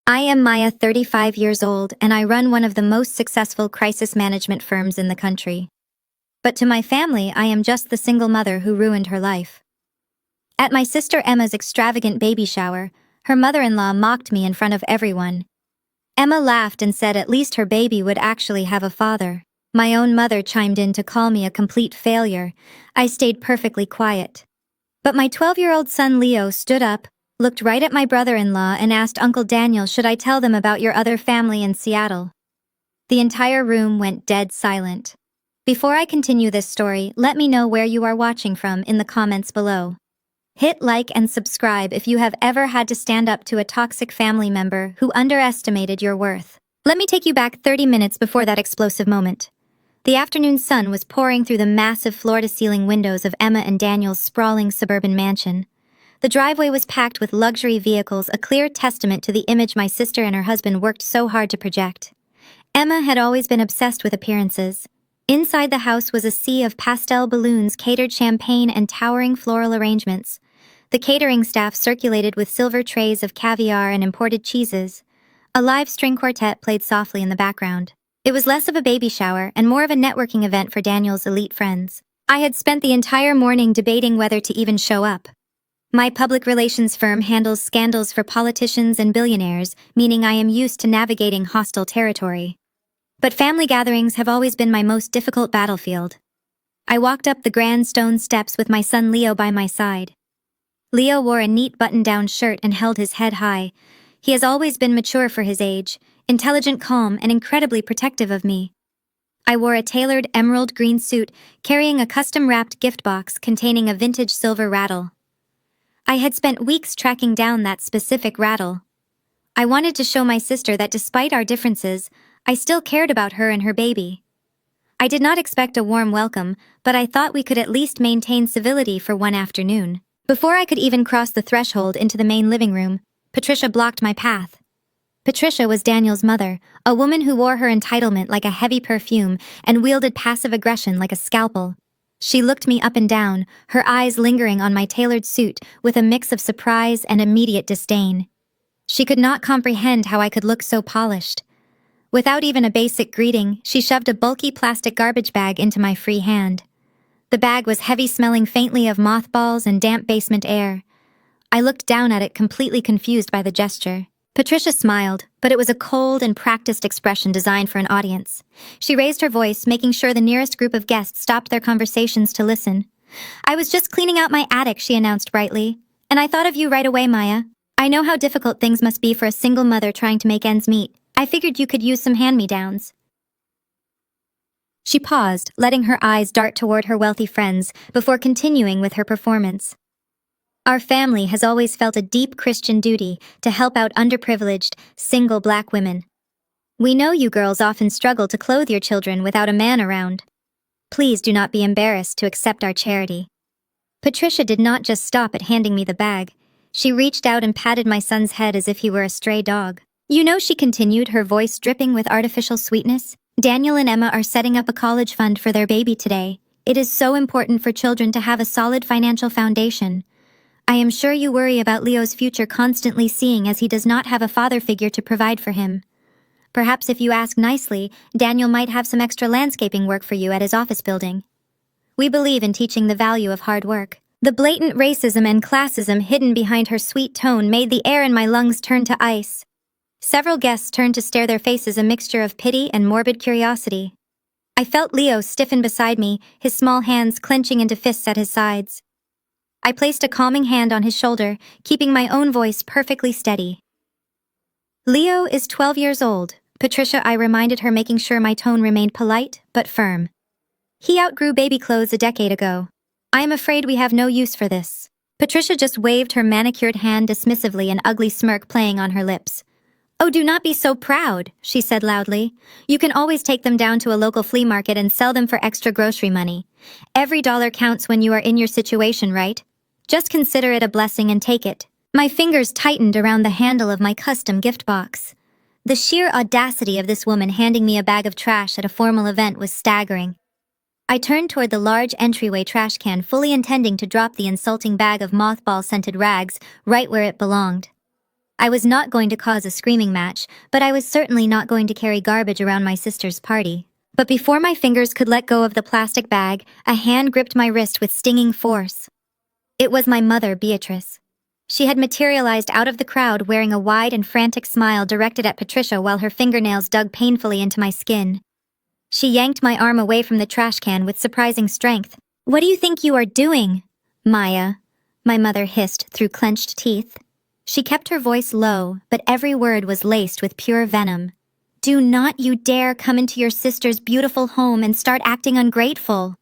I am Maya, 35 years old, and I run one of the most successful crisis management firms in the country. But to my family, I am just the single mother who ruined her life. At my sister Emma's extravagant baby shower, her mother-in-law mocked me in front of everyone. Emma laughed and said at least her baby would actually have a father. My own mother chimed in to call me a complete failure. I stayed perfectly quiet. But my 12-year-old son Leo stood up, looked right at my brother-in-law and asked Uncle Daniel, should I tell them about your other family in Seattle? The entire room went dead silent. Before I continue this story, let me know where you are watching from in the comments below. Hit like and subscribe if you have ever had to stand up to a toxic family member who underestimated your worth. Let me take you back 30 minutes before that explosive moment. The afternoon sun was pouring through the massive floor-to-ceiling windows of Emma and Daniel's sprawling suburban mansion. The driveway was packed with luxury vehicles, a clear testament to the image my sister and her husband worked so hard to project. Emma had always been obsessed with appearances. Inside the house was a sea of pastel balloons, catered champagne, and towering floral arrangements. The catering staff circulated with silver trays of caviar and imported cheeses. A live string quartet played softly in the background. It was less of a baby shower and more of a networking event for Daniel's elite friends. I had spent the entire morning debating whether to even show up. My public relations firm handles scandals for politicians and billionaires, meaning I am used to navigating hostile territory. But family gatherings have always been my most difficult battlefield. I walked up the grand stone steps with my son Leo by my side. Leo wore a neat button-down shirt and held his head high. He has always been mature for his age, intelligent, calm, and incredibly protective of me. I wore a tailored emerald green suit, carrying a custom-wrapped gift box containing a vintage silver rattle. I had spent weeks tracking down that specific rattle. I wanted to show my sister that despite our differences, I still cared about her and her baby. I did not expect a warm welcome, but I thought we could at least maintain civility for one afternoon. Before I could even cross the threshold into the main living room, Patricia blocked my path. Patricia was Daniel's mother, a woman who wore her entitlement like a heavy perfume and wielded passive aggression like a scalpel. She looked me up and down, her eyes lingering on my tailored suit with a mix of surprise and immediate disdain. She could not comprehend how I could look so polished. Without even a basic greeting, she shoved a bulky plastic garbage bag into my free hand. The bag was heavy, smelling faintly of mothballs and damp basement air. I looked down at it, completely confused by the gesture. Patricia smiled, but it was a cold and practiced expression designed for an audience. She raised her voice, making sure the nearest group of guests stopped their conversations to listen. "I was just cleaning out my attic," she announced brightly. "And I thought of you right away, Maya. I know how difficult things must be for a single mother trying to make ends meet. I figured you could use some hand-me-downs." She paused, letting her eyes dart toward her wealthy friends before continuing with her performance. "Our family has always felt a deep Christian duty to help out underprivileged, single black women. We know you girls often struggle to clothe your children without a man around. Please do not be embarrassed to accept our charity." Patricia did not just stop at handing me the bag. She reached out and patted my son's head as if he were a stray dog. "You know," she continued, her voice dripping with artificial sweetness, "Daniel and Emma are setting up a college fund for their baby today. It is so important for children to have a solid financial foundation. I am sure you worry about Leo's future constantly seeing as he does not have a father figure to provide for him. Perhaps if you ask nicely, Daniel might have some extra landscaping work for you at his office building. We believe in teaching the value of hard work." The blatant racism and classism hidden behind her sweet tone made the air in my lungs turn to ice. Several guests turned to stare, their faces a mixture of pity and morbid curiosity. I felt Leo stiffen beside me, his small hands clenching into fists at his sides. I placed a calming hand on his shoulder, keeping my own voice perfectly steady. "Leo is 12 years old, Patricia," I reminded her, making sure my tone remained polite but firm. "He outgrew baby clothes a decade ago. I am afraid we have no use for this." Patricia just waved her manicured hand dismissively, an ugly smirk playing on her lips. "Oh, do not be so proud," she said loudly. "You can always take them down to a local flea market and sell them for extra grocery money. Every dollar counts when you are in your situation, right? Just consider it a blessing and take it." My fingers tightened around the handle of my custom gift box. The sheer audacity of this woman handing me a bag of trash at a formal event was staggering. I turned toward the large entryway trash can, fully intending to drop the insulting bag of mothball-scented rags right where it belonged. I was not going to cause a screaming match, but I was certainly not going to carry garbage around my sister's party. But before my fingers could let go of the plastic bag, a hand gripped my wrist with stinging force. It was my mother, Beatrice. She had materialized out of the crowd wearing a wide and frantic smile directed at Patricia while her fingernails dug painfully into my skin. She yanked my arm away from the trash can with surprising strength. "What do you think you are doing, Maya?" my mother hissed through clenched teeth. She kept her voice low, but every word was laced with pure venom. "Do not you dare come into your sister's beautiful home and start acting ungrateful."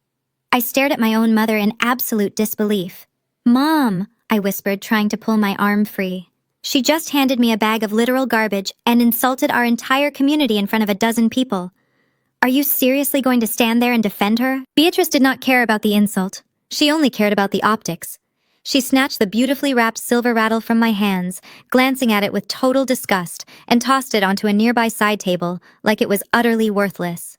I stared at my own mother in absolute disbelief. "Mom," I whispered, trying to pull my arm free. She just handed me a bag of literal garbage and insulted our entire community in front of a dozen people. Are you seriously going to stand there and defend her? Beatrice did not care about the insult. She only cared about the optics. She snatched the beautifully wrapped silver rattle from my hands, glancing at it with total disgust, and tossed it onto a nearby side table, like it was utterly worthless.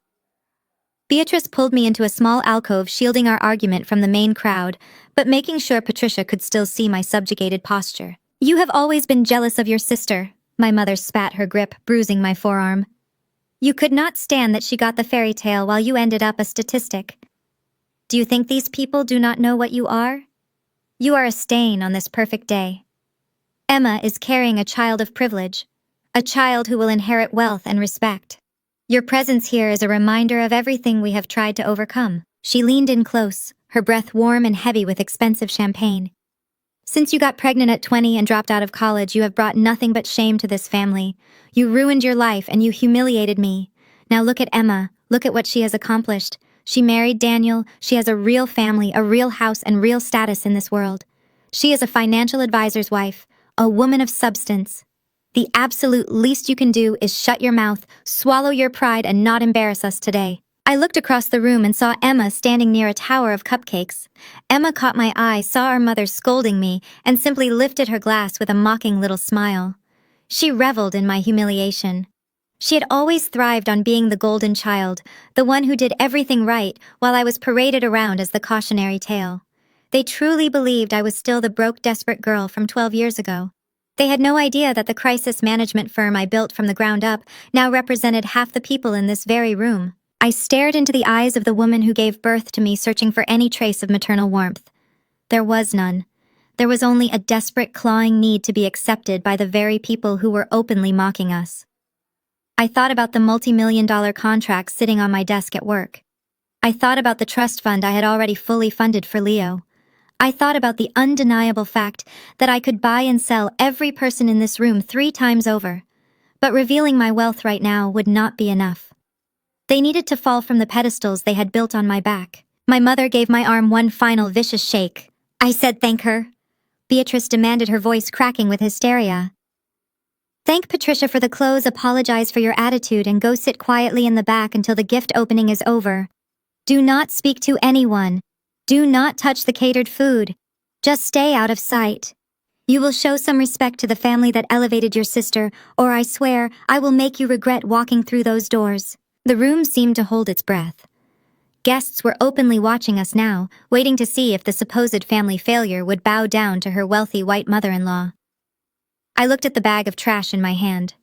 Beatrice pulled me into a small alcove shielding our argument from the main crowd, but making sure Patricia could still see my subjugated posture. "You have always been jealous of your sister," my mother spat her grip, bruising my forearm. "You could not stand that she got the fairy tale while you ended up a statistic. Do you think these people do not know what you are? You are a stain on this perfect day. Emma is carrying a child of privilege, a child who will inherit wealth and respect. Your presence here is a reminder of everything we have tried to overcome." She leaned in close, her breath warm and heavy with expensive champagne. "Since you got pregnant at 20 and dropped out of college, you have brought nothing but shame to this family. You ruined your life and you humiliated me. Now look at Emma. Look at what she has accomplished. She married Daniel. She has a real family, a real house, and real status in this world. She is a financial advisor's wife, a woman of substance. The absolute least you can do is shut your mouth, swallow your pride, and not embarrass us today." I looked across the room and saw Emma standing near a tower of cupcakes. Emma caught my eye, saw our mother scolding me, and simply lifted her glass with a mocking little smile. She reveled in my humiliation. She had always thrived on being the golden child, the one who did everything right, while I was paraded around as the cautionary tale. They truly believed I was still the broke, desperate girl from 12 years ago. They had no idea that the crisis management firm I built from the ground up now represented half the people in this very room. I stared into the eyes of the woman who gave birth to me, searching for any trace of maternal warmth. There was none. There was only a desperate, clawing need to be accepted by the very people who were openly mocking us. I thought about the multi-million-dollar contracts sitting on my desk at work. I thought about the trust fund I had already fully funded for Leo. I thought about the undeniable fact that I could buy and sell every person in this room 3 times over. But revealing my wealth right now would not be enough. They needed to fall from the pedestals they had built on my back. My mother gave my arm one final vicious shake. I said thank her. Beatrice demanded, her voice cracking with hysteria. "Thank Patricia for the clothes, apologize for your attitude, and go sit quietly in the back until the gift opening is over. Do not speak to anyone. Do not touch the catered food. Just stay out of sight. You will show some respect to the family that elevated your sister, or I swear I will make you regret walking through those doors." The room seemed to hold its breath. Guests were openly watching us now, waiting to see if the supposed family failure would bow down to her wealthy white mother-in-law. I looked at the bag of trash in my hand.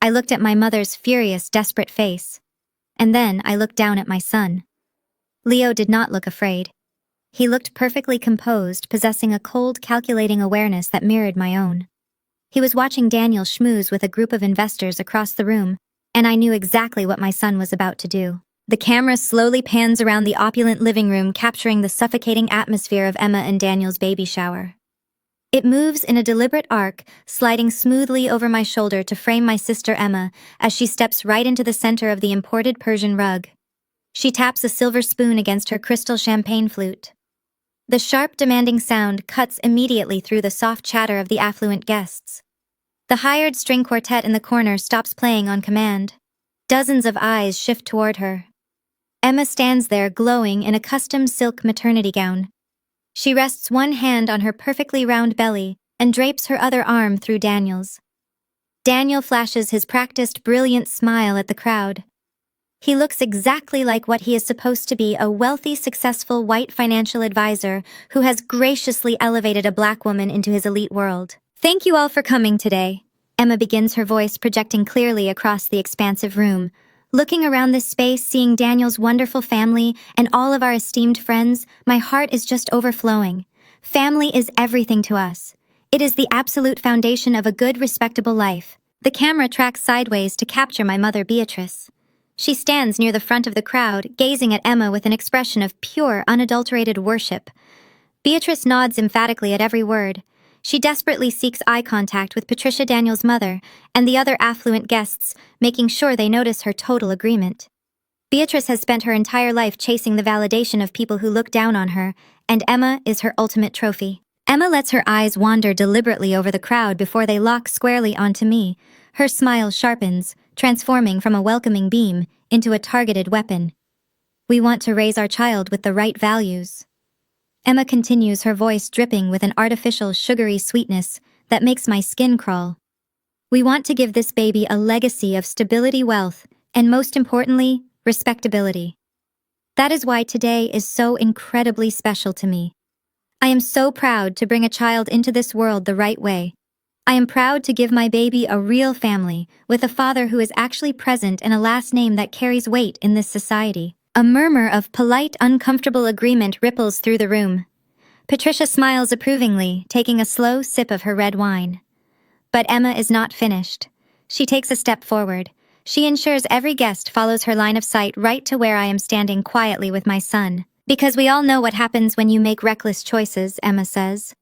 I looked at my mother's furious, desperate face. And then I looked down at my son. Leo did not look afraid. He looked perfectly composed, possessing a cold, calculating awareness that mirrored my own. He was watching Daniel schmooze with a group of investors across the room, and I knew exactly what my son was about to do. The camera slowly pans around the opulent living room, capturing the suffocating atmosphere of Emma and Daniel's baby shower. It moves in a deliberate arc, sliding smoothly over my shoulder to frame my sister Emma as she steps right into the center of the imported Persian rug. She taps a silver spoon against her crystal champagne flute. The sharp, demanding sound cuts immediately through the soft chatter of the affluent guests. The hired string quartet in the corner stops playing on command. Dozens of eyes shift toward her. Emma stands there glowing in a custom silk maternity gown. She rests one hand on her perfectly round belly and drapes her other arm through Daniel's. Daniel flashes his practiced, brilliant smile at the crowd. He looks exactly like what he is supposed to be, a wealthy, successful white financial advisor who has graciously elevated a black woman into his elite world. "Thank you all for coming today. Emma begins, her voice projecting clearly across the expansive room. Looking around this space, seeing Daniel's wonderful family and all of our esteemed friends, my heart is just overflowing. Family is everything to us. It is the absolute foundation of a good, respectable life. The camera tracks sideways to capture my mother, Beatrice. She stands near the front of the crowd, gazing at Emma with an expression of pure, unadulterated worship. Beatrice nods emphatically at every word. She desperately seeks eye contact with Patricia, Daniel's mother, and the other affluent guests, making sure they notice her total agreement. Beatrice has spent her entire life chasing the validation of people who look down on her, and Emma is her ultimate trophy. Emma lets her eyes wander deliberately over the crowd before they lock squarely onto me. Her smile sharpens, transforming from a welcoming beam into a targeted weapon. We want to raise our child with the right values. Emma continues, her voice dripping with an artificial sugary sweetness that makes my skin crawl. We want to give this baby a legacy of stability, wealth, and most importantly, respectability. That is why today is so incredibly special to me. I am so proud to bring a child into this world the right way. I am proud to give my baby a real family, with a father who is actually present and a last name that carries weight in this society. A murmur of polite, uncomfortable agreement ripples through the room. Patricia smiles approvingly, taking a slow sip of her red wine. But Emma is not finished. She takes a step forward. She ensures every guest follows her line of sight right to where I am standing quietly with my son. Because we all know what happens when you make reckless choices, Emma says.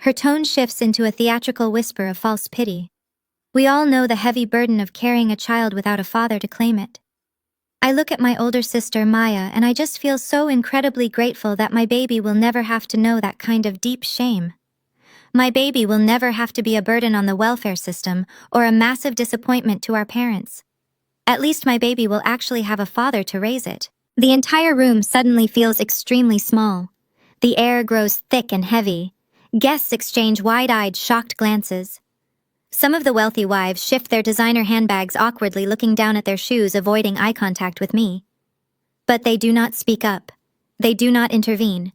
Her tone shifts into a theatrical whisper of false pity. We all know the heavy burden of carrying a child without a father to claim it. I look at my older sister, Maya, and I just feel so incredibly grateful that my baby will never have to know that kind of deep shame. My baby will never have to be a burden on the welfare system or a massive disappointment to our parents. At least my baby will actually have a father to raise it. The entire room suddenly feels extremely small. The air grows thick and heavy. Guests exchange wide-eyed, shocked glances. Some of the wealthy wives shift their designer handbags awkwardly, looking down at their shoes, avoiding eye contact with me. But they do not speak up. They do not intervene.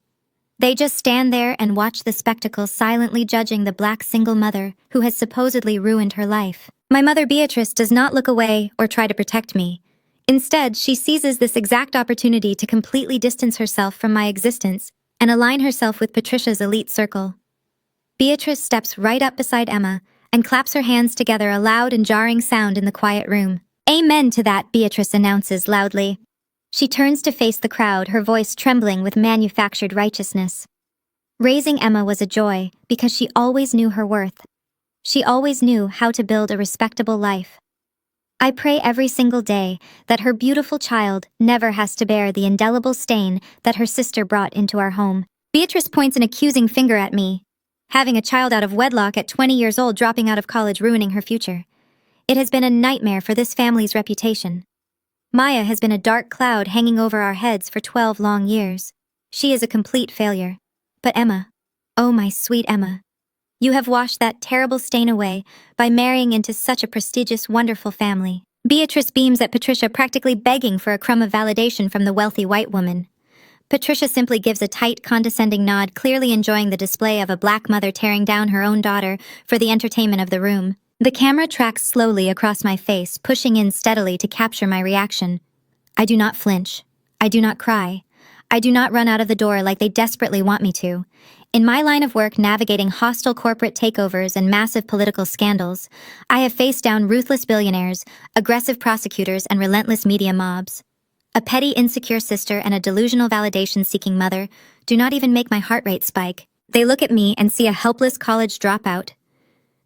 They just stand there and watch the spectacle, silently judging the black single mother who has supposedly ruined her life. My mother Beatrice does not look away or try to protect me. Instead, she seizes this exact opportunity to completely distance herself from my existence and align herself with Patricia's elite circle. Beatrice steps right up beside Emma and claps her hands together, a loud and jarring sound in the quiet room. "Amen to that," Beatrice announces loudly. She turns to face the crowd, her voice trembling with manufactured righteousness. Raising Emma was a joy because she always knew her worth. She always knew how to build a respectable life. I pray every single day that her beautiful child never has to bear the indelible stain that her sister brought into our home. Beatrice points an accusing finger at me. Having a child out of wedlock at 20 years old, dropping out of college, ruining her future. It has been a nightmare for this family's reputation. Maya has been a dark cloud hanging over our heads for 12 long years. She is a complete failure. But Emma, oh my sweet Emma, you have washed that terrible stain away by marrying into such a prestigious, wonderful family. Beatrice beams at Patricia, practically begging for a crumb of validation from the wealthy white woman. Patricia simply gives a tight, condescending nod, clearly enjoying the display of a black mother tearing down her own daughter for the entertainment of the room. The camera tracks slowly across my face, pushing in steadily to capture my reaction. I do not flinch. I do not cry. I do not run out of the door like they desperately want me to. In my line of work, navigating hostile corporate takeovers and massive political scandals, I have faced down ruthless billionaires, aggressive prosecutors, and relentless media mobs. A petty, insecure sister and a delusional validation-seeking mother do not even make my heart rate spike. They look at me and see a helpless college dropout.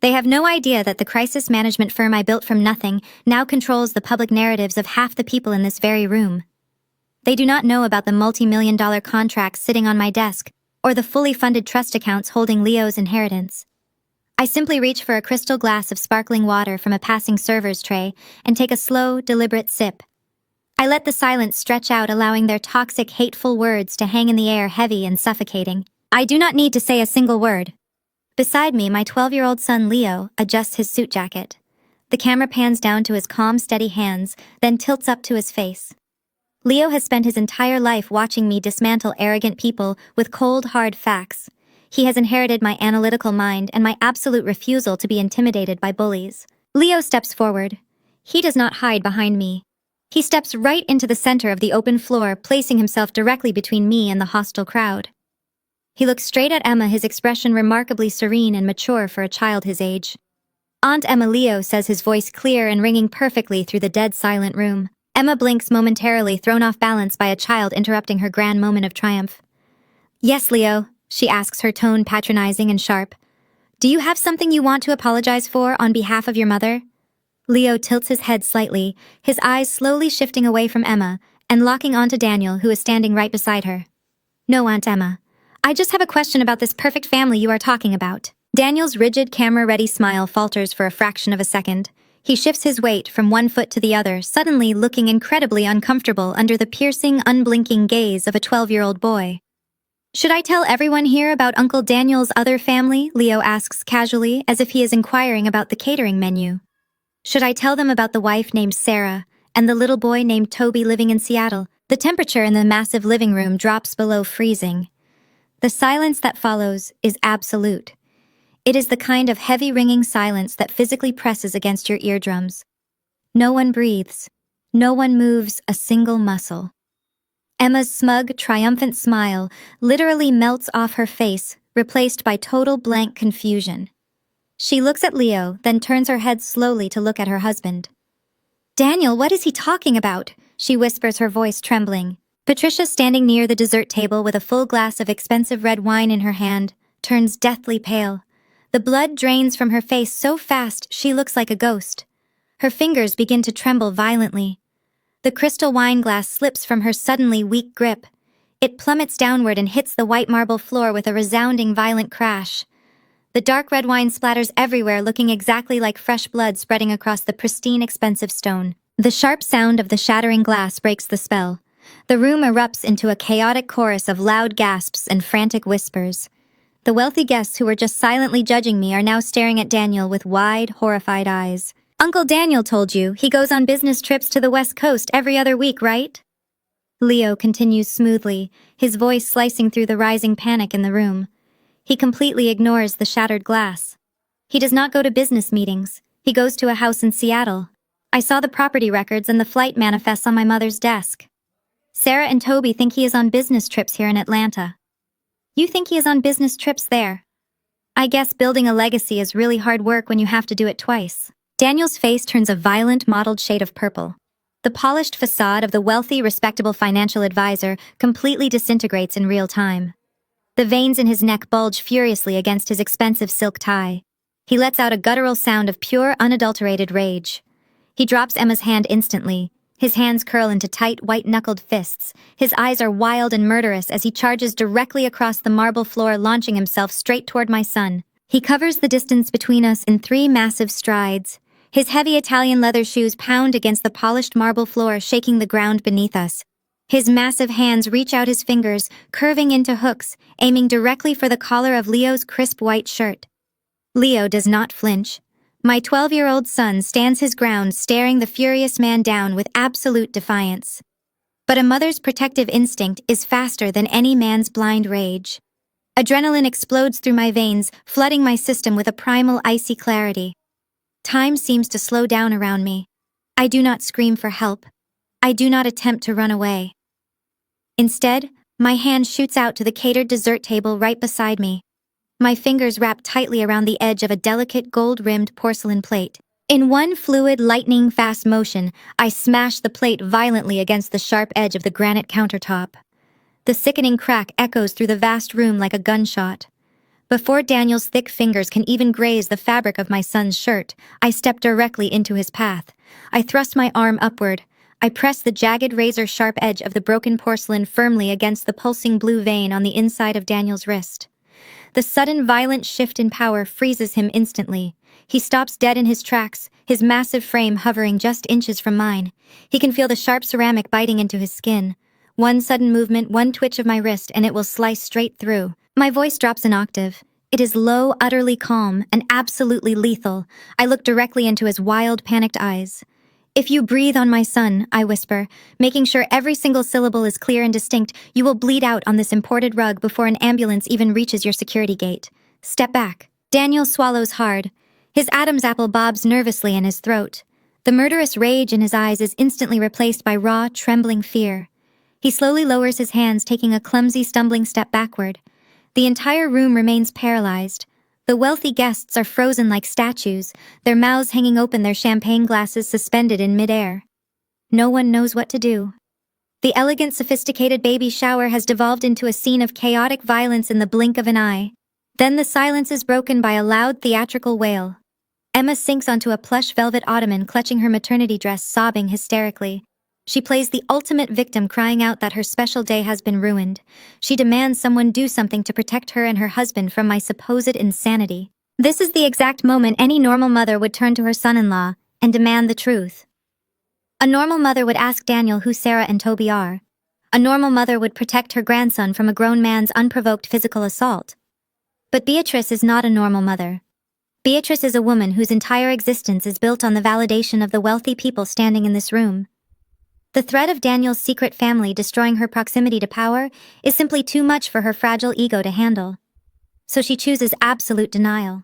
They have no idea that the crisis management firm I built from nothing now controls the public narratives of half the people in this very room. They do not know about the multi-million-dollar contracts sitting on my desk or the fully funded trust accounts holding Leo's inheritance. I simply reach for a crystal glass of sparkling water from a passing server's tray and take a slow, deliberate sip. I let the silence stretch out, allowing their toxic, hateful words to hang in the air, heavy and suffocating. I do not need to say a single word. Beside me, my 12-year-old son Leo adjusts his suit jacket. The camera pans down to his calm, steady hands, then tilts up to his face. Leo has spent his entire life watching me dismantle arrogant people with cold, hard facts. He has inherited my analytical mind and my absolute refusal to be intimidated by bullies. Leo steps forward. He does not hide behind me. He steps right into the center of the open floor, placing himself directly between me and the hostile crowd. He looks straight at Emma, his expression remarkably serene and mature for a child his age. Aunt Emma, Leo says, his voice clear and ringing perfectly through the dead silent room. Emma blinks momentarily, thrown off balance by a child interrupting her grand moment of triumph. Yes, Leo, she asks, her tone patronizing and sharp. Do you have something you want to apologize for on behalf of your mother? Leo tilts his head slightly, his eyes slowly shifting away from Emma and locking onto Daniel, who is standing right beside her. No, Aunt Emma. I just have a question about this perfect family you are talking about. Daniel's rigid, camera-ready smile falters for a fraction of a second. He shifts his weight from one foot to the other, suddenly looking incredibly uncomfortable under the piercing, unblinking gaze of a 12-year-old boy. Should I tell everyone here about Uncle Daniel's other family? Leo asks casually, as if he is inquiring about the catering menu. Should I tell them about the wife named Sarah and the little boy named Toby living in Seattle? The temperature in the massive living room drops below freezing. The silence that follows is absolute. It is the kind of heavy ringing silence that physically presses against your eardrums. No one breathes. No one moves a single muscle. Emma's smug, triumphant smile literally melts off her face, replaced by total blank confusion. She looks at Leo, then turns her head slowly to look at her husband. Daniel, what is he talking about? She whispers, her voice trembling. Patricia, standing near the dessert table with a full glass of expensive red wine in her hand, turns deathly pale. The blood drains from her face so fast she looks like a ghost. Her fingers begin to tremble violently. The crystal wine glass slips from her suddenly weak grip. It plummets downward and hits the white marble floor with a resounding, violent crash. The dark red wine splatters everywhere, looking exactly like fresh blood spreading across the pristine, expensive stone. The sharp sound of the shattering glass breaks the spell. The room erupts into a chaotic chorus of loud gasps and frantic whispers. The wealthy guests who were just silently judging me are now staring at Daniel with wide, horrified eyes. Uncle Daniel told you he goes on business trips to the West Coast every other week, right? Leo continues smoothly, his voice slicing through the rising panic in the room. He completely ignores the shattered glass. He does not go to business meetings. He goes to a house in Seattle. I saw the property records and the flight manifests on my mother's desk. Sarah and Toby think he is on business trips here in Atlanta. You think he is on business trips there? I guess building a legacy is really hard work when you have to do it twice. Daniel's face turns a violent, mottled shade of purple. The polished facade of the wealthy, respectable financial advisor completely disintegrates in real time. The veins in his neck bulge furiously against his expensive silk tie. He lets out a guttural sound of pure, unadulterated rage. He drops Emma's hand instantly. His hands curl into tight, white-knuckled fists. His eyes are wild and murderous as he charges directly across the marble floor, launching himself straight toward my son. He covers the distance between us in 3 massive strides. His heavy Italian leather shoes pound against the polished marble floor, shaking the ground beneath us. His massive hands reach out, his fingers, curving into hooks, aiming directly for the collar of Leo's crisp white shirt. Leo does not flinch. My 12-year-old son stands his ground, staring the furious man down with absolute defiance. But a mother's protective instinct is faster than any man's blind rage. Adrenaline explodes through my veins, flooding my system with a primal, icy clarity. Time seems to slow down around me. I do not scream for help. I do not attempt to run away. Instead, my hand shoots out to the catered dessert table right beside me. My fingers wrap tightly around the edge of a delicate gold-rimmed porcelain plate. In one fluid, lightning-fast motion, I smash the plate violently against the sharp edge of the granite countertop. The sickening crack echoes through the vast room like a gunshot. Before Daniel's thick fingers can even graze the fabric of my son's shirt, I step directly into his path. I thrust my arm upward. I press the jagged, razor-sharp edge of the broken porcelain firmly against the pulsing blue vein on the inside of Daniel's wrist. The sudden, violent shift in power freezes him instantly. He stops dead in his tracks, his massive frame hovering just inches from mine. He can feel the sharp ceramic biting into his skin. One sudden movement, one twitch of my wrist, and it will slice straight through. My voice drops an octave. It is low, utterly calm, and absolutely lethal. I look directly into his wild, panicked eyes. If you breathe on my son, I whisper, making sure every single syllable is clear and distinct, you will bleed out on this imported rug before an ambulance even reaches your security gate. Step back. Daniel swallows hard. His Adam's apple bobs nervously in his throat. The murderous rage in his eyes is instantly replaced by raw, trembling fear. He slowly lowers his hands, taking a clumsy, stumbling step backward. The entire room remains paralyzed. The wealthy guests are frozen like statues, their mouths hanging open, their champagne glasses suspended in midair. No one knows what to do. The elegant, sophisticated baby shower has devolved into a scene of chaotic violence in the blink of an eye. Then the silence is broken by a loud, theatrical wail. Emma sinks onto a plush velvet ottoman, clutching her maternity dress, sobbing hysterically. She plays the ultimate victim, crying out that her special day has been ruined. She demands someone do something to protect her and her husband from my supposed insanity. This is the exact moment any normal mother would turn to her son-in-law and demand the truth. A normal mother would ask Daniel who Sarah and Toby are. A normal mother would protect her grandson from a grown man's unprovoked physical assault. But Beatrice is not a normal mother. Beatrice is a woman whose entire existence is built on the validation of the wealthy people standing in this room. The threat of Daniel's secret family destroying her proximity to power is simply too much for her fragile ego to handle. So she chooses absolute denial.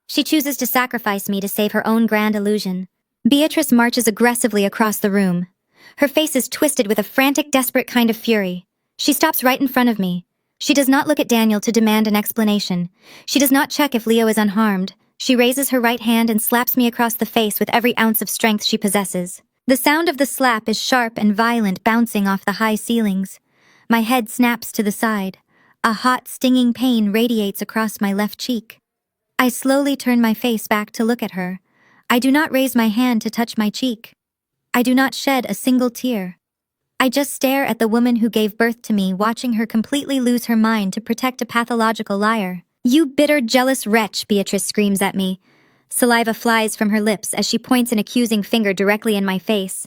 She chooses to sacrifice me to save her own grand illusion. Beatrice marches aggressively across the room. Her face is twisted with a frantic, desperate kind of fury. She stops right in front of me. She does not look at Daniel to demand an explanation. She does not check if Leo is unharmed. She raises her right hand and slaps me across the face with every ounce of strength she possesses. The sound of the slap is sharp and violent, bouncing off the high ceilings. My head snaps to the side. A hot, stinging pain radiates across my left cheek. I slowly turn my face back to look at her. I do not raise my hand to touch my cheek. I do not shed a single tear. I just stare at the woman who gave birth to me, watching her completely lose her mind to protect a pathological liar. "You bitter, jealous wretch," Beatrice screams at me. Saliva flies from her lips as she points an accusing finger directly in my face.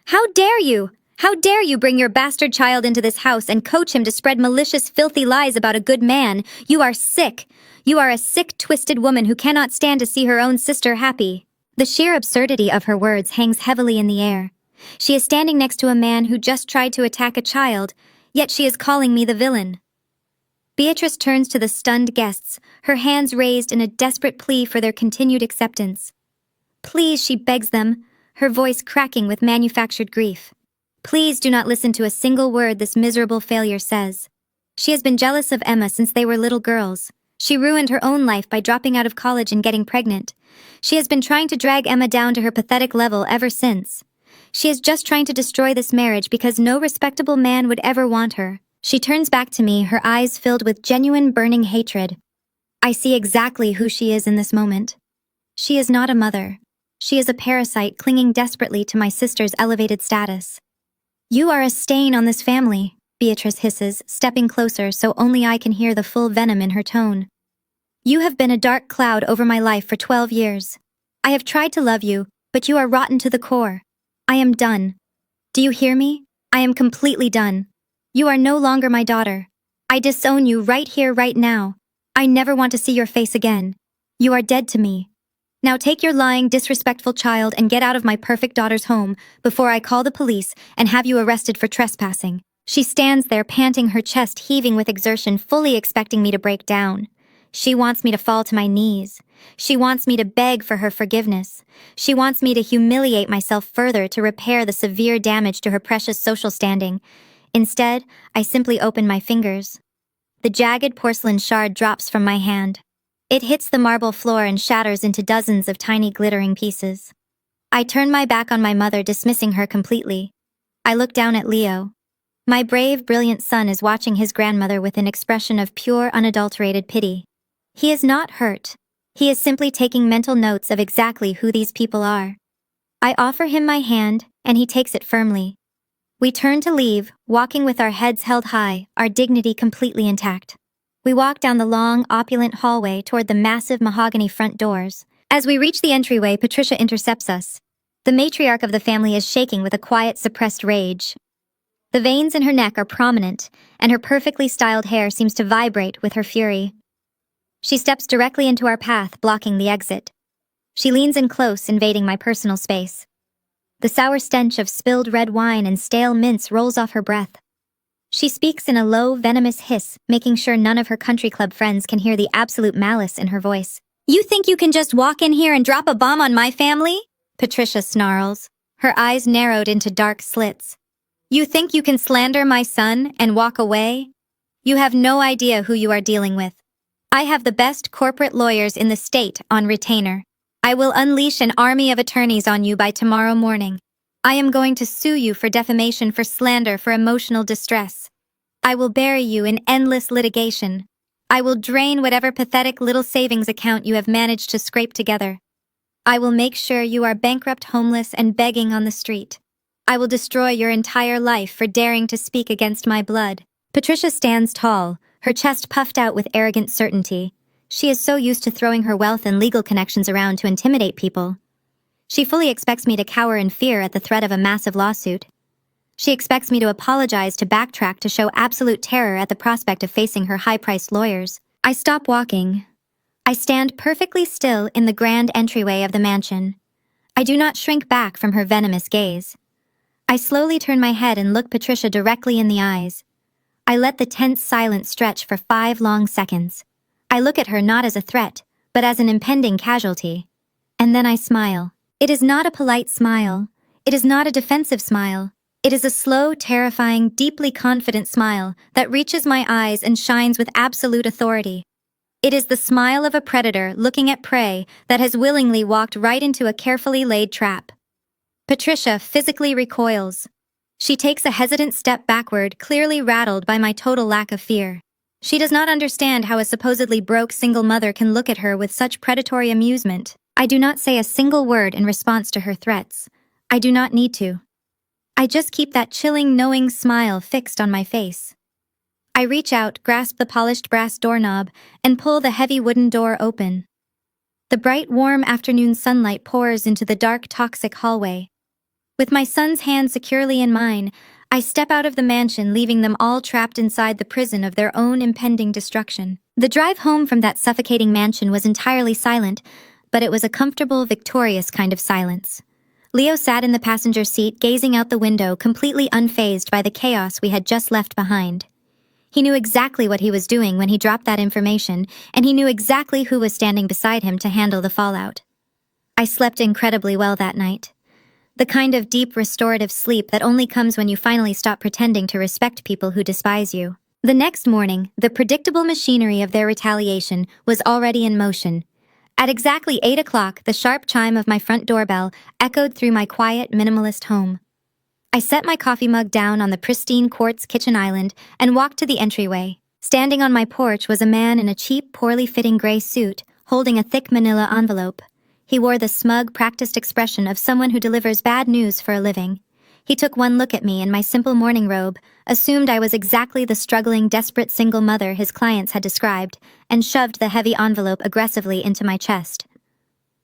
"How dare you? How dare you bring your bastard child into this house and coach him to spread malicious, filthy lies about a good man? You are sick. You are a sick, twisted woman who cannot stand to see her own sister happy." The sheer absurdity of her words hangs heavily in the air. She is standing next to a man who just tried to attack a child, yet she is calling me the villain. Beatrice turns to the stunned guests, her hands raised in a desperate plea for their continued acceptance. "Please," she begs them, her voice cracking with manufactured grief. "Please do not listen to a single word this miserable failure says. She has been jealous of Emma since they were little girls. She ruined her own life by dropping out of college and getting pregnant. She has been trying to drag Emma down to her pathetic level ever since. She is just trying to destroy this marriage because no respectable man would ever want her." She turns back to me, her eyes filled with genuine, burning hatred. I see exactly who she is in this moment. She is not a mother. She is a parasite clinging desperately to my sister's elevated status. "You are a stain on this family," Beatrice hisses, stepping closer so only I can hear the full venom in her tone. "You have been a dark cloud over my life for 12 years. I have tried to love you, but you are rotten to the core. I am done. Do you hear me? I am completely done. You are no longer my daughter. I disown you right here, right now. I never want to see your face again. You are dead to me. Now take your lying, disrespectful child and get out of my perfect daughter's home before I call the police and have you arrested for trespassing." She stands there, panting, her chest heaving with exertion, fully expecting me to break down. She wants me to fall to my knees. She wants me to beg for her forgiveness. She wants me to humiliate myself further to repair the severe damage to her precious social standing. Instead, I simply open my fingers. The jagged porcelain shard drops from my hand. It hits the marble floor and shatters into dozens of tiny glittering pieces. I turn my back on my mother, dismissing her completely. I look down at Leo. My brave, brilliant son is watching his grandmother with an expression of pure, unadulterated pity. He is not hurt. He is simply taking mental notes of exactly who these people are. I offer him my hand, and he takes it firmly. We turn to leave, walking with our heads held high, our dignity completely intact. We walk down the long, opulent hallway toward the massive mahogany front doors. As we reach the entryway, Patricia intercepts us. The matriarch of the family is shaking with a quiet, suppressed rage. The veins in her neck are prominent, and her perfectly styled hair seems to vibrate with her fury. She steps directly into our path, blocking the exit. She leans in close, invading my personal space. The sour stench of spilled red wine and stale mints rolls off her breath. She speaks in a low, venomous hiss, making sure none of her country club friends can hear the absolute malice in her voice. You think you can just walk in here and drop a bomb on my family? Patricia snarls, her eyes narrowed into dark slits. You think you can slander my son and walk away? You have no idea who you are dealing with. I have the best corporate lawyers in the state on retainer. I will unleash an army of attorneys on you by tomorrow morning. I am going to sue you for defamation, for slander, for emotional distress. I will bury you in endless litigation. I will drain whatever pathetic little savings account you have managed to scrape together. I will make sure you are bankrupt, homeless, and begging on the street. I will destroy your entire life for daring to speak against my blood. Patricia stands tall, her chest puffed out with arrogant certainty. She is so used to throwing her wealth and legal connections around to intimidate people. She fully expects me to cower in fear at the threat of a massive lawsuit. She expects me to apologize, to backtrack, to show absolute terror at the prospect of facing her high-priced lawyers. I stop walking. I stand perfectly still in the grand entryway of the mansion. I do not shrink back from her venomous gaze. I slowly turn my head and look Patricia directly in the eyes. I let the tense silence stretch for 5 long seconds. I look at her not as a threat, but as an impending casualty. And then I smile. It is not a polite smile. It is not a defensive smile. It is a slow, terrifying, deeply confident smile that reaches my eyes and shines with absolute authority. It is the smile of a predator looking at prey that has willingly walked right into a carefully laid trap. Patricia physically recoils. She takes a hesitant step backward, clearly rattled by my total lack of fear. She does not understand how a supposedly broke single mother can look at her with such predatory amusement. I do not say a single word in response to her threats. I do not need to. I just keep that chilling, knowing smile fixed on my face. I reach out, grasp the polished brass doorknob, and pull the heavy wooden door open. The bright, warm afternoon sunlight pours into the dark, toxic hallway. With my son's hand securely in mine, I step out of the mansion, leaving them all trapped inside the prison of their own impending destruction. The drive home from that suffocating mansion was entirely silent, but it was a comfortable, victorious kind of silence. Leo sat in the passenger seat, gazing out the window, completely unfazed by the chaos we had just left behind. He knew exactly what he was doing when he dropped that information, and he knew exactly who was standing beside him to handle the fallout. I slept incredibly well that night. The kind of deep, restorative sleep that only comes when you finally stop pretending to respect people who despise you. The next morning, the predictable machinery of their retaliation was already in motion. At exactly 8 o'clock, the sharp chime of my front doorbell echoed through my quiet, minimalist home. I set my coffee mug down on the pristine quartz kitchen island and walked to the entryway. Standing on my porch was a man in a cheap, poorly fitting gray suit, holding a thick manila envelope. He wore the smug, practiced expression of someone who delivers bad news for a living. He took one look at me in my simple morning robe, assumed I was exactly the struggling, desperate single mother his clients had described, and shoved the heavy envelope aggressively into my chest.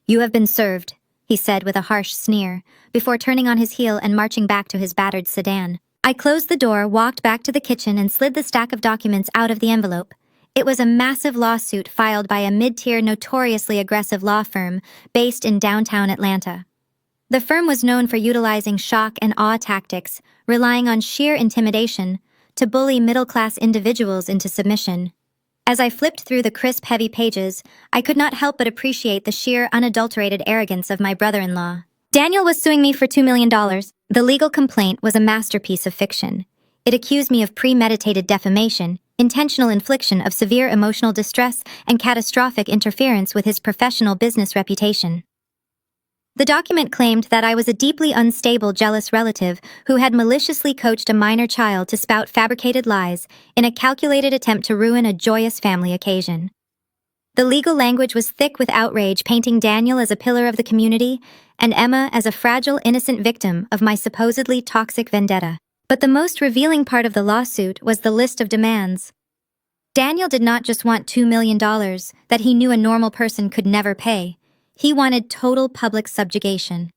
"You have been served," he said with a harsh sneer, before turning on his heel and marching back to his battered sedan. I closed the door, walked back to the kitchen, and slid the stack of documents out of the envelope. It was a massive lawsuit filed by a mid-tier, notoriously aggressive law firm based in downtown Atlanta. The firm was known for utilizing shock and awe tactics, relying on sheer intimidation, to bully middle-class individuals into submission. As I flipped through the crisp, heavy pages, I could not help but appreciate the sheer, unadulterated arrogance of my brother-in-law. Daniel was suing me for $2 million. The legal complaint was a masterpiece of fiction. It accused me of premeditated defamation, intentional infliction of severe emotional distress, and catastrophic interference with his professional business reputation. The document claimed that I was a deeply unstable, jealous relative who had maliciously coached a minor child to spout fabricated lies in a calculated attempt to ruin a joyous family occasion. The legal language was thick with outrage, painting Daniel as a pillar of the community and Emma as a fragile, innocent victim of my supposedly toxic vendetta. But the most revealing part of the lawsuit was the list of demands. Daniel did not just want $2 million that he knew a normal person could never pay. He wanted total public subjugation.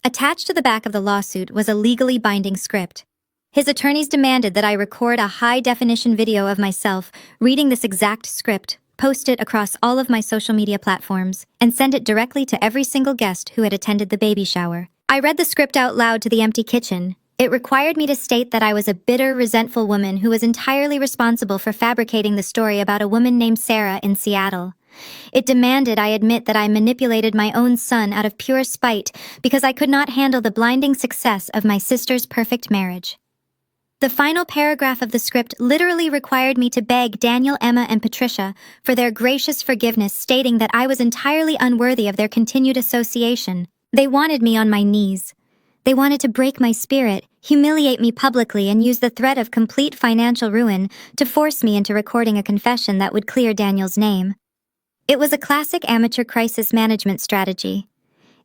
Attached to the back of the lawsuit was a legally binding script. His attorneys demanded that I record a high-definition video of myself reading this exact script, post it across all of my social media platforms, and send it directly to every single guest who had attended the baby shower. I read the script out loud to the empty kitchen. It required me to state that I was a bitter, resentful woman who was entirely responsible for fabricating the story about a woman named Sarah in Seattle. It demanded I admit that I manipulated my own son out of pure spite because I could not handle the blinding success of my sister's perfect marriage. The final paragraph of the script literally required me to beg Daniel, Emma, and Patricia for their gracious forgiveness, stating that I was entirely unworthy of their continued association. They wanted me on my knees. They wanted to break my spirit, humiliate me publicly, and use the threat of complete financial ruin to force me into recording a confession that would clear Daniel's name. It was a classic amateur crisis management strategy.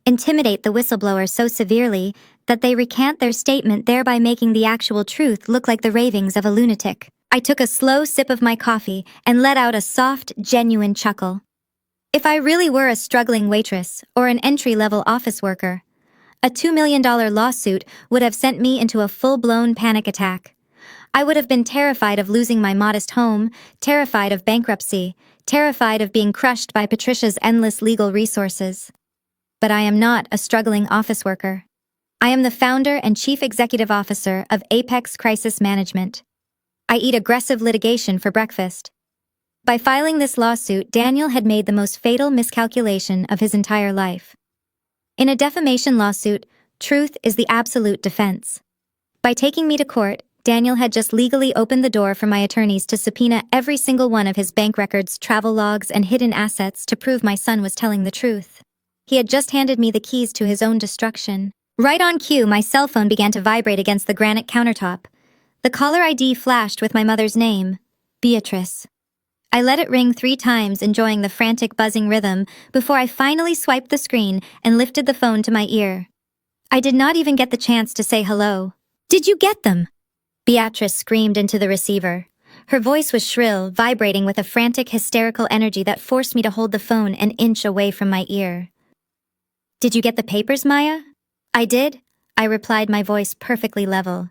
Intimidate the whistleblower so severely that they recant their statement, thereby making the actual truth look like the ravings of a lunatic. I took a slow sip of my coffee and let out a soft, genuine chuckle. If I really were a struggling waitress or an entry-level office worker, a $2 million lawsuit would have sent me into a full-blown panic attack. I would have been terrified of losing my modest home, terrified of bankruptcy, terrified of being crushed by Patricia's endless legal resources. But I am not a struggling office worker. I am the founder and chief executive officer of Apex Crisis Management. I eat aggressive litigation for breakfast. By filing this lawsuit, Daniel had made the most fatal miscalculation of his entire life. In a defamation lawsuit, truth is the absolute defense. By taking me to court, Daniel had just legally opened the door for my attorneys to subpoena every single one of his bank records, travel logs, and hidden assets to prove my son was telling the truth. He had just handed me the keys to his own destruction. Right on cue, my cell phone began to vibrate against the granite countertop. The caller ID flashed with my mother's name, Beatrice. I let it ring 3 times, enjoying the frantic buzzing rhythm, before I finally swiped the screen and lifted the phone to my ear. I did not even get the chance to say hello. "Did you get them?" Beatrice screamed into the receiver. Her voice was shrill, vibrating with a frantic, hysterical energy that forced me to hold the phone an inch away from my ear. "Did you get the papers, Maya?" "I did," I replied, my voice perfectly level.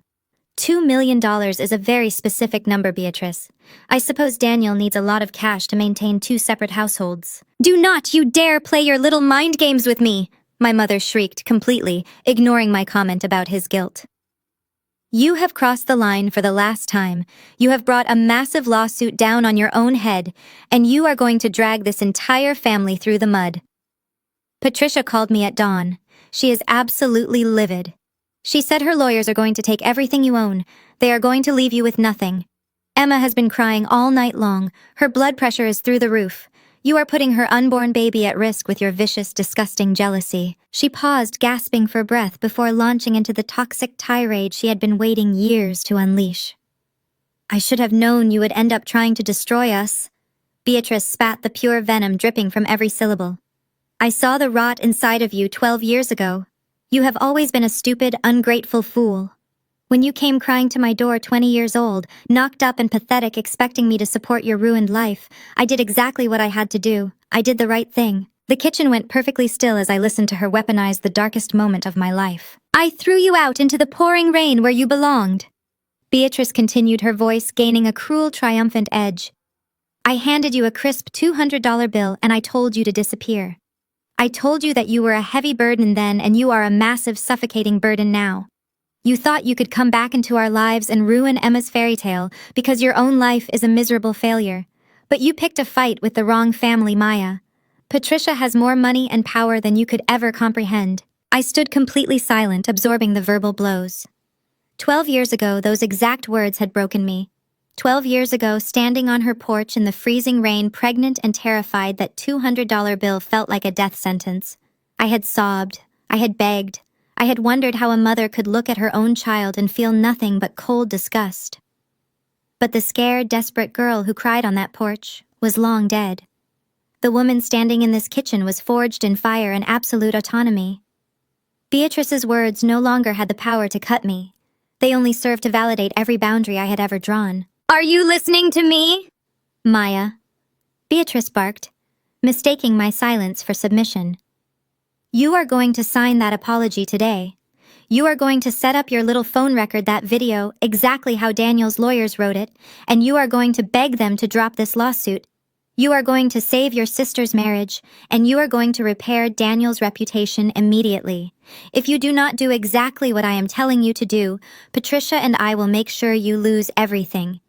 $2 million is a very specific number, Beatrice. I suppose Daniel needs a lot of cash to maintain 2 separate households. "Do not you dare play your little mind games with me!" my mother shrieked, completely ignoring my comment about his guilt. "You have crossed the line for the last time. You have brought a massive lawsuit down on your own head, and you are going to drag this entire family through the mud." Patricia called me at dawn. She is absolutely livid. She said her lawyers are going to take everything you own. They are going to leave you with nothing. Emma has been crying all night long. Her blood pressure is through the roof. You are putting her unborn baby at risk with your vicious, disgusting jealousy. She paused, gasping for breath before launching into the toxic tirade she had been waiting years to unleash. "I should have known you would end up trying to destroy us." Beatrice spat the pure venom dripping from every syllable. "I saw the rot inside of you 12 years ago. You have always been a stupid, ungrateful fool. When you came crying to my door 20 years old, knocked up and pathetic, expecting me to support your ruined life, I did exactly what I had to do. I did the right thing." The kitchen went perfectly still as I listened to her weaponize the darkest moment of my life. "I threw you out into the pouring rain where you belonged." Beatrice continued, her voice gaining a cruel, triumphant edge. "I handed you a crisp $200 bill and I told you to disappear. I told you that you were a heavy burden then and you are a massive, suffocating burden now. You thought you could come back into our lives and ruin Emma's fairy tale because your own life is a miserable failure. But you picked a fight with the wrong family, Maya. Patricia has more money and power than you could ever comprehend." I stood completely silent, absorbing the verbal blows. 12 years ago, those exact words had broken me. 12 years ago, standing on her porch in the freezing rain, pregnant and terrified, that $200 bill felt like a death sentence. I had sobbed. I had begged. I had wondered how a mother could look at her own child and feel nothing but cold disgust. But the scared, desperate girl who cried on that porch was long dead. The woman standing in this kitchen was forged in fire and absolute autonomy. Beatrice's words no longer had the power to cut me. They only served to validate every boundary I had ever drawn. "Are you listening to me?" "Maya," Beatrice barked, mistaking my silence for submission. "You are going to sign that apology today. You are going to set up your little phone record that video exactly how Daniel's lawyers wrote it, and you are going to beg them to drop this lawsuit. You are going to save your sister's marriage, and you are going to repair Daniel's reputation immediately. If you do not do exactly what I am telling you to do, Patricia and I will make sure you lose everything.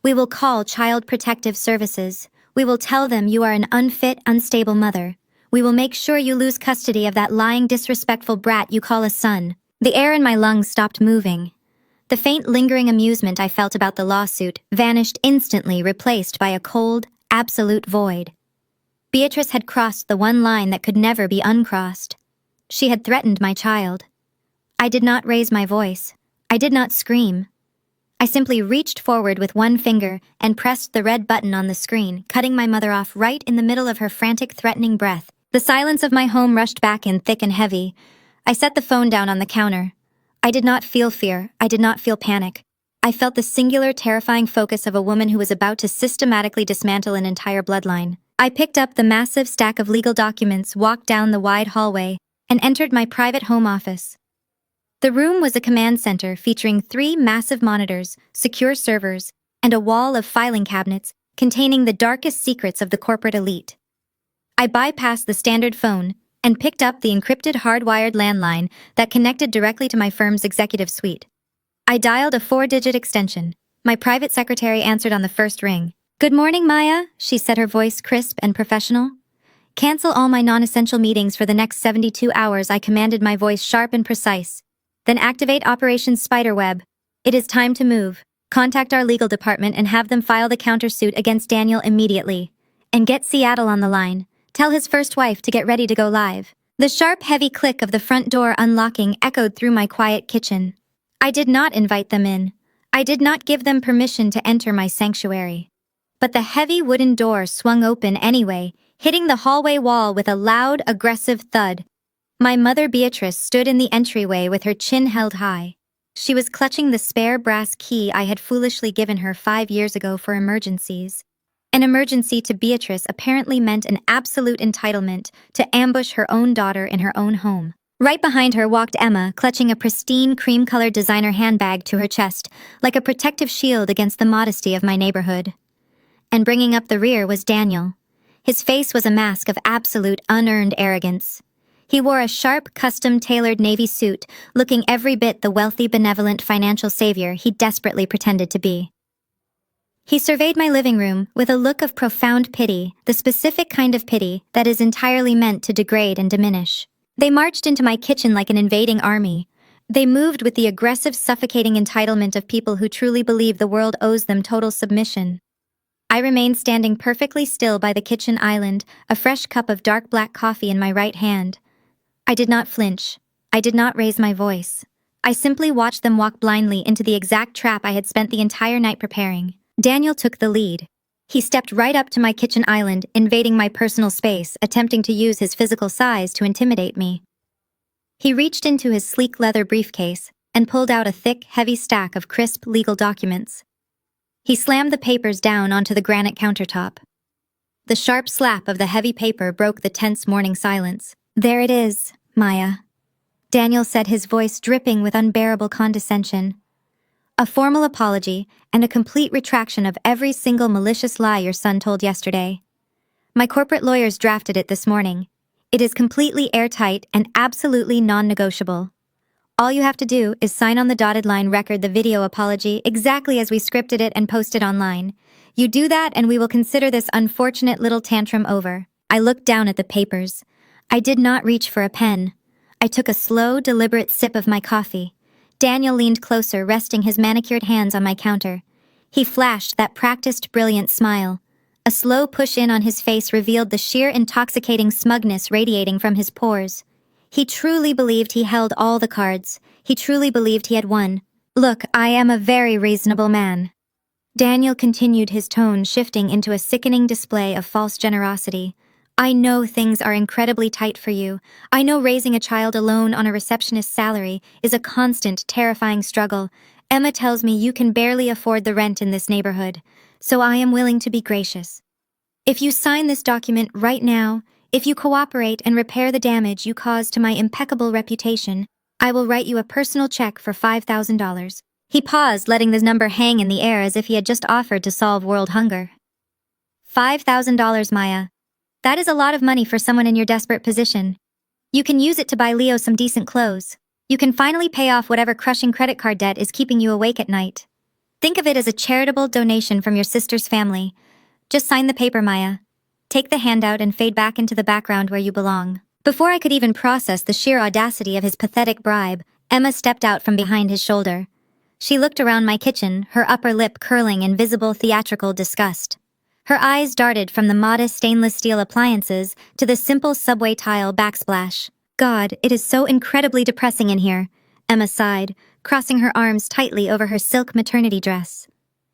We will call Child Protective Services. We will tell them you are an unfit, unstable mother. We will make sure you lose custody of that lying, disrespectful brat you call a son." The air in my lungs stopped moving. The faint, lingering amusement I felt about the lawsuit vanished instantly, replaced by a cold, absolute void. Beatrice had crossed the one line that could never be uncrossed. She had threatened my child. I did not raise my voice. I did not scream. I simply reached forward with one finger and pressed the red button on the screen, cutting my mother off right in the middle of her frantic, threatening breath. The silence of my home rushed back in thick and heavy. I set the phone down on the counter. I did not feel fear. I did not feel panic. I felt the singular, terrifying focus of a woman who was about to systematically dismantle an entire bloodline. I picked up the massive stack of legal documents, walked down the wide hallway, and entered my private home office. The room was a command center featuring 3 massive monitors, secure servers, and a wall of filing cabinets containing the darkest secrets of the corporate elite. I bypassed the standard phone and picked up the encrypted hardwired landline that connected directly to my firm's executive suite. I dialed a 4-digit extension. My private secretary answered on the first ring. "Good morning, Maya," she said, her voice crisp and professional. "Cancel all my non-essential meetings for the next 72 hours, I commanded, my voice sharp and precise. "Then activate Operation Spiderweb. It is time to move. Contact our legal department and have them file the countersuit against Daniel immediately. And get Seattle on the line. Tell his first wife to get ready to go live." The sharp, heavy click of the front door unlocking echoed through my quiet kitchen. I did not invite them in. I did not give them permission to enter my sanctuary. But the heavy wooden door swung open anyway, hitting the hallway wall with a loud, aggressive thud. My mother Beatrice stood in the entryway with her chin held high. She was clutching the spare brass key I had foolishly given her 5 years ago for emergencies. An emergency to Beatrice apparently meant an absolute entitlement to ambush her own daughter in her own home. Right behind her walked Emma, clutching a pristine cream-colored designer handbag to her chest, like a protective shield against the modesty of my neighborhood. And bringing up the rear was Daniel. His face was a mask of absolute, unearned arrogance. He wore a sharp, custom-tailored navy suit, looking every bit the wealthy, benevolent financial savior he desperately pretended to be. He surveyed my living room with a look of profound pity, the specific kind of pity that is entirely meant to degrade and diminish. They marched into my kitchen like an invading army. They moved with the aggressive, suffocating entitlement of people who truly believe the world owes them total submission. I remained standing perfectly still by the kitchen island, a fresh cup of dark black coffee in my right hand. I did not flinch. I did not raise my voice. I simply watched them walk blindly into the exact trap I had spent the entire night preparing. Daniel took the lead. He stepped right up to my kitchen island, invading my personal space, attempting to use his physical size to intimidate me. He reached into his sleek leather briefcase and pulled out a thick, heavy stack of crisp legal documents. He slammed the papers down onto the granite countertop. The sharp slap of the heavy paper broke the tense morning silence. "There it is, Maya," Daniel said, his voice dripping with unbearable condescension. "A formal apology and a complete retraction of every single malicious lie your son told yesterday. My corporate lawyers drafted it this morning. It is completely airtight and absolutely non-negotiable. All you have to do is sign on the dotted line, record the video apology exactly as we scripted it, and post it online. You do that and we will consider this unfortunate little tantrum over." I looked down at the papers. I did not reach for a pen. I took a slow, deliberate sip of my coffee. Daniel leaned closer, resting his manicured hands on my counter. He flashed that practiced, brilliant smile. A slow push in on his face revealed the sheer intoxicating smugness radiating from his pores. He truly believed he held all the cards. He truly believed he had won. "Look, I am a very reasonable man." Daniel continued, his tone shifting into a sickening display of false generosity. "I know things are incredibly tight for you. I know raising a child alone on a receptionist's salary is a constant, terrifying struggle. Emma tells me you can barely afford the rent in this neighborhood, so I am willing to be gracious. If you sign this document right now, if you cooperate and repair the damage you caused to my impeccable reputation, I will write you a personal check for $5,000. He paused, letting the number hang in the air as if he had just offered to solve world hunger. $5,000, Maya. That is a lot of money for someone in your desperate position. You can use it to buy Leo some decent clothes. You can finally pay off whatever crushing credit card debt is keeping you awake at night. Think of it as a charitable donation from your sister's family. Just sign the paper, Maya. Take the handout and fade back into the background where you belong. Before I could even process the sheer audacity of his pathetic bribe, Emma stepped out from behind his shoulder. She looked around my kitchen, her upper lip curling in visible theatrical disgust. Her eyes darted from the modest stainless steel appliances to the simple subway tile backsplash. God, it is so incredibly depressing in here, Emma sighed, crossing her arms tightly over her silk maternity dress.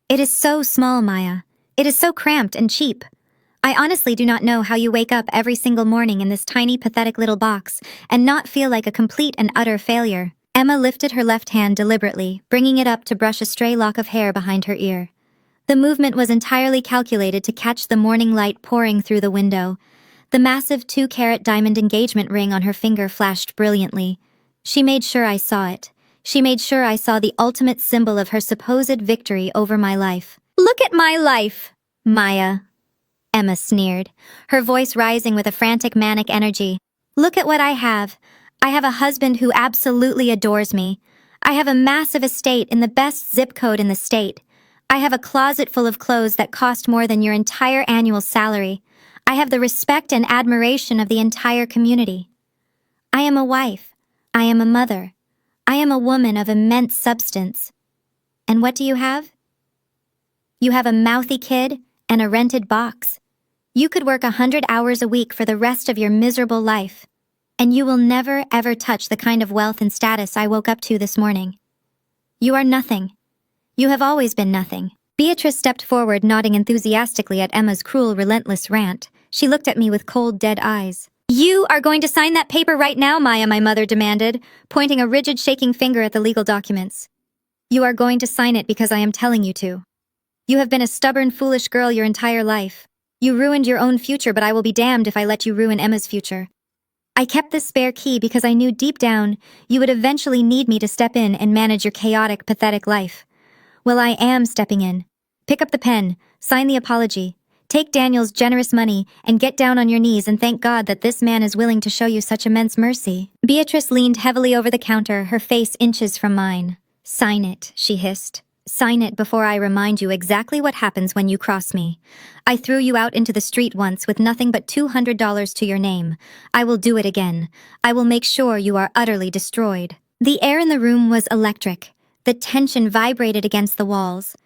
It is so small, Maya. It is so cramped and cheap. I honestly do not know how you wake up every single morning in this tiny, pathetic little box and not feel like a complete and utter failure. Emma lifted her left hand deliberately, bringing it up to brush a stray lock of hair behind her ear. The movement was entirely calculated to catch the morning light pouring through the window. The massive 2-carat diamond engagement ring on her finger flashed brilliantly. She made sure I saw it. She made sure I saw the ultimate symbol of her supposed victory over my life. Look at my life, Maya, Emma sneered, her voice rising with a frantic manic energy. Look at what I have. I have a husband who absolutely adores me. I have a massive estate in the best zip code in the state. I have a closet full of clothes that cost more than your entire annual salary. I have the respect and admiration of the entire community. I am a wife. I am a mother. I am a woman of immense substance. And what do you have? You have a mouthy kid and a rented box. You could work 100 hours a week for the rest of your miserable life, and you will never ever touch the kind of wealth and status I woke up to this morning. You are nothing. You have always been nothing. Beatrice stepped forward, nodding enthusiastically at Emma's cruel, relentless rant. She looked at me with cold, dead eyes. You are going to sign that paper right now, Maya, my mother demanded, pointing a rigid, shaking finger at the legal documents. You are going to sign it because I am telling you to. You have been a stubborn, foolish girl your entire life. You ruined your own future, but I will be damned if I let you ruin Emma's future. I kept this spare key because I knew deep down you would eventually need me to step in and manage your chaotic, pathetic life. Well, I am stepping in. Pick up the pen, sign the apology, take Daniel's generous money, and get down on your knees and thank God that this man is willing to show you such immense mercy. Beatrice leaned heavily over the counter, her face inches from mine. Sign it, she hissed. Sign it before I remind you exactly what happens when you cross me. I threw you out into the street once with nothing but $200 to your name. I will do it again. I will make sure you are utterly destroyed. The air in the room was electric. The tension vibrated against the walls.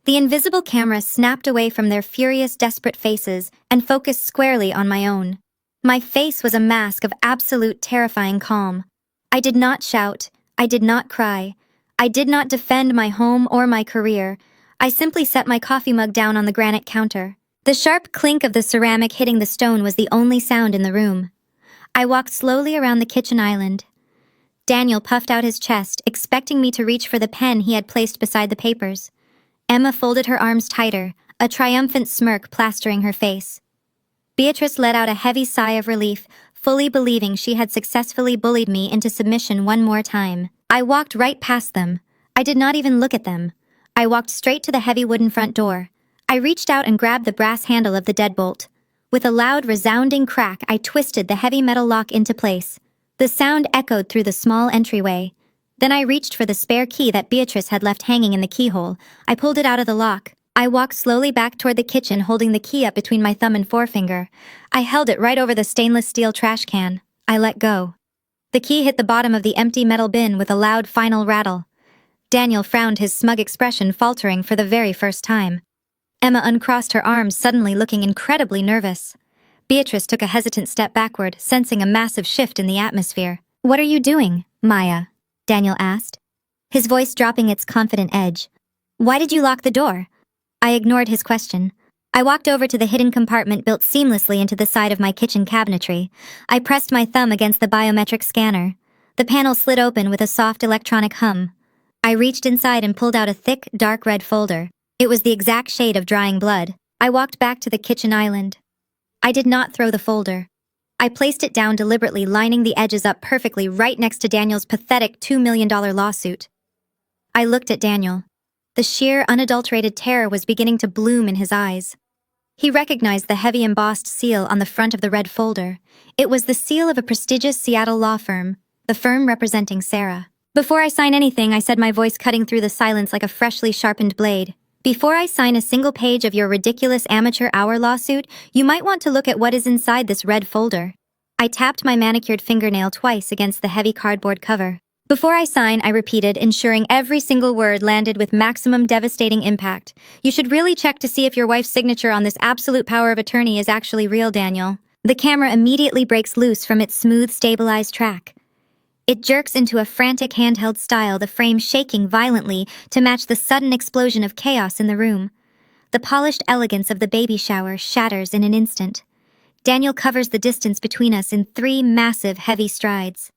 The invisible camera snapped away from their furious, desperate faces and focused squarely on my own. My face was a mask of absolute terrifying calm. I did not shout. I did not cry. I did not defend my home or my career. I simply set my coffee mug down on the granite counter. The sharp clink of the ceramic hitting the stone was the only sound in the room. I walked slowly around the kitchen island. Daniel puffed out his chest, expecting me to reach for the pen he had placed beside the papers. Emma folded her arms tighter, a triumphant smirk plastering her face. Beatrice let out a heavy sigh of relief, fully believing she had successfully bullied me into submission one more time. I walked right past them. I did not even look at them. I walked straight to the heavy wooden front door. I reached out and grabbed the brass handle of the deadbolt. With a loud, resounding crack, I twisted the heavy metal lock into place. The sound echoed through the small entryway. Then I reached for the spare key that Beatrice had left hanging in the keyhole. I pulled it out of the lock. I walked slowly back toward the kitchen, holding the key up between my thumb and forefinger. I held it right over the stainless steel trash can. I let go. The key hit the bottom of the empty metal bin with a loud final rattle. Daniel frowned, his smug expression faltering for the very first time. Emma uncrossed her arms, suddenly looking incredibly nervous. Beatrice took a hesitant step backward, sensing a massive shift in the atmosphere. "What are you doing, Maya?" Daniel asked, his voice dropping its confident edge. "Why did you lock the door?" I ignored his question. I walked over to the hidden compartment built seamlessly into the side of my kitchen cabinetry. I pressed my thumb against the biometric scanner. The panel slid open with a soft electronic hum. I reached inside and pulled out a thick, dark red folder. It was the exact shade of drying blood. I walked back to the kitchen island. I did not throw the folder. I placed it down deliberately, lining the edges up perfectly right next to Daniel's pathetic $2 million lawsuit. I looked at Daniel. The sheer, unadulterated terror was beginning to bloom in his eyes. He recognized the heavy embossed seal on the front of the red folder. It was the seal of a prestigious Seattle law firm, the firm representing Sarah. "Before I sign anything," I said, my voice cutting through the silence like a freshly sharpened blade. Before I sign a single page of your ridiculous amateur hour lawsuit, you might want to look at what is inside this red folder. I tapped my manicured fingernail twice against the heavy cardboard cover. Before I sign, I repeated, ensuring every single word landed with maximum devastating impact. You should really check to see if your wife's signature on this absolute power of attorney is actually real, Daniel. The camera immediately breaks loose from its smooth, stabilized track. It jerks into a frantic handheld style, the frame shaking violently to match the sudden explosion of chaos in the room. The polished elegance of the baby shower shatters in an instant. Daniel covers the distance between us in 3 massive, heavy strides.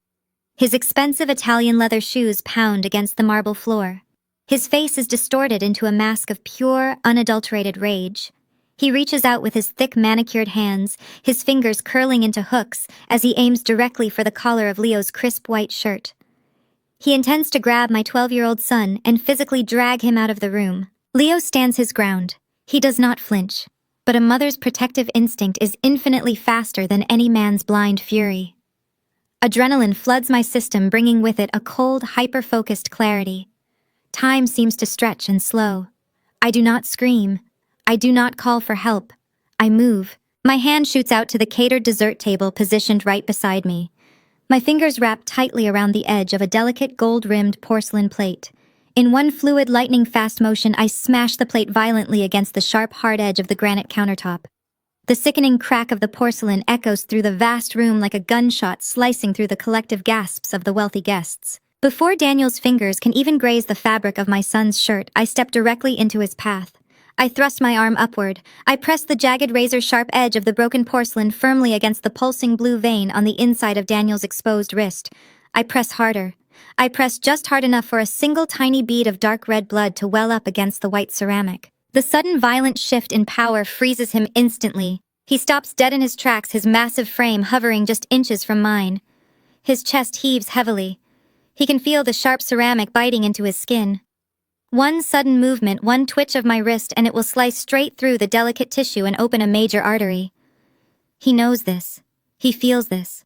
His expensive Italian leather shoes pound against the marble floor. His face is distorted into a mask of pure, unadulterated rage. He reaches out with his thick manicured hands, his fingers curling into hooks as he aims directly for the collar of Leo's crisp white shirt. He intends to grab my 12-year-old son and physically drag him out of the room. Leo stands his ground. He does not flinch. But a mother's protective instinct is infinitely faster than any man's blind fury. Adrenaline floods my system, bringing with it a cold, hyper-focused clarity. Time seems to stretch and slow. I do not scream. I do not call for help. I move. My hand shoots out to the catered dessert table positioned right beside me. My fingers wrap tightly around the edge of a delicate gold-rimmed porcelain plate. In one fluid, lightning-fast motion, I smash the plate violently against the sharp, hard edge of the granite countertop. The sickening crack of the porcelain echoes through the vast room like a gunshot slicing through the collective gasps of the wealthy guests. Before Daniel's fingers can even graze the fabric of my son's shirt, I step directly into his path. I thrust my arm upward. I press the jagged razor-sharp edge of the broken porcelain firmly against the pulsing blue vein on the inside of Daniel's exposed wrist. I press harder. I press just hard enough for a single tiny bead of dark red blood to well up against the white ceramic. The sudden violent shift in power freezes him instantly. He stops dead in his tracks, his massive frame hovering just inches from mine. His chest heaves heavily. He can feel the sharp ceramic biting into his skin. One sudden movement, one twitch of my wrist, and it will slice straight through the delicate tissue and open a major artery. He knows this. He feels this.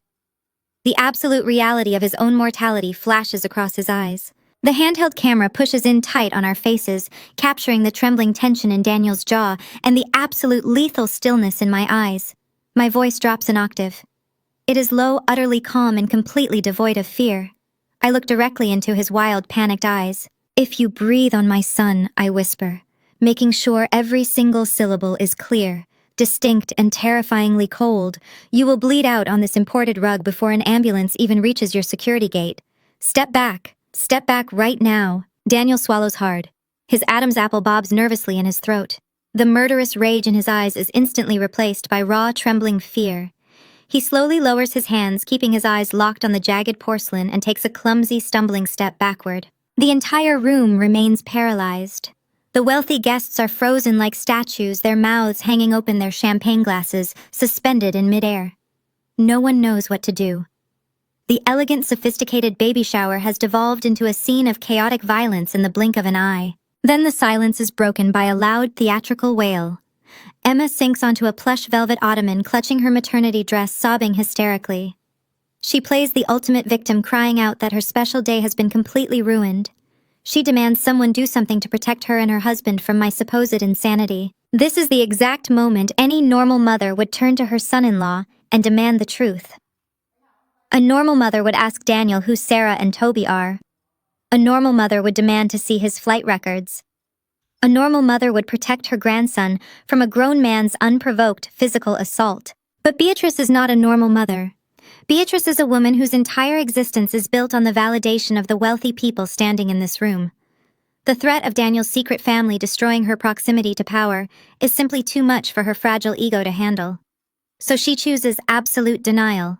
The absolute reality of his own mortality flashes across his eyes. The handheld camera pushes in tight on our faces, capturing the trembling tension in Daniel's jaw and the absolute lethal stillness in my eyes. My voice drops an octave. It is low, utterly calm, and completely devoid of fear. I look directly into his wild, panicked eyes. "If you breathe on my son," I whisper, making sure every single syllable is clear, distinct, and terrifyingly cold, "you will bleed out on this imported rug before an ambulance even reaches your security gate. Step back. Step back right now." Daniel swallows hard. His Adam's apple bobs nervously in his throat. The murderous rage in his eyes is instantly replaced by raw, trembling fear. He slowly lowers his hands, keeping his eyes locked on the jagged porcelain, and takes a clumsy, stumbling step backward. The entire room remains paralyzed. The wealthy guests are frozen like statues, their mouths hanging open, their champagne glasses suspended in midair. No one knows what to do. The elegant, sophisticated baby shower has devolved into a scene of chaotic violence in the blink of an eye. Then the silence is broken by a loud, theatrical wail. Emma sinks onto a plush velvet ottoman, clutching her maternity dress, sobbing hysterically. She plays the ultimate victim, crying out that her special day has been completely ruined. She demands someone do something to protect her and her husband from my supposed insanity. This is the exact moment any normal mother would turn to her son-in-law and demand the truth. A normal mother would ask Daniel who Sarah and Toby are. A normal mother would demand to see his flight records. A normal mother would protect her grandson from a grown man's unprovoked physical assault. But Beatrice is not a normal mother. Beatrice is a woman whose entire existence is built on the validation of the wealthy people standing in this room. The threat of Daniel's secret family destroying her proximity to power is simply too much for her fragile ego to handle. So she chooses absolute denial.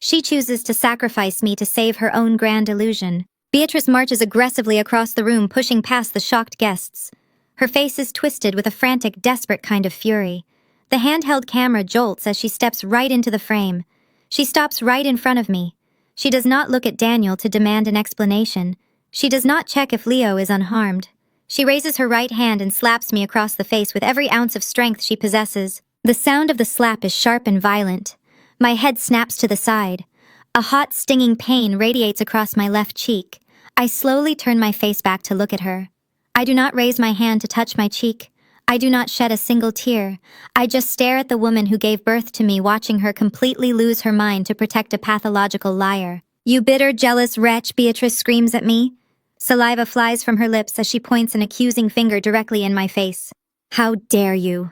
She chooses to sacrifice me to save her own grand illusion. Beatrice marches aggressively across the room, pushing past the shocked guests. Her face is twisted with a frantic, desperate kind of fury. The handheld camera jolts as she steps right into the frame. She stops right in front of me. She does not look at Daniel to demand an explanation. She does not check if Leo is unharmed. She raises her right hand and slaps me across the face with every ounce of strength she possesses. The sound of the slap is sharp and violent. My head snaps to the side. A hot, stinging pain radiates across my left cheek. I slowly turn my face back to look at her. I do not raise my hand to touch my cheek. I do not shed a single tear. I just stare at the woman who gave birth to me, watching her completely lose her mind to protect a pathological liar. "You bitter, jealous wretch," Beatrice screams at me. Saliva flies from her lips as she points an accusing finger directly in my face. "How dare you?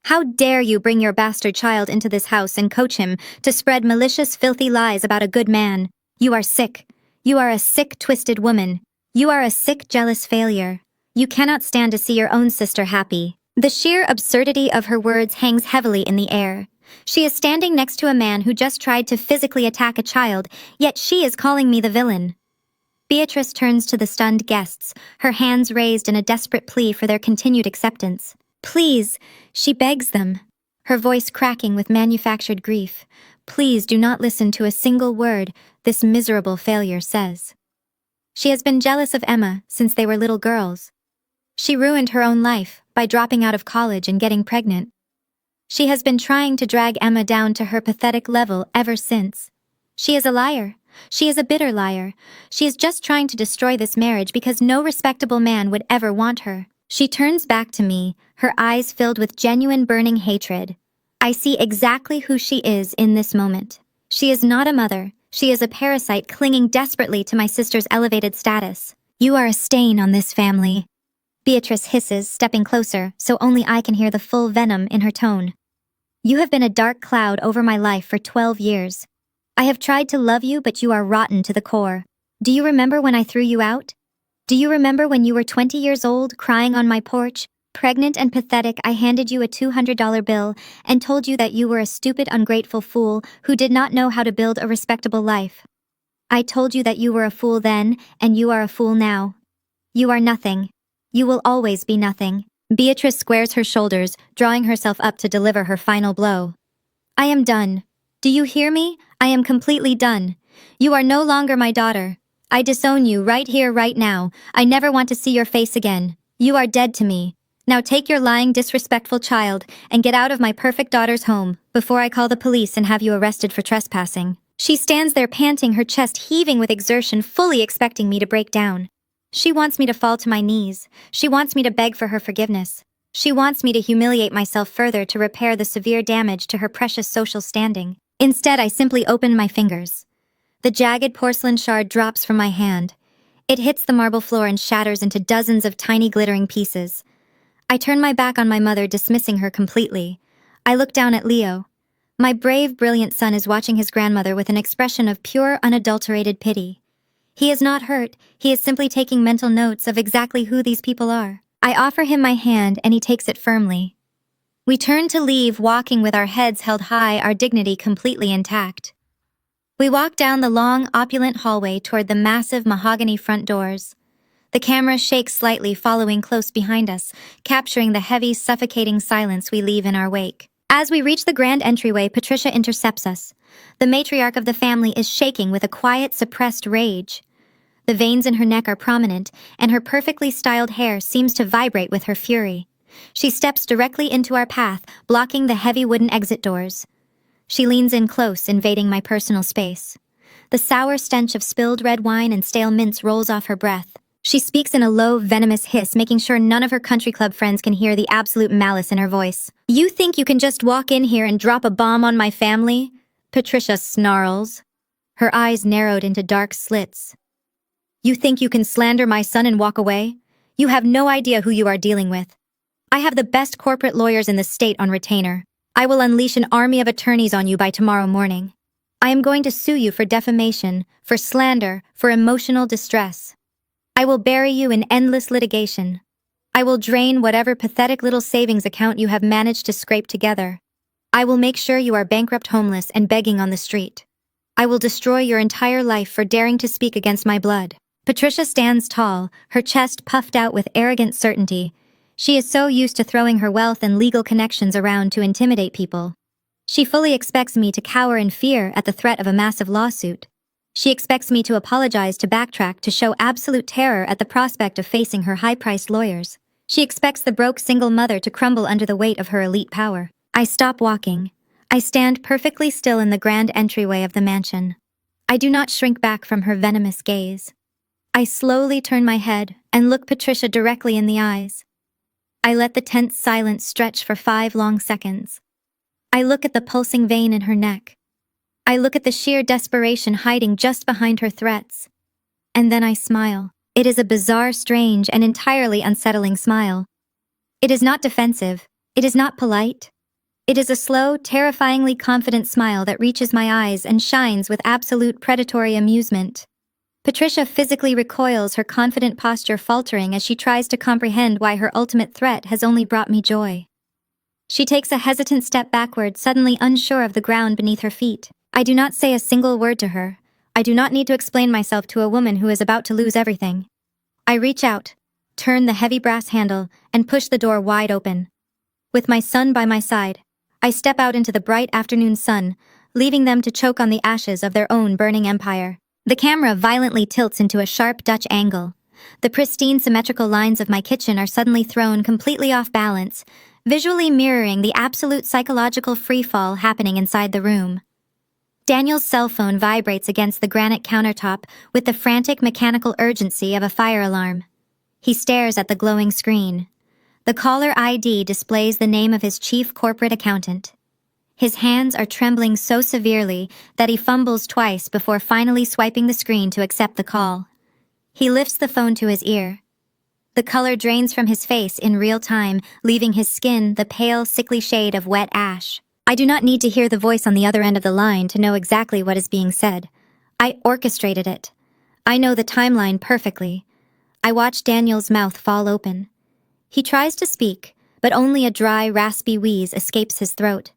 How dare you bring your bastard child into this house and coach him to spread malicious, filthy lies about a good man? You are sick. You are a sick, twisted woman. You are a sick, jealous failure. You cannot stand to see your own sister happy." The sheer absurdity of her words hangs heavily in the air. She is standing next to a man who just tried to physically attack a child, yet she is calling me the villain. Beatrice turns to the stunned guests, her hands raised in a desperate plea for their continued acceptance. "Please," she begs them, her voice cracking with manufactured grief. "Please do not listen to a single word this miserable failure says." She has been jealous of Emma since they were little girls. She ruined her own life by dropping out of college and getting pregnant. She has been trying to drag Emma down to her pathetic level ever since. She is a liar. She is a bitter liar. She is just trying to destroy this marriage because no respectable man would ever want her. She turns back to me, her eyes filled with genuine burning hatred. I see exactly who she is in this moment. She is not a mother. She is a parasite clinging desperately to my sister's elevated status. "You are a stain on this family," Beatrice hisses, stepping closer so only I can hear the full venom in her tone. "You have been a dark cloud over my life for 12 years. I have tried to love you, but you are rotten to the core. Do you remember when I threw you out? Do you remember when you were 20 years old, crying on my porch? Pregnant and pathetic, I handed you a $200 bill and told you that you were a stupid, ungrateful fool who did not know how to build a respectable life. I told you that you were a fool then, and you are a fool now. You are nothing. You will always be nothing." Beatrice squares her shoulders, drawing herself up to deliver her final blow. "I am done. Do you hear me? I am completely done. You are no longer my daughter. I disown you right here, right now. I never want to see your face again. You are dead to me. Now take your lying, disrespectful child and get out of my perfect daughter's home before I call the police and have you arrested for trespassing." She stands there panting, her chest heaving with exertion, fully expecting me to break down. She wants me to fall to my knees. She wants me to beg for her forgiveness. She wants me to humiliate myself further to repair the severe damage to her precious social standing. Instead, I simply open my fingers. The jagged porcelain shard drops from my hand. It hits the marble floor and shatters into dozens of tiny glittering pieces. I turn my back on my mother, dismissing her completely. I look down at Leo. My brave, brilliant son is watching his grandmother with an expression of pure, unadulterated pity. He is not hurt. He is simply taking mental notes of exactly who these people are. I offer him my hand and he takes it firmly. We turn to leave, walking with our heads held high, our dignity completely intact. We walk down the long, opulent hallway toward the massive mahogany front doors. The camera shakes slightly, following close behind us, capturing the heavy, suffocating silence we leave in our wake. As we reach the grand entryway, Patricia intercepts us. The matriarch of the family is shaking with a quiet, suppressed rage. The veins in her neck are prominent, and her perfectly styled hair seems to vibrate with her fury. She steps directly into our path, blocking the heavy wooden exit doors. She leans in close, invading my personal space. The sour stench of spilled red wine and stale mints rolls off her breath. She speaks in a low, venomous hiss, making sure none of her country club friends can hear the absolute malice in her voice. "You think you can just walk in here and drop a bomb on my family?" Patricia snarls, her eyes narrowed into dark slits. "You think you can slander my son and walk away? You have no idea who you are dealing with. I have the best corporate lawyers in the state on retainer. I will unleash an army of attorneys on you by tomorrow morning. I am going to sue you for defamation, for slander, for emotional distress. I will bury you in endless litigation. I will drain whatever pathetic little savings account you have managed to scrape together. I will make sure you are bankrupt, homeless, and begging on the street. I will destroy your entire life for daring to speak against my blood." Patricia stands tall, her chest puffed out with arrogant certainty. She is so used to throwing her wealth and legal connections around to intimidate people. She fully expects me to cower in fear at the threat of a massive lawsuit. She expects me to apologize, to backtrack, to show absolute terror at the prospect of facing her high-priced lawyers. She expects the broke single mother to crumble under the weight of her elite power. I stop walking. I stand perfectly still in the grand entryway of the mansion. I do not shrink back from her venomous gaze. I slowly turn my head, and look Patricia directly in the eyes. I let the tense silence stretch for 5 long seconds. I look at the pulsing vein in her neck. I look at the sheer desperation hiding just behind her threats. And then I smile. It is a bizarre, strange, and entirely unsettling smile. It is not defensive. It is not polite. It is a slow, terrifyingly confident smile that reaches my eyes and shines with absolute predatory amusement. Patricia physically recoils, her confident posture faltering as she tries to comprehend why her ultimate threat has only brought me joy. She takes a hesitant step backward, suddenly unsure of the ground beneath her feet. I do not say a single word to her. I do not need to explain myself to a woman who is about to lose everything. I reach out, turn the heavy brass handle, and push the door wide open. With my son by my side, I step out into the bright afternoon sun, leaving them to choke on the ashes of their own burning empire. The camera violently tilts into a sharp Dutch angle. The pristine symmetrical lines of my kitchen are suddenly thrown completely off balance, visually mirroring the absolute psychological freefall happening inside the room. Daniel's cell phone vibrates against the granite countertop with the frantic mechanical urgency of a fire alarm. He stares at the glowing screen. The caller ID displays the name of his chief corporate accountant. His hands are trembling so severely that he fumbles twice before finally swiping the screen to accept the call. He lifts the phone to his ear. The color drains from his face in real time, leaving his skin the pale, sickly shade of wet ash. I do not need to hear the voice on the other end of the line to know exactly what is being said. I orchestrated it. I know the timeline perfectly. I watch Daniel's mouth fall open. He tries to speak, but only a dry, raspy wheeze escapes his throat.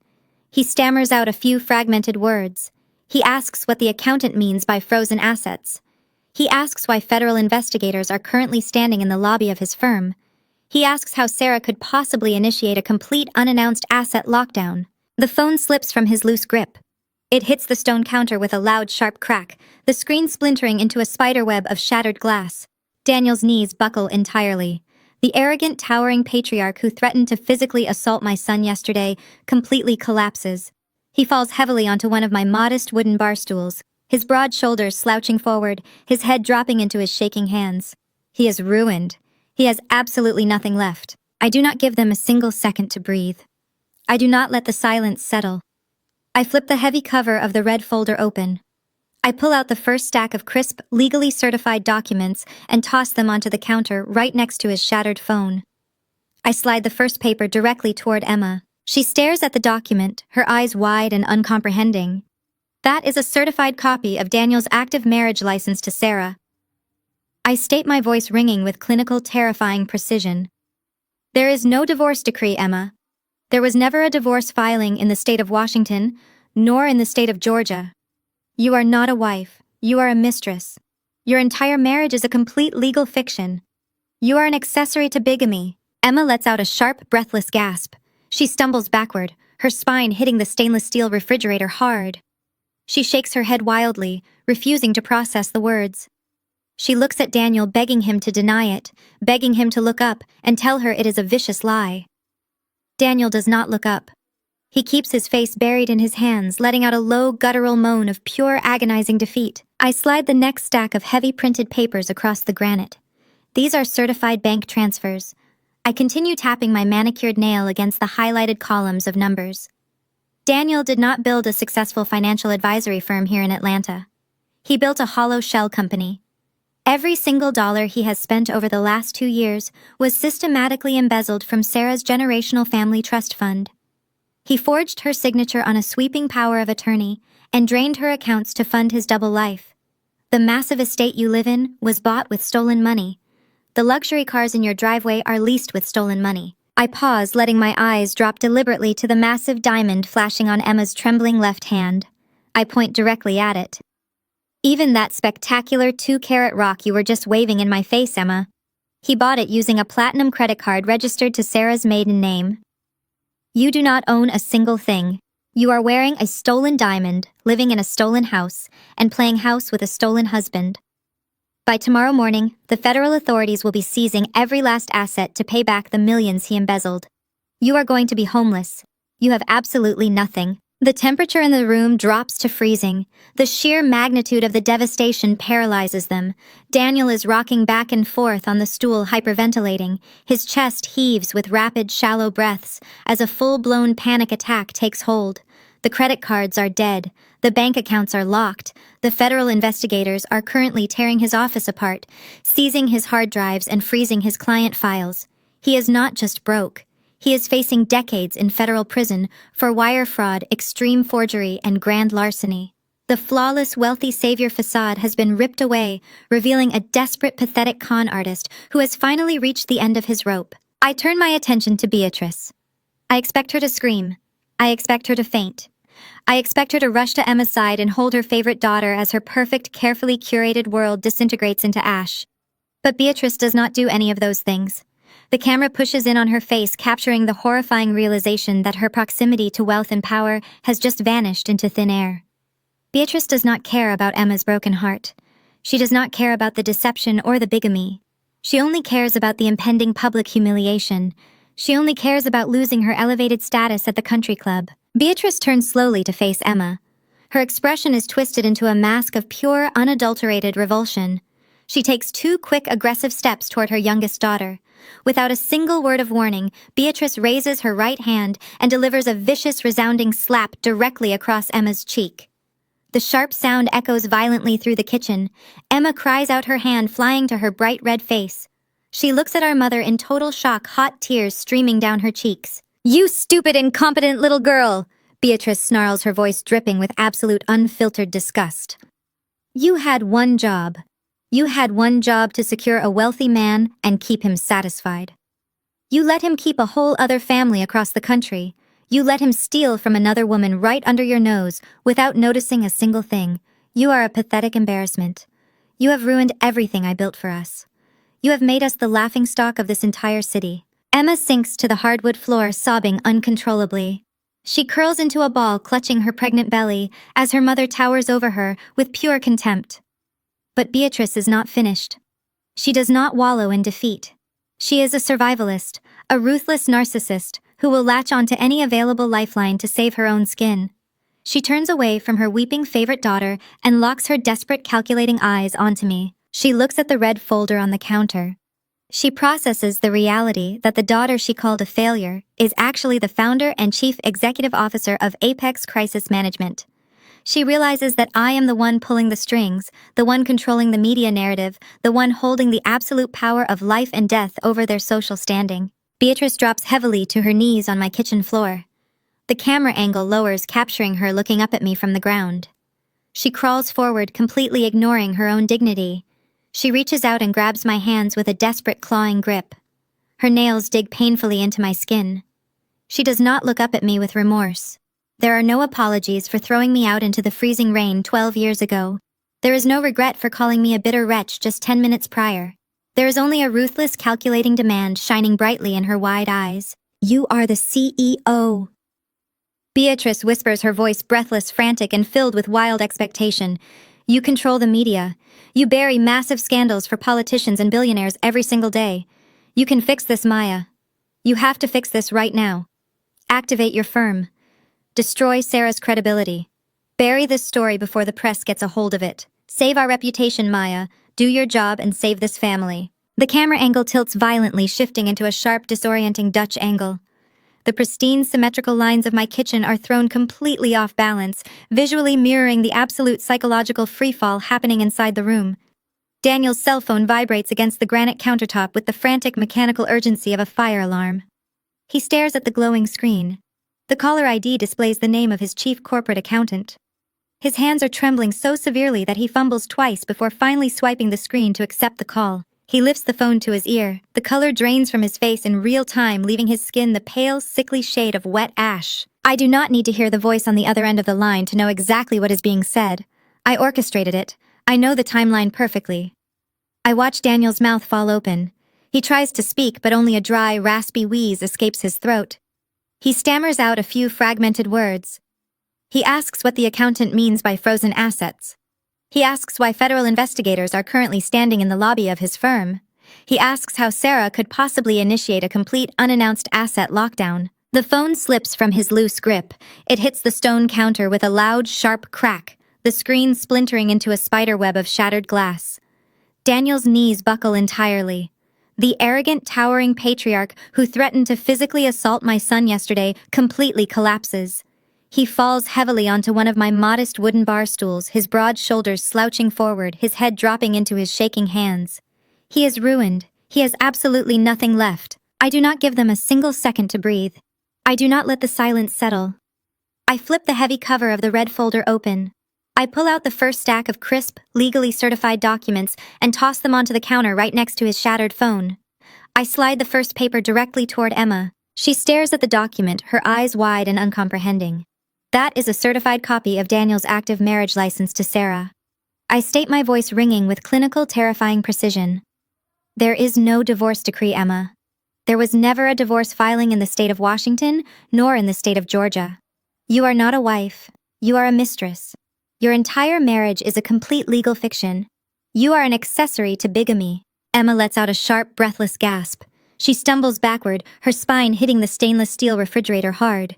He stammers out a few fragmented words. He asks what the accountant means by frozen assets. He asks why federal investigators are currently standing in the lobby of his firm. He asks how Sarah could possibly initiate a complete unannounced asset lockdown. The phone slips from his loose grip. It hits the stone counter with a loud, sharp crack, the screen splintering into a spiderweb of shattered glass. Daniel's knees buckle entirely. The arrogant, towering patriarch who threatened to physically assault my son yesterday completely collapses. He falls heavily onto one of my modest wooden bar stools, his broad shoulders slouching forward, his head dropping into his shaking hands. He is ruined. He has absolutely nothing left. I do not give them a single second to breathe. I do not let the silence settle. I flip the heavy cover of the red folder open. I pull out the first stack of crisp, legally certified documents and toss them onto the counter right next to his shattered phone. I slide the first paper directly toward Emma. She stares at the document, her eyes wide and uncomprehending. That is a certified copy of Daniel's active marriage license to Sarah. I state, my voice ringing with clinical, terrifying precision. There is no divorce decree, Emma. There was never a divorce filing in the state of Washington, nor in the state of Georgia. You are not a wife. You are a mistress. Your entire marriage is a complete legal fiction. You are an accessory to bigamy. Emma lets out a sharp, breathless gasp. She stumbles backward, her spine hitting the stainless steel refrigerator hard. She shakes her head wildly, refusing to process the words. She looks at Daniel, begging him to deny it, begging him to look up and tell her it is a vicious lie. Daniel does not look up. He keeps his face buried in his hands, letting out a low, guttural moan of pure, agonizing defeat. I slide the next stack of heavy printed papers across the granite. These are certified bank transfers. I continue tapping my manicured nail against the highlighted columns of numbers. Daniel did not build a successful financial advisory firm here in Atlanta. He built a hollow shell company. Every single dollar he has spent over the last 2 years was systematically embezzled from Sarah's generational family trust fund. He forged her signature on a sweeping power of attorney and drained her accounts to fund his double life. The massive estate you live in was bought with stolen money. The luxury cars in your driveway are leased with stolen money. I pause, letting my eyes drop deliberately to the massive diamond flashing on Emma's trembling left hand. I point directly at it. Even that spectacular 2-carat rock you were just waving in my face, Emma. He bought it using a platinum credit card registered to Sarah's maiden name. You do not own a single thing. You are wearing a stolen diamond, living in a stolen house, and playing house with a stolen husband. By tomorrow morning, the federal authorities will be seizing every last asset to pay back the millions he embezzled. You are going to be homeless. You have absolutely nothing. The temperature in the room drops to freezing. The sheer magnitude of the devastation paralyzes them. Daniel is rocking back and forth on the stool, hyperventilating. His chest heaves with rapid, shallow breaths as a full-blown panic attack takes hold. The credit cards are dead. The bank accounts are locked. The federal investigators are currently tearing his office apart, seizing his hard drives and freezing his client files. He is not just broke. He is facing decades in federal prison for wire fraud, extreme forgery, and grand larceny. The flawless, wealthy savior facade has been ripped away, revealing a desperate, pathetic con artist who has finally reached the end of his rope. I turn my attention to Beatrice. I expect her to scream. I expect her to faint. I expect her to rush to Emma's side and hold her favorite daughter as her perfect, carefully curated world disintegrates into ash. But Beatrice does not do any of those things. The camera pushes in on her face, capturing the horrifying realization that her proximity to wealth and power has just vanished into thin air. Beatrice does not care about Emma's broken heart. She does not care about the deception or the bigamy. She only cares about the impending public humiliation. She only cares about losing her elevated status at the country club. Beatrice turns slowly to face Emma. Her expression is twisted into a mask of pure, unadulterated revulsion. She takes 2 quick, aggressive steps toward her youngest daughter. Without a single word of warning, Beatrice raises her right hand and delivers a vicious, resounding slap directly across Emma's cheek. The sharp sound echoes violently through the kitchen. Emma cries out, her hand flying to her bright red face. She looks at our mother in total shock, hot tears streaming down her cheeks. "You stupid, incompetent little girl!" Beatrice snarls, her voice dripping with absolute unfiltered disgust. "You had one job. You had one job to secure a wealthy man and keep him satisfied. You let him keep a whole other family across the country. You let him steal from another woman right under your nose without noticing a single thing. You are a pathetic embarrassment. You have ruined everything I built for us. You have made us the laughingstock of this entire city." Emma sinks to the hardwood floor, sobbing uncontrollably. She curls into a ball, clutching her pregnant belly, as her mother towers over her with pure contempt. But Beatrice is not finished. She does not wallow in defeat. She is a survivalist, a ruthless narcissist who will latch onto any available lifeline to save her own skin. She turns away from her weeping favorite daughter and locks her desperate, calculating eyes onto me. She looks at the red folder on the counter. She processes the reality that the daughter she called a failure is actually the founder and chief executive officer of Apex Crisis Management. She realizes that I am the one pulling the strings, the one controlling the media narrative, the one holding the absolute power of life and death over their social standing. Beatrice drops heavily to her knees on my kitchen floor. The camera angle lowers, capturing her looking up at me from the ground. She crawls forward, completely ignoring her own dignity. She reaches out and grabs my hands with a desperate, clawing grip. Her nails dig painfully into my skin. She does not look up at me with remorse. There are no apologies for throwing me out into the freezing rain 12 years ago. There is no regret for calling me a bitter wretch just 10 minutes prior. There is only a ruthless, calculating demand shining brightly in her wide eyes. "You are the CEO." Beatrice whispers, her voice breathless, frantic, and filled with wild expectation. "You control the media. You bury massive scandals for politicians and billionaires every single day. You can fix this, Maya. You have to fix this right now. Activate your firm. Destroy Sarah's credibility. Bury this story before the press gets a hold of it. Save our reputation, Maya. Do your job and save this family." The camera angle tilts violently, shifting into a sharp, disorienting Dutch angle. The pristine, symmetrical lines of my kitchen are thrown completely off balance, visually mirroring the absolute psychological freefall happening inside the room. Daniel's cell phone vibrates against the granite countertop with the frantic mechanical urgency of a fire alarm. He stares at the glowing screen. The caller ID displays the name of his chief corporate accountant. His hands are trembling so severely that he fumbles twice before finally swiping the screen to accept the call. He lifts the phone to his ear. The color drains from his face in real time, leaving his skin the pale, sickly shade of wet ash. I do not need to hear the voice on the other end of the line to know exactly what is being said. I orchestrated it. I know the timeline perfectly. I watch Daniel's mouth fall open. He tries to speak, but only a dry, raspy wheeze escapes his throat. He stammers out a few fragmented words. He asks what the accountant means by frozen assets. He asks why federal investigators are currently standing in the lobby of his firm. He asks how Sarah could possibly initiate a complete unannounced asset lockdown. The phone slips from his loose grip. It hits the stone counter with a loud, sharp crack, the screen splintering into a spiderweb of shattered glass. Daniel's knees buckle entirely. The arrogant, towering patriarch who threatened to physically assault my son yesterday completely collapses. He falls heavily onto one of my modest wooden bar stools, his broad shoulders slouching forward, his head dropping into his shaking hands. He is ruined. He has absolutely nothing left. I do not give them a single second to breathe. I do not let the silence settle. I flip the heavy cover of the red folder open. I pull out the first stack of crisp, legally certified documents and toss them onto the counter right next to his shattered phone. I slide the first paper directly toward Emma. She stares at the document, her eyes wide and uncomprehending. That is a certified copy of Daniel's active marriage license to Sarah. I state my voice ringing with clinical, terrifying precision. There is no divorce decree, Emma. There was never a divorce filing in the state of Washington, nor in the state of Georgia. You are not a wife. You are a mistress. Your entire marriage is a complete legal fiction. You are an accessory to bigamy. Emma lets out a sharp, breathless gasp. She stumbles backward, her spine hitting the stainless steel refrigerator hard.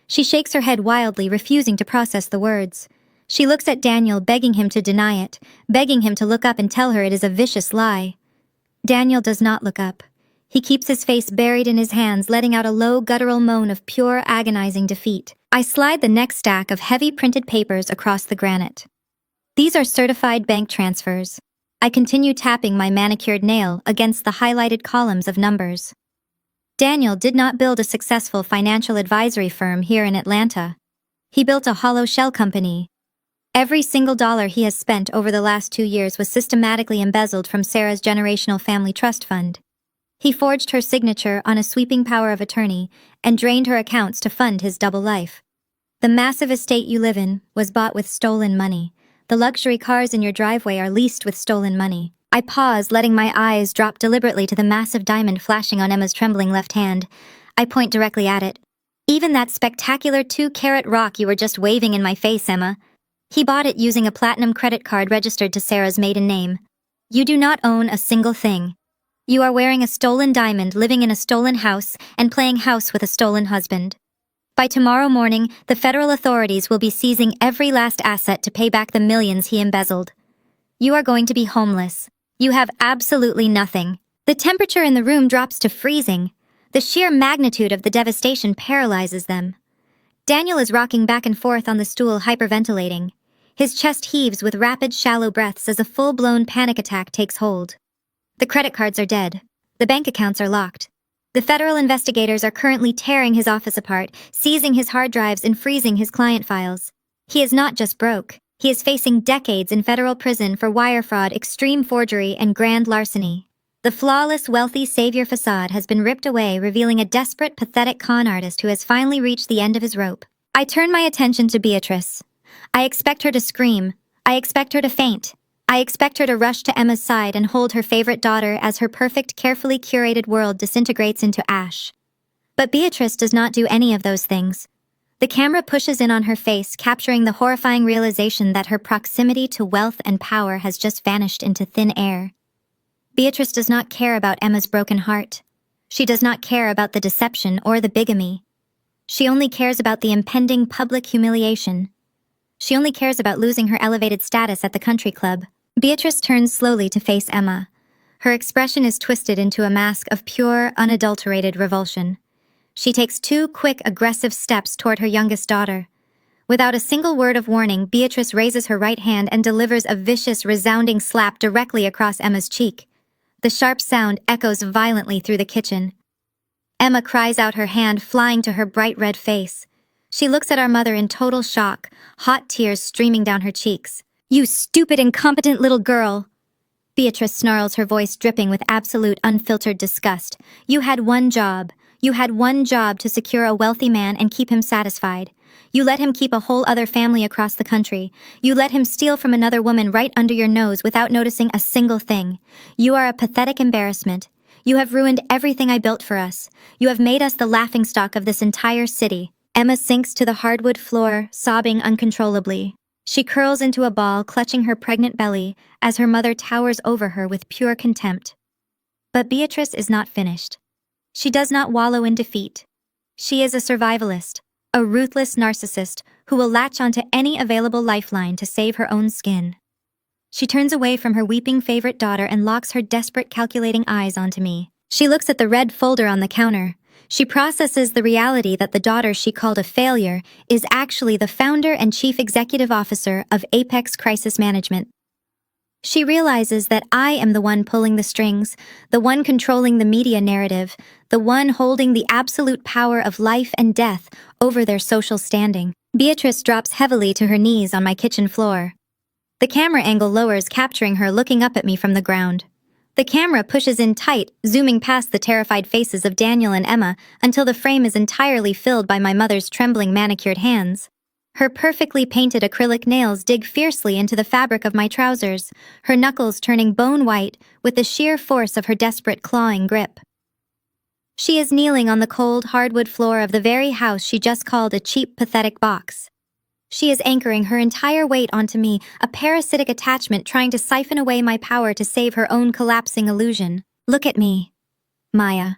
She shakes her head wildly, refusing to process the words. She looks at Daniel, begging him to deny it, begging him to look up and tell her it is a vicious lie. Daniel does not look up. He keeps his face buried in his hands, letting out a low, guttural moan of pure, agonizing defeat. I slide the next stack of heavy printed papers across the granite. These are certified bank transfers. I continue tapping my manicured nail against the highlighted columns of numbers. Daniel did not build a successful financial advisory firm here in Atlanta. He built a hollow shell company. Every single dollar he has spent over the last 2 years was systematically embezzled from Sarah's generational family trust fund. He forged her signature on a sweeping power of attorney and drained her accounts to fund his double life. The massive estate you live in was bought with stolen money. The luxury cars in your driveway are leased with stolen money. I pause, letting my eyes drop deliberately to the massive diamond flashing on Emma's trembling left hand. I point directly at it. Even that spectacular 2-carat rock you were just waving in my face, Emma. He bought it using a platinum credit card registered to Sarah's maiden name. You do not own a single thing. You are wearing a stolen diamond, living in a stolen house, and playing house with a stolen husband. By tomorrow morning, the federal authorities will be seizing every last asset to pay back the millions he embezzled. You are going to be homeless. You have absolutely nothing. The temperature in the room drops to freezing. The sheer magnitude of the devastation paralyzes them. Daniel is rocking back and forth on the stool, hyperventilating. His chest heaves with rapid, shallow breaths as a full-blown panic attack takes hold. The credit cards are dead. The bank accounts are locked. The federal investigators are currently tearing his office apart, seizing his hard drives and freezing his client files. He is not just broke. He is facing decades in federal prison for wire fraud, extreme forgery, and grand larceny. The flawless, wealthy savior facade has been ripped away, revealing a desperate, pathetic con artist who has finally reached the end of his rope. I turn my attention to Beatrice. I expect her to scream. I expect her to faint. I expect her to rush to Emma's side and hold her favorite daughter as her perfect, carefully curated world disintegrates into ash. But Beatrice does not do any of those things. The camera pushes in on her face, capturing the horrifying realization that her proximity to wealth and power has just vanished into thin air. Beatrice does not care about Emma's broken heart. She does not care about the deception or the bigamy. She only cares about the impending public humiliation. She only cares about losing her elevated status at the country club. Beatrice turns slowly to face Emma. Her expression is twisted into a mask of pure, unadulterated revulsion. She takes 2 quick, aggressive steps toward her youngest daughter. Without a single word of warning, Beatrice raises her right hand and delivers a vicious, resounding slap directly across Emma's cheek. The sharp sound echoes violently through the kitchen. Emma cries out, her hand flying to her bright red face. She looks at our mother in total shock, hot tears streaming down her cheeks. "You stupid, incompetent little girl!" Beatrice snarls, her voice dripping with absolute, unfiltered disgust. "You had one job. You had one job to secure a wealthy man and keep him satisfied. You let him keep a whole other family across the country. You let him steal from another woman right under your nose without noticing a single thing. You are a pathetic embarrassment. You have ruined everything I built for us. You have made us the laughingstock of this entire city." Emma sinks to the hardwood floor, sobbing uncontrollably. She curls into a ball, clutching her pregnant belly, as her mother towers over her with pure contempt. But Beatrice is not finished. She does not wallow in defeat. She is a survivalist, a ruthless narcissist who will latch onto any available lifeline to save her own skin. She turns away from her weeping favorite daughter and locks her desperate, calculating eyes onto me. She looks at the red folder on the counter. She processes the reality that the daughter she called a failure is actually the founder and chief executive officer of Apex Crisis Management. She realizes that I am the one pulling the strings, the one controlling the media narrative, the one holding the absolute power of life and death over their social standing. Beatrice drops heavily to her knees on my kitchen floor. The camera angle lowers, capturing her looking up at me from the ground. The camera pushes in tight, zooming past the terrified faces of Daniel and Emma until the frame is entirely filled by my mother's trembling manicured hands. Her perfectly painted acrylic nails dig fiercely into the fabric of my trousers, her knuckles turning bone white with the sheer force of her desperate clawing grip. She is kneeling on the cold, hardwood floor of the very house she just called a cheap, pathetic box. She is anchoring her entire weight onto me, a parasitic attachment trying to siphon away my power to save her own collapsing illusion. Look at me, Maya.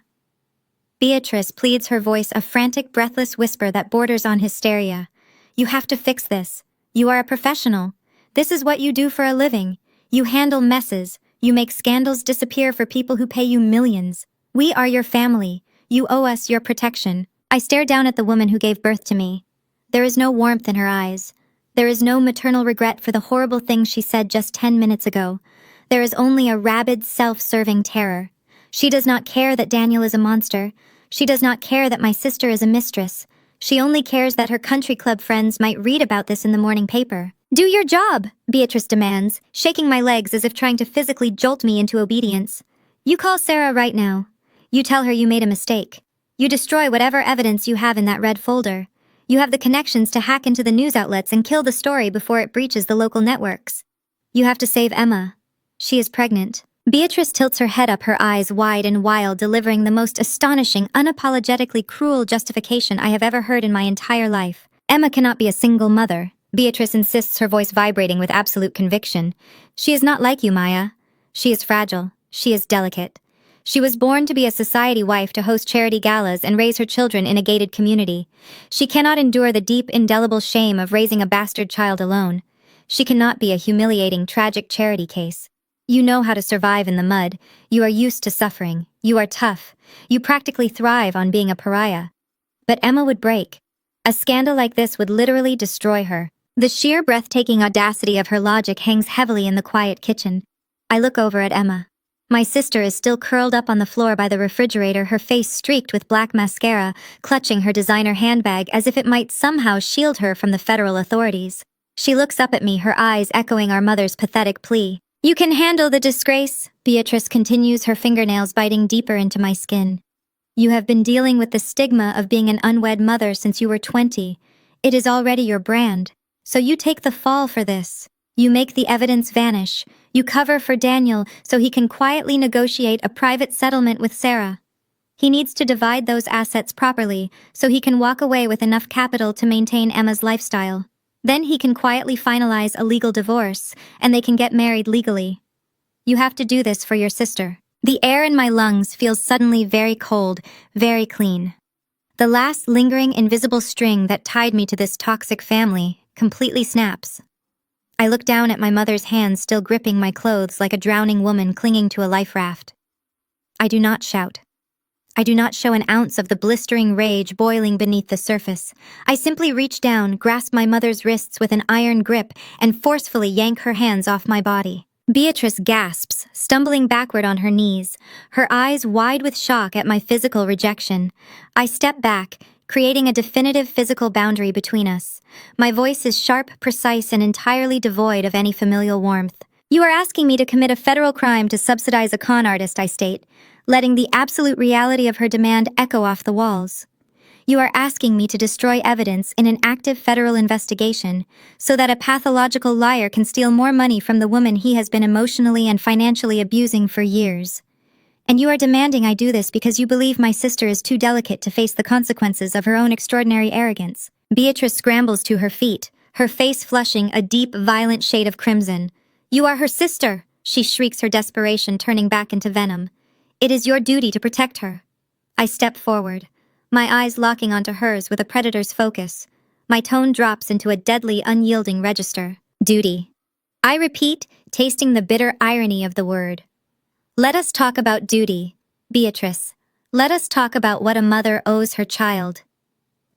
Beatrice pleads, her voice a frantic, breathless whisper that borders on hysteria. You have to fix this. You are a professional. This is what you do for a living. You handle messes. You make scandals disappear for people who pay you millions. We are your family. You owe us your protection. I stare down at the woman who gave birth to me. There is no warmth in her eyes. There is no maternal regret for the horrible things she said just 10 minutes ago. There is only a rabid, self-serving terror. She does not care that Daniel is a monster. She does not care that my sister is a mistress. She only cares that her country club friends might read about this in the morning paper. Do your job, Beatrice demands, shaking my legs as if trying to physically jolt me into obedience. You call Sarah right now. You tell her you made a mistake. You destroy whatever evidence you have in that red folder. You have the connections to hack into the news outlets and kill the story before it breaches the local networks. You have to save Emma. She is pregnant. Beatrice tilts her head up, her eyes wide and wild, delivering the most astonishing, unapologetically cruel justification I have ever heard in my entire life. Emma cannot be a single mother. Beatrice insists, her voice vibrating with absolute conviction. She is not like you, Maya. She is fragile. She is delicate. She was born to be a society wife, to host charity galas and raise her children in a gated community. She cannot endure the deep, indelible shame of raising a bastard child alone. She cannot be a humiliating, tragic charity case. You know how to survive in the mud. You are used to suffering. You are tough. You practically thrive on being a pariah. But Emma would break. A scandal like this would literally destroy her. The sheer breathtaking audacity of her logic hangs heavily in the quiet kitchen. I look over at Emma. My sister is still curled up on the floor by the refrigerator, her face streaked with black mascara, clutching her designer handbag as if it might somehow shield her from the federal authorities. She looks up at me, her eyes echoing our mother's pathetic plea. You can handle the disgrace, Beatrice continues, her fingernails biting deeper into my skin. You have been dealing with the stigma of being an unwed mother since you were 20. It is already your brand. So you take the fall for this. You make the evidence vanish. You cover for Daniel so he can quietly negotiate a private settlement with Sarah. He needs to divide those assets properly so he can walk away with enough capital to maintain Emma's lifestyle. Then he can quietly finalize a legal divorce, and they can get married legally. You have to do this for your sister. The air in my lungs feels suddenly very cold, very clean. The last lingering invisible string that tied me to this toxic family completely snaps. I look down at my mother's hands still gripping my clothes like a drowning woman clinging to a life raft. I do not shout. I do not show an ounce of the blistering rage boiling beneath the surface. I simply reach down, grasp my mother's wrists with an iron grip, and forcefully yank her hands off my body. Beatrice gasps, stumbling backward on her knees, her eyes wide with shock at my physical rejection. I step back, creating a definitive physical boundary between us. My voice is sharp, precise, and entirely devoid of any familial warmth. You are asking me to commit a federal crime to subsidize a con artist, I state, letting the absolute reality of her demand echo off the walls. You are asking me to destroy evidence in an active federal investigation so that a pathological liar can steal more money from the woman he has been emotionally and financially abusing for years. And you are demanding I do this because you believe my sister is too delicate to face the consequences of her own extraordinary arrogance. Beatrice scrambles to her feet, her face flushing a deep, violent shade of crimson. You are her sister, she shrieks, her desperation turning back into venom. It is your duty to protect her. I step forward. my eyes locking onto hers with a predator's focus. My tone drops into a deadly, unyielding register. Duty. I repeat, tasting the bitter irony of the word. Let us talk about duty, Beatrice. Let us talk about what a mother owes her child.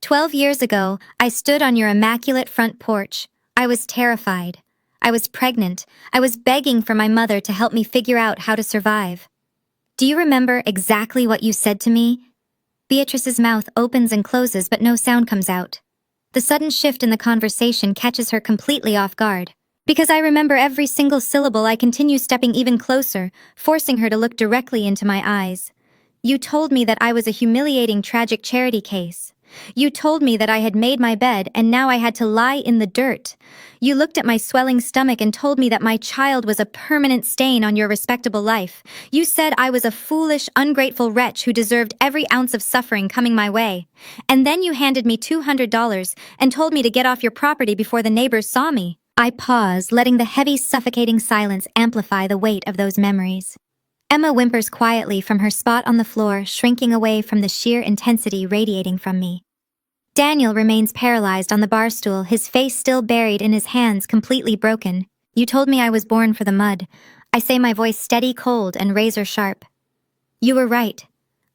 12 years ago, I stood on your immaculate front porch. I was terrified. I was pregnant. I was begging for my mother to help me figure out how to survive. Do you remember exactly what you said to me? Beatrice's mouth opens and closes, but no sound comes out. The sudden shift in the conversation catches her completely off guard. Because I remember every single syllable, I continue stepping even closer, forcing her to look directly into my eyes. You told me that I was a humiliating, tragic charity case. You told me that I had made my bed and now I had to lie in the dirt. You looked at my swelling stomach and told me that my child was a permanent stain on your respectable life. You said I was a foolish, ungrateful wretch who deserved every ounce of suffering coming my way. And then you handed me $200 and told me to get off your property before the neighbors saw me. I pause, letting the heavy, suffocating silence amplify the weight of those memories. Emma whimpers quietly from her spot on the floor, shrinking away from the sheer intensity radiating from me. Daniel remains paralyzed on the bar stool, his face still buried in his hands, completely broken. You told me I was born for the mud. I say, my voice steady, cold, and razor sharp. You were right.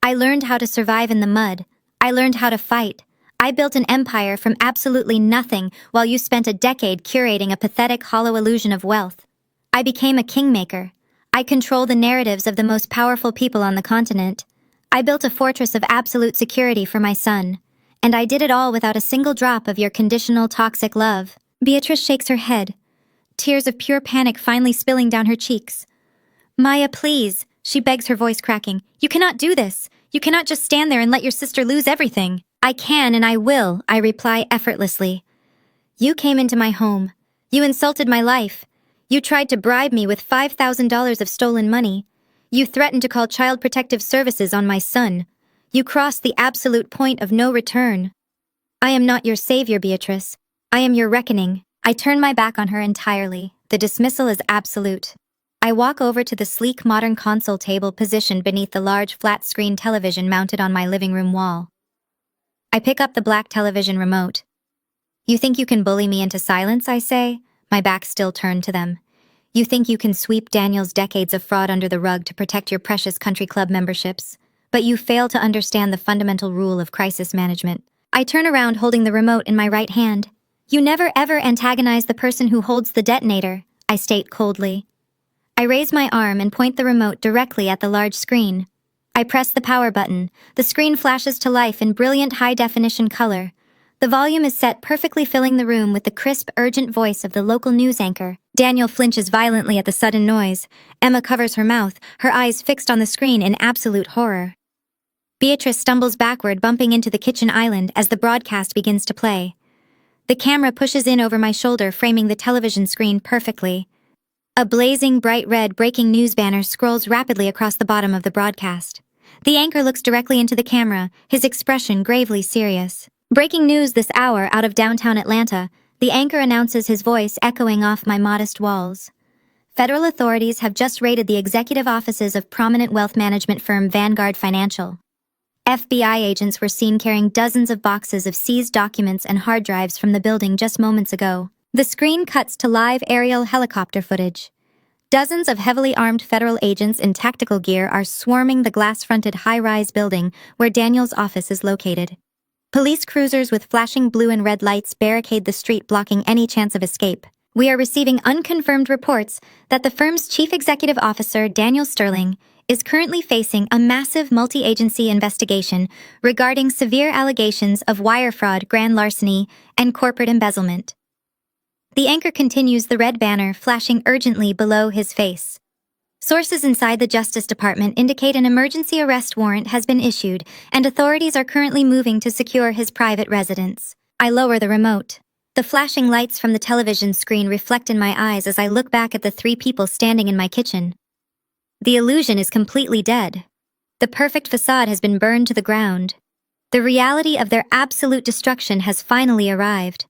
I learned how to survive in the mud. I learned how to fight. I built an empire from absolutely nothing while you spent a decade curating a pathetic, hollow illusion of wealth. I became a kingmaker. I control the narratives of the most powerful people on the continent. I built a fortress of absolute security for my son. And I did it all without a single drop of your conditional, toxic love. Beatrice shakes her head, tears of pure panic finally spilling down her cheeks. Maya, please, she begs, her voice cracking. You cannot do this. You cannot just stand there and let your sister lose everything. I can and I will, I reply effortlessly. You came into my home. You insulted my life. You tried to bribe me with $5,000 of stolen money. You threatened to call Child Protective Services on my son. You crossed the absolute point of no return. I am not your savior, Beatrice. I am your reckoning. I turn my back on her entirely. The dismissal is absolute. I walk over to the sleek modern console table positioned beneath the large flat-screen television mounted on my living room wall. I pick up the black television remote. You think you can bully me into silence, I say, my back still turned to them. You think you can sweep Daniel's decades of fraud under the rug to protect your precious country club memberships, but you fail to understand the fundamental rule of crisis management. I turn around holding the remote in my right hand. You never ever antagonize the person who holds the detonator, I state coldly. I raise my arm and point the remote directly at the large screen. I press the power button. The screen flashes to life in brilliant high-definition color. The volume is set perfectly, filling the room with the crisp, urgent voice of the local news anchor. Daniel flinches violently at the sudden noise. Emma covers her mouth, her eyes fixed on the screen in absolute horror. Beatrice stumbles backward, bumping into the kitchen island as the broadcast begins to play. The camera pushes in over my shoulder, framing the television screen perfectly. A blazing, bright red breaking news banner scrolls rapidly across the bottom of the broadcast. The anchor looks directly into the camera, his expression gravely serious. Breaking news this hour out of downtown Atlanta, the anchor announces, his voice echoing off my modest walls. Federal authorities have just raided the executive offices of prominent wealth management firm Vanguard Financial. FBI agents were seen carrying dozens of boxes of seized documents and hard drives from the building just moments ago. The screen cuts to live aerial helicopter footage. Dozens of heavily armed federal agents in tactical gear are swarming the glass-fronted high-rise building where Daniel's office is located. Police cruisers with flashing blue and red lights barricade the street, blocking any chance of escape. We are receiving unconfirmed reports that the firm's chief executive officer, Daniel Sterling, is currently facing a massive multi-agency investigation regarding severe allegations of wire fraud, grand larceny, and corporate embezzlement. The anchor continues, the red banner flashing urgently below his face. Sources inside the Justice Department indicate an emergency arrest warrant has been issued, and authorities are currently moving to secure his private residence. I lower the remote. The flashing lights from the television screen reflect in my eyes as I look back at the three people standing in my kitchen. The illusion is completely dead. The perfect facade has been burned to the ground. The reality of their absolute destruction has finally arrived.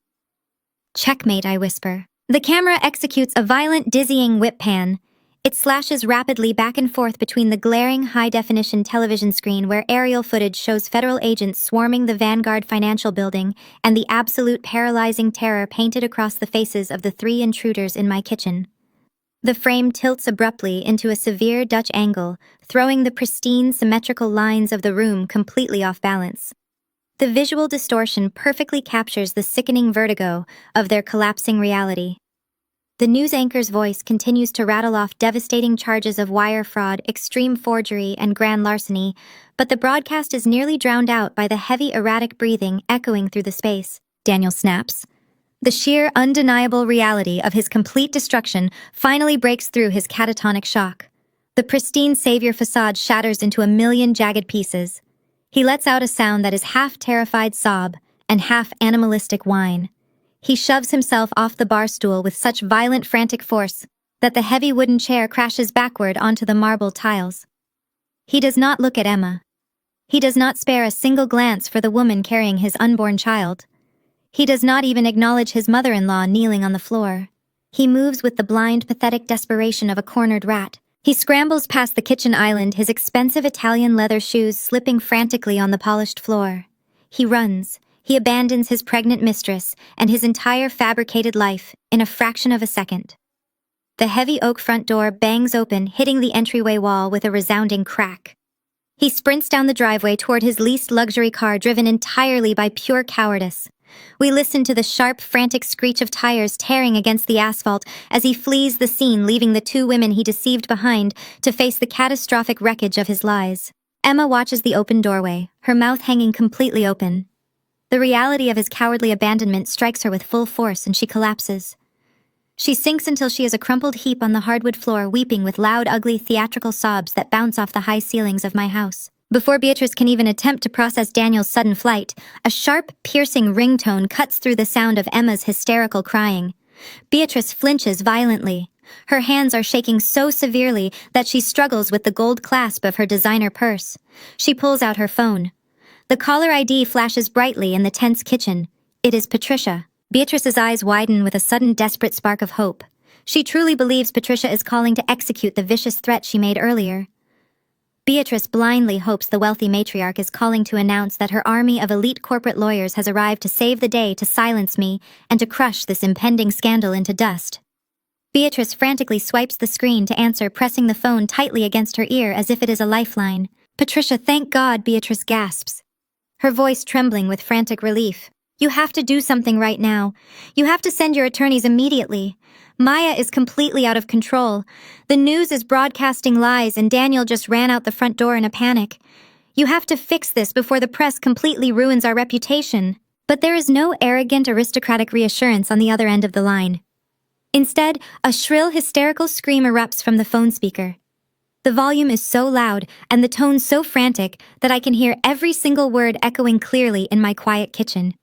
Checkmate, I whisper. The camera executes a violent, dizzying whip pan. It slashes rapidly back and forth between the glaring high-definition television screen where aerial footage shows federal agents swarming the Vanguard Financial Building and the absolute paralyzing terror painted across the faces of the three intruders in my kitchen. The frame tilts abruptly into a severe Dutch angle, throwing the pristine, symmetrical lines of the room completely off balance. The visual distortion perfectly captures the sickening vertigo of their collapsing reality. The news anchor's voice continues to rattle off devastating charges of wire fraud, extreme forgery, and grand larceny, but the broadcast is nearly drowned out by the heavy, erratic breathing echoing through the space. Daniel snaps. The sheer, undeniable reality of his complete destruction finally breaks through his catatonic shock. The pristine savior facade shatters into a million jagged pieces. He lets out a sound that is half terrified sob and half animalistic whine. He shoves himself off the bar stool with such violent, frantic force that the heavy wooden chair crashes backward onto the marble tiles. He does not look at Emma. He does not spare a single glance for the woman carrying his unborn child. He does not even acknowledge his mother-in-law kneeling on the floor. He moves with the blind, pathetic desperation of a cornered rat. He scrambles past the kitchen island, his expensive Italian leather shoes slipping frantically on the polished floor. He runs. He abandons his pregnant mistress and his entire fabricated life in a fraction of a second. The heavy oak front door bangs open, hitting the entryway wall with a resounding crack. He sprints down the driveway toward his leased luxury car driven entirely by pure cowardice. We listen to the sharp, frantic screech of tires tearing against the asphalt as he flees the scene, leaving the two women he deceived behind to face the catastrophic wreckage of his lies. Emma watches the open doorway, her mouth hanging completely open. The reality of his cowardly abandonment strikes her with full force and she collapses. She sinks until she is a crumpled heap on the hardwood floor, weeping with loud, ugly, theatrical sobs that bounce off the high ceilings of my house. Before Beatrice can even attempt to process Daniel's sudden flight, a sharp, piercing ringtone cuts through the sound of Emma's hysterical crying. Beatrice flinches violently. Her hands are shaking so severely that she struggles with the gold clasp of her designer purse. She pulls out her phone. The caller ID flashes brightly in the tense kitchen. It is Patricia. Beatrice's eyes widen with a sudden desperate spark of hope. She truly believes Patricia is calling to execute the vicious threat she made earlier. Beatrice blindly hopes the wealthy matriarch is calling to announce that her army of elite corporate lawyers has arrived to save the day, to silence me, and to crush this impending scandal into dust. Beatrice frantically swipes the screen to answer, pressing the phone tightly against her ear as if it is a lifeline. Patricia, thank God, Beatrice gasps, her voice trembling with frantic relief. You have to do something right now. You have to send your attorneys immediately. Maya is completely out of control. The news is broadcasting lies and Daniel just ran out the front door in a panic. You have to fix this before the press completely ruins our reputation. But there is no arrogant, aristocratic reassurance on the other end of the line. Instead, a shrill, hysterical scream erupts from the phone speaker. The volume is so loud and the tone so frantic that I can hear every single word echoing clearly in my quiet kitchen.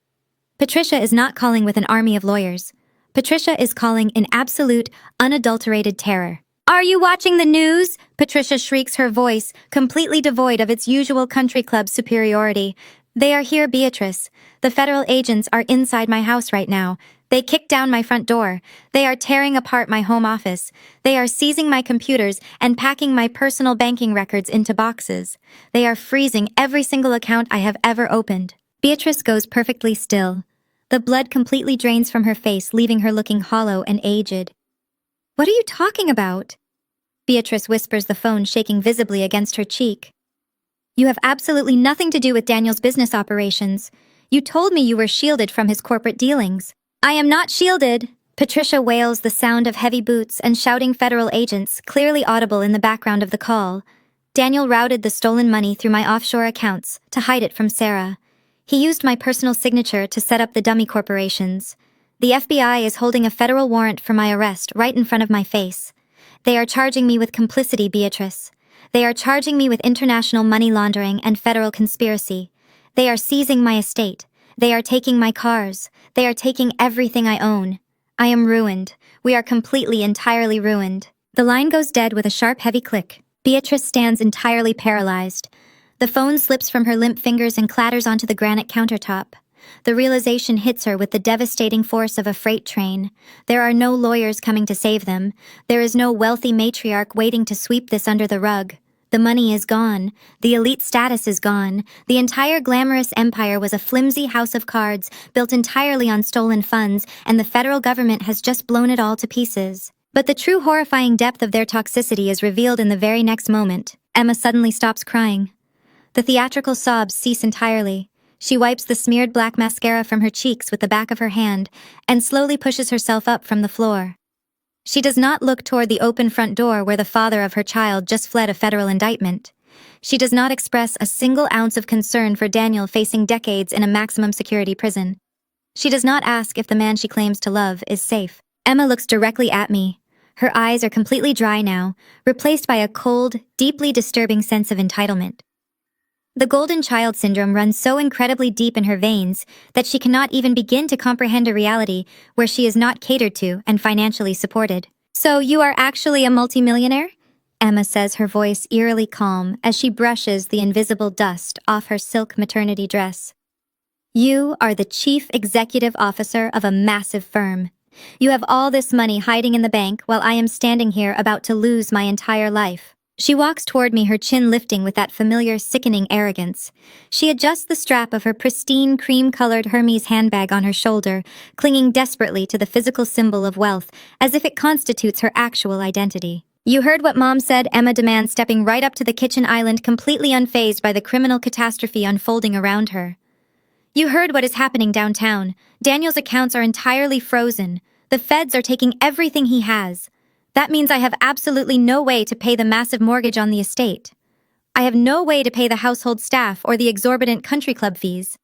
Patricia is not calling with an army of lawyers. Patricia is calling in absolute, unadulterated terror. Are you watching the news? Patricia shrieks, her voice completely devoid of its usual country club superiority. They are here, Beatrice. The federal agents are inside my house right now. They kicked down my front door. They are tearing apart my home office. They are seizing my computers and packing my personal banking records into boxes. They are freezing every single account I have ever opened. Beatrice goes perfectly still. The blood completely drains from her face, leaving her looking hollow and aged. What are you talking about? Beatrice whispers, the phone shaking visibly against her cheek. You have absolutely nothing to do with Daniel's business operations. You told me you were shielded from his corporate dealings. I am not shielded. Patricia wails, the sound of heavy boots and shouting federal agents clearly audible in the background of the call. Daniel routed the stolen money through my offshore accounts to hide it from Sarah. He used my personal signature to set up the dummy corporations. The FBI is holding a federal warrant for my arrest right in front of my face. They are charging me with complicity, Beatrice. They are charging me with international money laundering and federal conspiracy. They are seizing my estate. They are taking my cars. They are taking everything I own. I am ruined. We are completely, entirely ruined. The line goes dead with a sharp, heavy click. Beatrice stands entirely paralyzed. The phone slips from her limp fingers and clatters onto the granite countertop. The realization hits her with the devastating force of a freight train. There are no lawyers coming to save them. There is no wealthy matriarch waiting to sweep this under the rug. The money is gone. The elite status is gone. The entire glamorous empire was a flimsy house of cards built entirely on stolen funds, and the federal government has just blown it all to pieces. But the true horrifying depth of their toxicity is revealed in the very next moment. Emma suddenly stops crying. The theatrical sobs cease entirely. She wipes the smeared black mascara from her cheeks with the back of her hand and slowly pushes herself up from the floor. She does not look toward the open front door where the father of her child just fled a federal indictment. She does not express a single ounce of concern for Daniel facing decades in a maximum security prison. She does not ask if the man she claims to love is safe. Emma looks directly at me. Her eyes are completely dry now, replaced by a cold, deeply disturbing sense of entitlement. The golden child syndrome runs so incredibly deep in her veins that she cannot even begin to comprehend a reality where she is not catered to and financially supported. "So you are actually a multimillionaire?" Emma says, her voice eerily calm as she brushes the invisible dust off her silk maternity dress. "You are the chief executive officer of a massive firm. You have all this money hiding in the bank while I am standing here about to lose my entire life." She walks toward me, her chin lifting with that familiar, sickening arrogance. She adjusts the strap of her pristine, cream-colored Hermes handbag on her shoulder, clinging desperately to the physical symbol of wealth, as if it constitutes her actual identity. "You heard what Mom said," Emma demands, stepping right up to the kitchen island, completely unfazed by the criminal catastrophe unfolding around her. "You heard what is happening downtown. Daniel's accounts are entirely frozen. The feds are taking everything he has. That means I have absolutely no way to pay the massive mortgage on the estate. I have no way to pay the household staff or the exorbitant country club fees.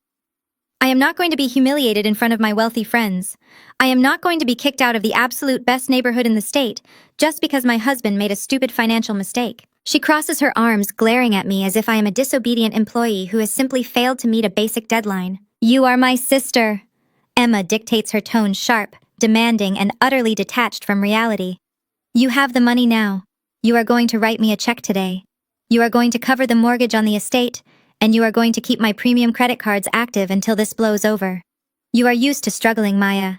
I am not going to be humiliated in front of my wealthy friends. I am not going to be kicked out of the absolute best neighborhood in the state just because my husband made a stupid financial mistake." She crosses her arms, glaring at me as if I am a disobedient employee who has simply failed to meet a basic deadline. "You are my sister." Emma dictates, her tone sharp, demanding, and utterly detached from reality. "You have the money now. You are going to write me a check today. You are going to cover the mortgage on the estate, and you are going to keep my premium credit cards active until this blows over. You are used to struggling, Maya.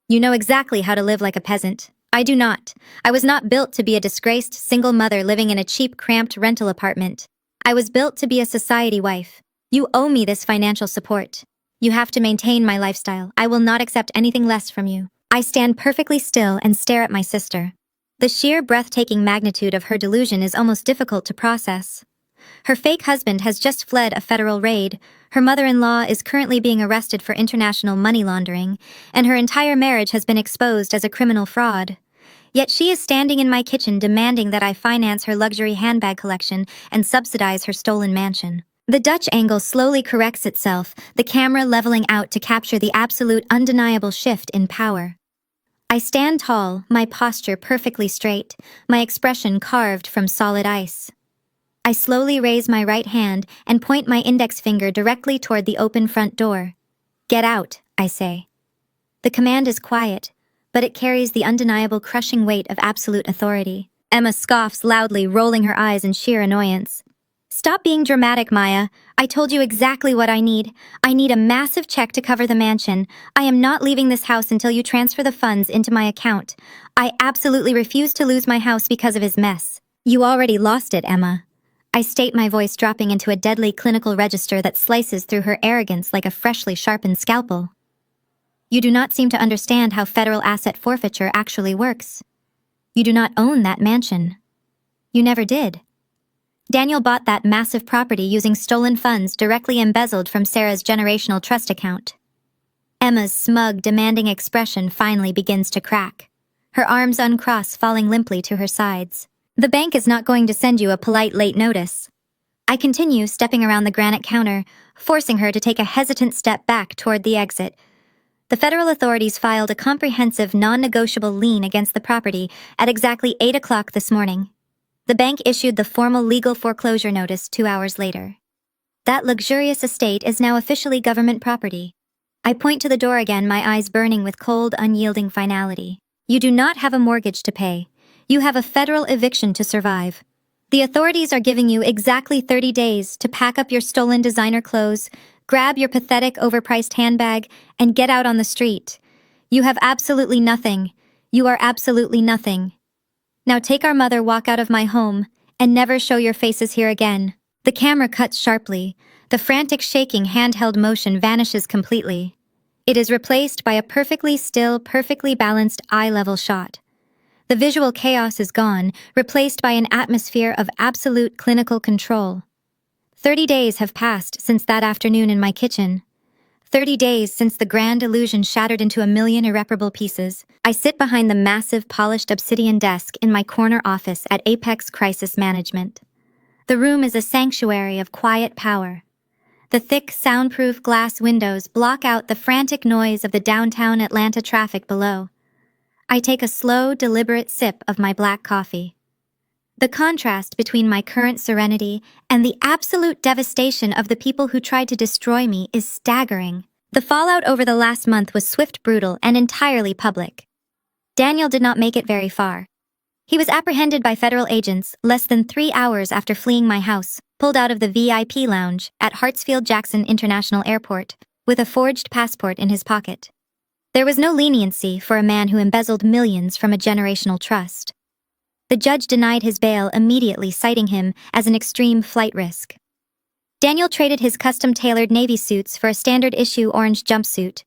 You know exactly how to live like a peasant. I do not. I was not built to be a disgraced single mother living in a cheap, cramped rental apartment. I was built to be a society wife. You owe me this financial support. You have to maintain my lifestyle. I will not accept anything less from you." I stand perfectly still and stare at my sister. The sheer breathtaking magnitude of her delusion is almost difficult to process. Her fake husband has just fled a federal raid, her mother-in-law is currently being arrested for international money laundering, and her entire marriage has been exposed as a criminal fraud. Yet she is standing in my kitchen demanding that I finance her luxury handbag collection and subsidize her stolen mansion. The Dutch angle slowly corrects itself, the camera leveling out to capture the absolute undeniable shift in power. I stand tall, my posture perfectly straight, my expression carved from solid ice. I slowly raise my right hand and point my index finger directly toward the open front door. "Get out," I say. The command is quiet, but it carries the undeniable crushing weight of absolute authority. Emma scoffs loudly, rolling her eyes in sheer annoyance. "Stop being dramatic, Maya. I told you exactly what I need. I need a massive check to cover the mansion. I am not leaving this house until you transfer the funds into my account. I absolutely refuse to lose my house because of his mess." "You already lost it, Emma." I state, my voice dropping into a deadly clinical register that slices through her arrogance like a freshly sharpened scalpel. "You do not seem to understand how federal asset forfeiture actually works. You do not own that mansion. You never did. Daniel bought that massive property using stolen funds directly embezzled from Sarah's generational trust account." Emma's smug, demanding expression finally begins to crack. Her arms uncross, falling limply to her sides. "The bank is not going to send you a polite late notice." I continue, stepping around the granite counter, forcing her to take a hesitant step back toward the exit. "The federal authorities filed a comprehensive, non-negotiable lien against the property at exactly 8 o'clock this morning. The bank issued the formal legal foreclosure notice 2 hours later. That luxurious estate is now officially government property." I point to the door again, my eyes burning with cold, unyielding finality. "You do not have a mortgage to pay. You have a federal eviction to survive. The authorities are giving you exactly 30 days to pack up your stolen designer clothes, Grab your pathetic, overpriced handbag and get out on the street. You have absolutely nothing. You are absolutely nothing. Now take our mother, walk out of my home, and never show your faces here again. The camera cuts sharply. The frantic shaking handheld motion vanishes completely. It is replaced by a perfectly still, perfectly balanced eye-level shot. The visual chaos is gone, replaced by an atmosphere of absolute clinical control. 30 days have passed since that afternoon in my kitchen. 30 days since the grand illusion shattered into a million irreparable pieces. I sit behind the massive, polished obsidian desk in my corner office at Apex Crisis Management. The room is a sanctuary of quiet power. The thick, soundproof glass windows block out the frantic noise of the downtown Atlanta traffic below. I take a slow, deliberate sip of my black coffee. The contrast between my current serenity and the absolute devastation of the people who tried to destroy me is staggering. The fallout over the last month was swift, brutal, and entirely public. Daniel did not make it very far. He was apprehended by federal agents less than 3 hours after fleeing my house, pulled out of the VIP lounge at Hartsfield-Jackson International Airport, with a forged passport in his pocket. There was no leniency for a man who embezzled millions from a generational trust. The judge denied his bail immediately, citing him as an extreme flight risk. Daniel traded his custom-tailored Navy suits for a standard-issue orange jumpsuit.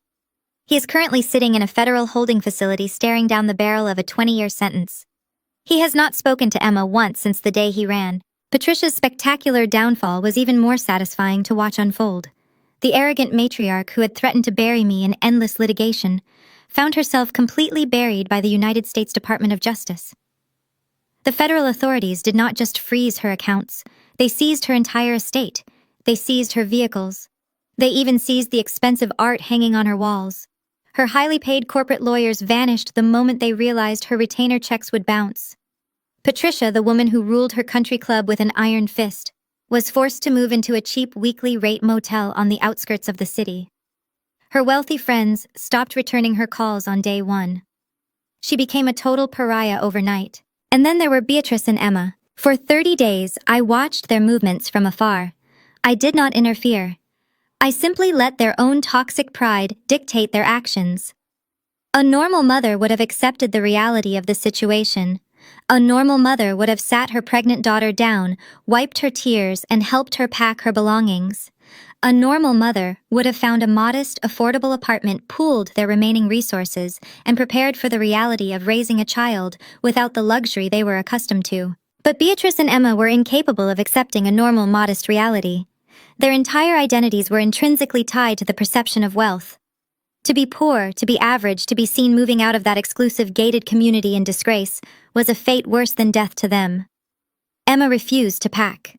He is currently sitting in a federal holding facility staring down the barrel of a 20-year sentence. He has not spoken to Emma once since the day he ran. Patricia's spectacular downfall was even more satisfying to watch unfold. The arrogant matriarch who had threatened to bury me in endless litigation found herself completely buried by the United States Department of Justice. The federal authorities did not just freeze her accounts, they seized her entire estate. They seized her vehicles. They even seized the expensive art hanging on her walls. Her highly paid corporate lawyers vanished the moment they realized her retainer checks would bounce. Patricia, the woman who ruled her country club with an iron fist, was forced to move into a cheap weekly rate motel on the outskirts of the city. Her wealthy friends stopped returning her calls on day one. She became a total pariah overnight. And then there were Beatrice and Emma. For 30 days, I watched their movements from afar. I did not interfere. I simply let their own toxic pride dictate their actions. A normal mother would have accepted the reality of the situation. A normal mother would have sat her pregnant daughter down, wiped her tears, and helped her pack her belongings. A normal mother would have found a modest, affordable apartment, pooled their remaining resources, and prepared for the reality of raising a child without the luxury they were accustomed to. But Beatrice and Emma were incapable of accepting a normal, modest reality. Their entire identities were intrinsically tied to the perception of wealth. To be poor, to be average, to be seen moving out of that exclusive gated community in disgrace was a fate worse than death to them. Emma refused to pack.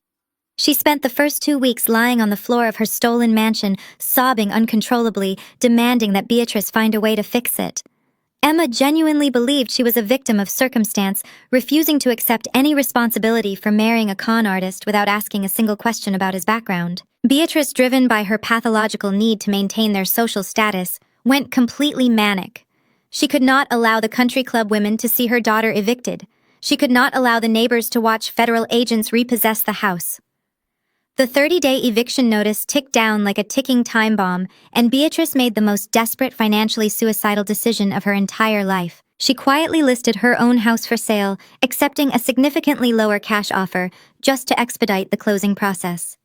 She spent the first 2 weeks lying on the floor of her stolen mansion, sobbing uncontrollably, demanding that Beatrice find a way to fix it. Emma genuinely believed she was a victim of circumstance, refusing to accept any responsibility for marrying a con artist without asking a single question about his background. Beatrice, driven by her pathological need to maintain their social status, went completely manic. She could not allow the country club women to see her daughter evicted. She could not allow the neighbors to watch federal agents repossess the house. The 30-day eviction notice ticked down like a ticking time bomb, and Beatrice made the most desperate, financially suicidal decision of her entire life. She quietly listed her own house for sale, accepting a significantly lower cash offer just to expedite the closing process.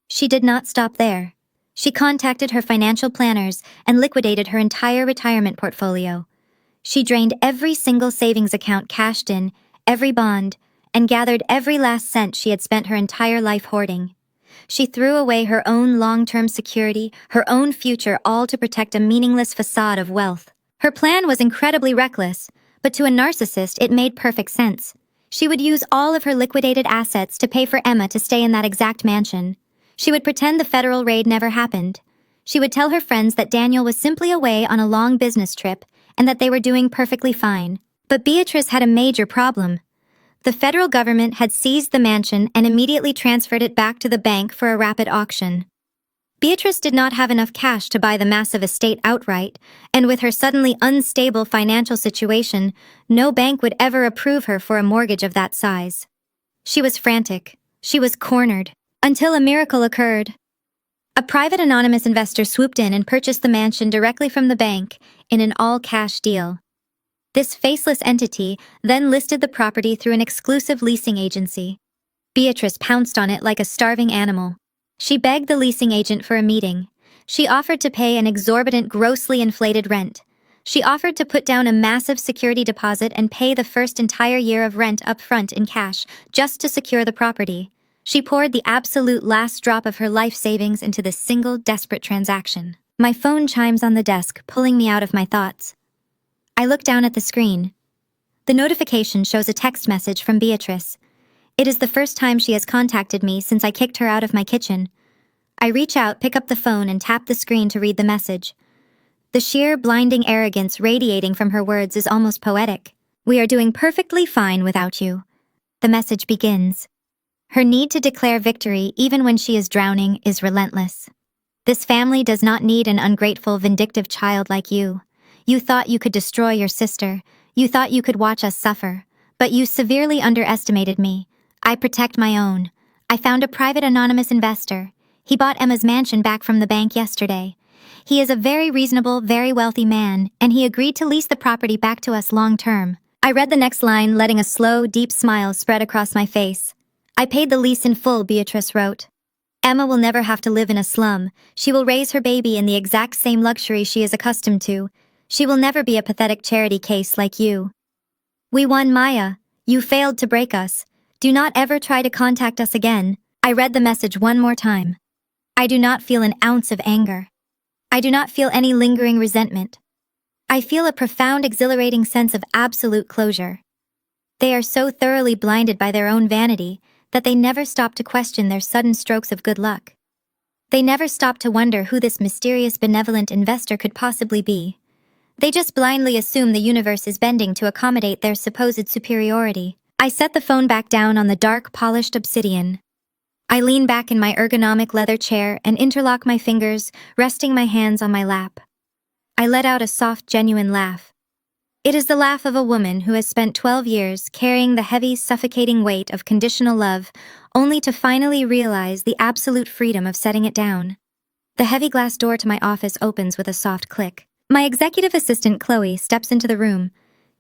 She did not stop there. She contacted her financial planners and liquidated her entire retirement portfolio. She drained every single savings account cashed in, every bond, and gathered every last cent she had spent her entire life hoarding. She threw away her own long-term security, her own future, all to protect a meaningless facade of wealth. Her plan was incredibly reckless, but to a narcissist it made perfect sense. She would use all of her liquidated assets to pay for Emma to stay in that exact mansion. She would pretend the federal raid never happened. She would tell her friends that Daniel was simply away on a long business trip and that they were doing perfectly fine. But Beatrice had a major problem. The federal government had seized the mansion and immediately transferred it back to the bank for a rapid auction. Beatrice did not have enough cash to buy the massive estate outright, and with her suddenly unstable financial situation, no bank would ever approve her for a mortgage of that size. She was frantic. She was cornered. Until a miracle occurred. A private anonymous investor swooped in and purchased the mansion directly from the bank in an all-cash deal. This faceless entity then listed the property through an exclusive leasing agency. Beatrice pounced on it like a starving animal. She begged the leasing agent for a meeting. She offered to pay an exorbitant, grossly inflated rent. She offered to put down a massive security deposit and pay the first entire year of rent up front in cash, just to secure the property. She poured the absolute last drop of her life savings into this single, desperate transaction. My phone chimes on the desk, pulling me out of my thoughts. I look down at the screen. The notification shows a text message from Beatrice. It is the first time she has contacted me since I kicked her out of my kitchen. I reach out, pick up the phone, and tap the screen to read the message. The sheer, blinding arrogance radiating from her words is almost poetic. "We are doing perfectly fine without you." The message begins. Her need to declare victory even when she is drowning is relentless. "This family does not need an ungrateful, vindictive child like you. You thought you could destroy your sister. You thought you could watch us suffer. But you severely underestimated me. I protect my own. I found a private anonymous investor. He bought Emma's mansion back from the bank yesterday. He is a very reasonable, very wealthy man, and he agreed to lease the property back to us long-term." I read the next line, letting a slow, deep smile spread across my face. "I paid the lease in full," Beatrice wrote. "Emma will never have to live in a slum. She will raise her baby in the exact same luxury she is accustomed to. She will never be a pathetic charity case like you. We won, Maya. You failed to break us. Do not ever try to contact us again." I read the message one more time. I do not feel an ounce of anger. I do not feel any lingering resentment. I feel a profound, exhilarating sense of absolute closure. They are so thoroughly blinded by their own vanity that they never stop to question their sudden strokes of good luck. They never stop to wonder who this mysterious, benevolent investor could possibly be. They just blindly assume the universe is bending to accommodate their supposed superiority. I set the phone back down on the dark, polished obsidian. I lean back in my ergonomic leather chair and interlock my fingers, resting my hands on my lap. I let out a soft, genuine laugh. It is the laugh of a woman who has spent 12 years carrying the heavy, suffocating weight of conditional love, only to finally realize the absolute freedom of setting it down. The heavy glass door to my office opens with a soft click. My executive assistant, Chloe, steps into the room.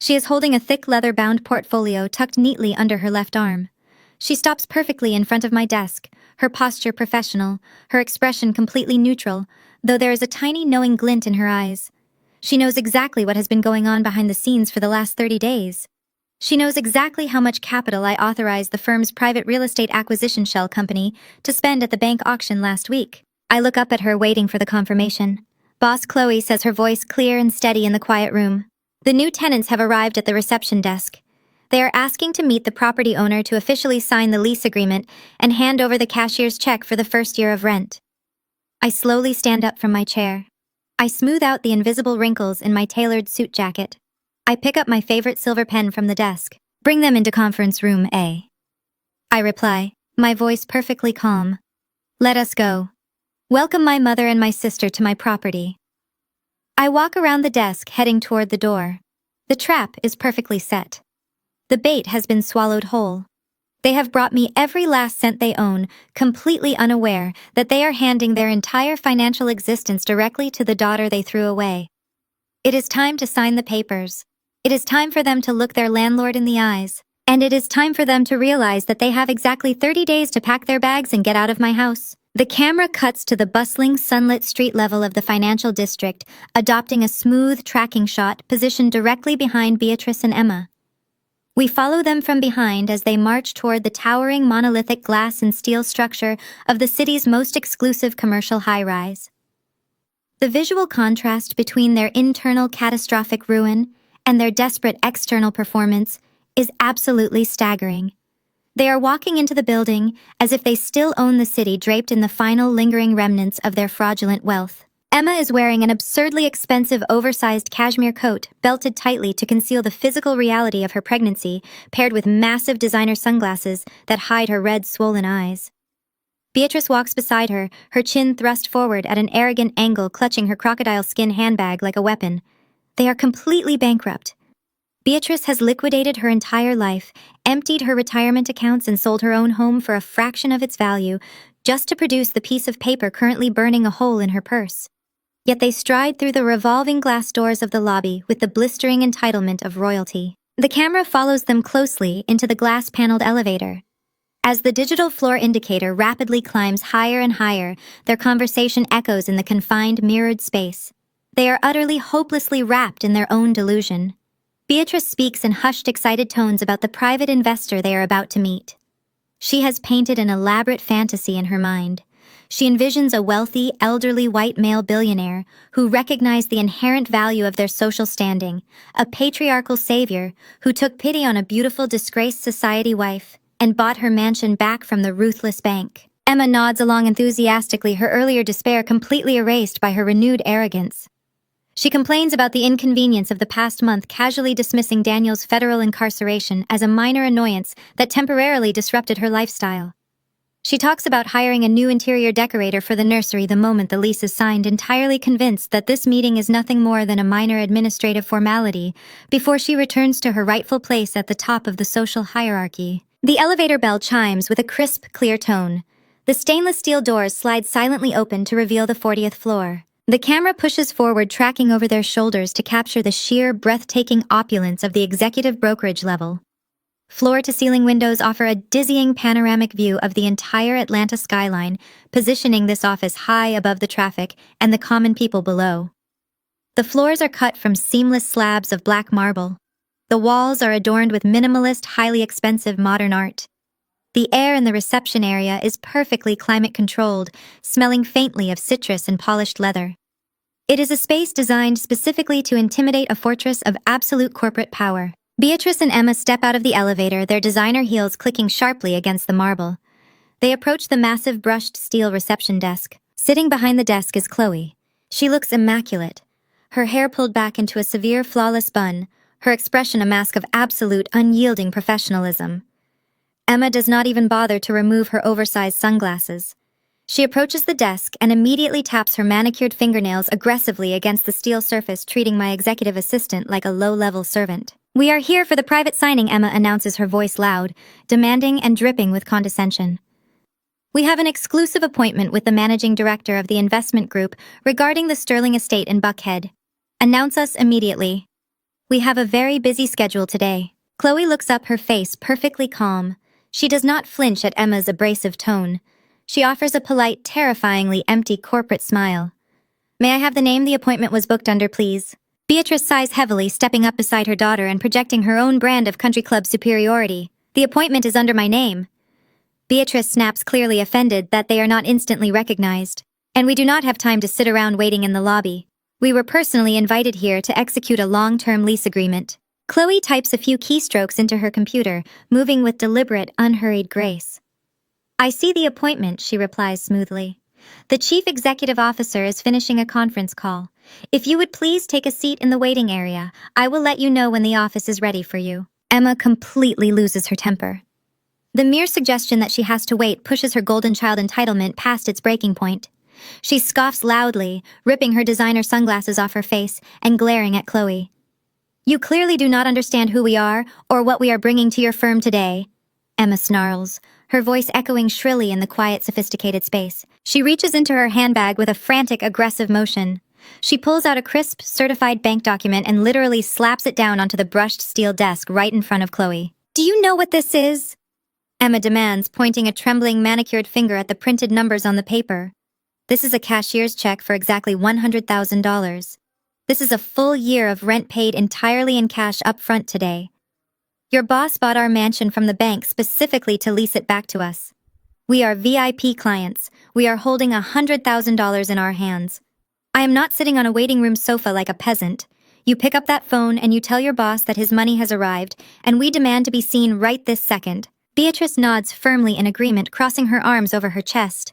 She is holding a thick leather-bound portfolio tucked neatly under her left arm. She stops perfectly in front of my desk, her posture professional, her expression completely neutral, though there is a tiny knowing glint in her eyes. She knows exactly what has been going on behind the scenes for the last 30 days. She knows exactly how much capital I authorized the firm's private real estate acquisition shell company to spend at the bank auction last week. I look up at her, waiting for the confirmation. Boss Chloe says, her voice clear and steady in the quiet room. "The new tenants have arrived at the reception desk. They are asking to meet the property owner to officially sign the lease agreement and hand over the cashier's check for the first year of rent." I slowly stand up from my chair. I smooth out the invisible wrinkles in my tailored suit jacket. I pick up my favorite silver pen from the desk. "Bring them into conference room A." I reply, my voice perfectly calm. "Let us go. Welcome my mother and my sister to my property." I walk around the desk, heading toward the door. The trap is perfectly set. The bait has been swallowed whole. They have brought me every last cent they own, completely unaware that they are handing their entire financial existence directly to the daughter they threw away. It is time to sign the papers. It is time for them to look their landlord in the eyes. And it is time for them to realize that they have exactly 30 days to pack their bags and get out of my house. The camera cuts to the bustling, sunlit street level of the financial district, adopting a smooth tracking shot positioned directly behind Beatrice and Emma. We follow them from behind as they march toward the towering monolithic glass and steel structure of the city's most exclusive commercial high-rise. The visual contrast between their internal catastrophic ruin and their desperate external performance is absolutely staggering. They are walking into the building as if they still own the city, draped in the final lingering remnants of their fraudulent wealth. Emma is wearing an absurdly expensive, oversized cashmere coat, belted tightly to conceal the physical reality of her pregnancy, paired with massive designer sunglasses that hide her red, swollen eyes. Beatrice walks beside her, her chin thrust forward at an arrogant angle, clutching her crocodile skin handbag like a weapon. They are completely bankrupt. Beatrice has liquidated her entire life, emptied her retirement accounts, and sold her own home for a fraction of its value, just to produce the piece of paper currently burning a hole in her purse. Yet they stride through the revolving glass doors of the lobby with the blistering entitlement of royalty. The camera follows them closely into the glass-paneled elevator. As the digital floor indicator rapidly climbs higher and higher, their conversation echoes in the confined, mirrored space. They are utterly, hopelessly wrapped in their own delusion. Beatrice speaks in hushed, excited tones about the private investor they are about to meet. She has painted an elaborate fantasy in her mind. She envisions a wealthy, elderly white male billionaire who recognized the inherent value of their social standing, a patriarchal savior who took pity on a beautiful, disgraced society wife and bought her mansion back from the ruthless bank. Emma nods along enthusiastically, her earlier despair completely erased by her renewed arrogance. She complains about the inconvenience of the past month, casually dismissing Daniel's federal incarceration as a minor annoyance that temporarily disrupted her lifestyle. She talks about hiring a new interior decorator for the nursery the moment the lease is signed, entirely convinced that this meeting is nothing more than a minor administrative formality before she returns to her rightful place at the top of the social hierarchy. The elevator bell chimes with a crisp, clear tone. The stainless steel doors slide silently open to reveal the 40th floor. The camera pushes forward, tracking over their shoulders to capture the sheer, breathtaking opulence of the executive brokerage level. Floor-to-ceiling windows offer a dizzying panoramic view of the entire Atlanta skyline, positioning this office high above the traffic and the common people below. The floors are cut from seamless slabs of black marble. The walls are adorned with minimalist, highly expensive modern art. The air in the reception area is perfectly climate-controlled, smelling faintly of citrus and polished leather. It is a space designed specifically to intimidate a fortress of absolute corporate power. Beatrice and Emma step out of the elevator, their designer heels clicking sharply against the marble. They approach the massive brushed steel reception desk. Sitting behind the desk is Chloe. She looks immaculate. Her hair pulled back into a severe, flawless bun, her expression a mask of absolute, unyielding professionalism. Emma does not even bother to remove her oversized sunglasses. She approaches the desk and immediately taps her manicured fingernails aggressively against the steel surface, treating my executive assistant like a low-level servant. "We are here for the private signing," Emma announces, her voice loud, demanding and dripping with condescension. "We have an exclusive appointment with the managing director of the investment group regarding the Sterling estate in Buckhead. Announce us immediately. We have a very busy schedule today." Chloe looks up, her face perfectly calm. She does not flinch at Emma's abrasive tone. She offers a polite, terrifyingly empty corporate smile. "May I have the name the appointment was booked under, please?" Beatrice sighs heavily, stepping up beside her daughter and projecting her own brand of country club superiority. "The appointment is under my name." Beatrice snaps, clearly offended that they are not instantly recognized. "And we do not have time to sit around waiting in the lobby. We were personally invited here to execute a long-term lease agreement." Chloe types a few keystrokes into her computer, moving with deliberate, unhurried grace. "I see the appointment," she replies smoothly. "The chief executive officer is finishing a conference call. If you would please take a seat in the waiting area, I will let you know when the office is ready for you." Emma completely loses her temper. The mere suggestion that she has to wait pushes her golden child entitlement past its breaking point. She scoffs loudly, ripping her designer sunglasses off her face and glaring at Chloe. "You clearly do not understand who we are or what we are bringing to your firm today," Emma snarls, her voice echoing shrilly in the quiet, sophisticated space. She reaches into her handbag with a frantic, aggressive motion. She pulls out a crisp, certified bank document and literally slaps it down onto the brushed steel desk right in front of Chloe. "Do you know what this is?" Emma demands, pointing a trembling, manicured finger at the printed numbers on the paper. "This is a cashier's check for exactly $100,000. This is a full year of rent paid entirely in cash up front today. Your boss bought our mansion from the bank specifically to lease it back to us. We are VIP clients. We are holding $100,000 in our hands. I am not sitting on a waiting room sofa like a peasant. You pick up that phone and you tell your boss that his money has arrived, and we demand to be seen right this second." Beatrice nods firmly in agreement, crossing her arms over her chest.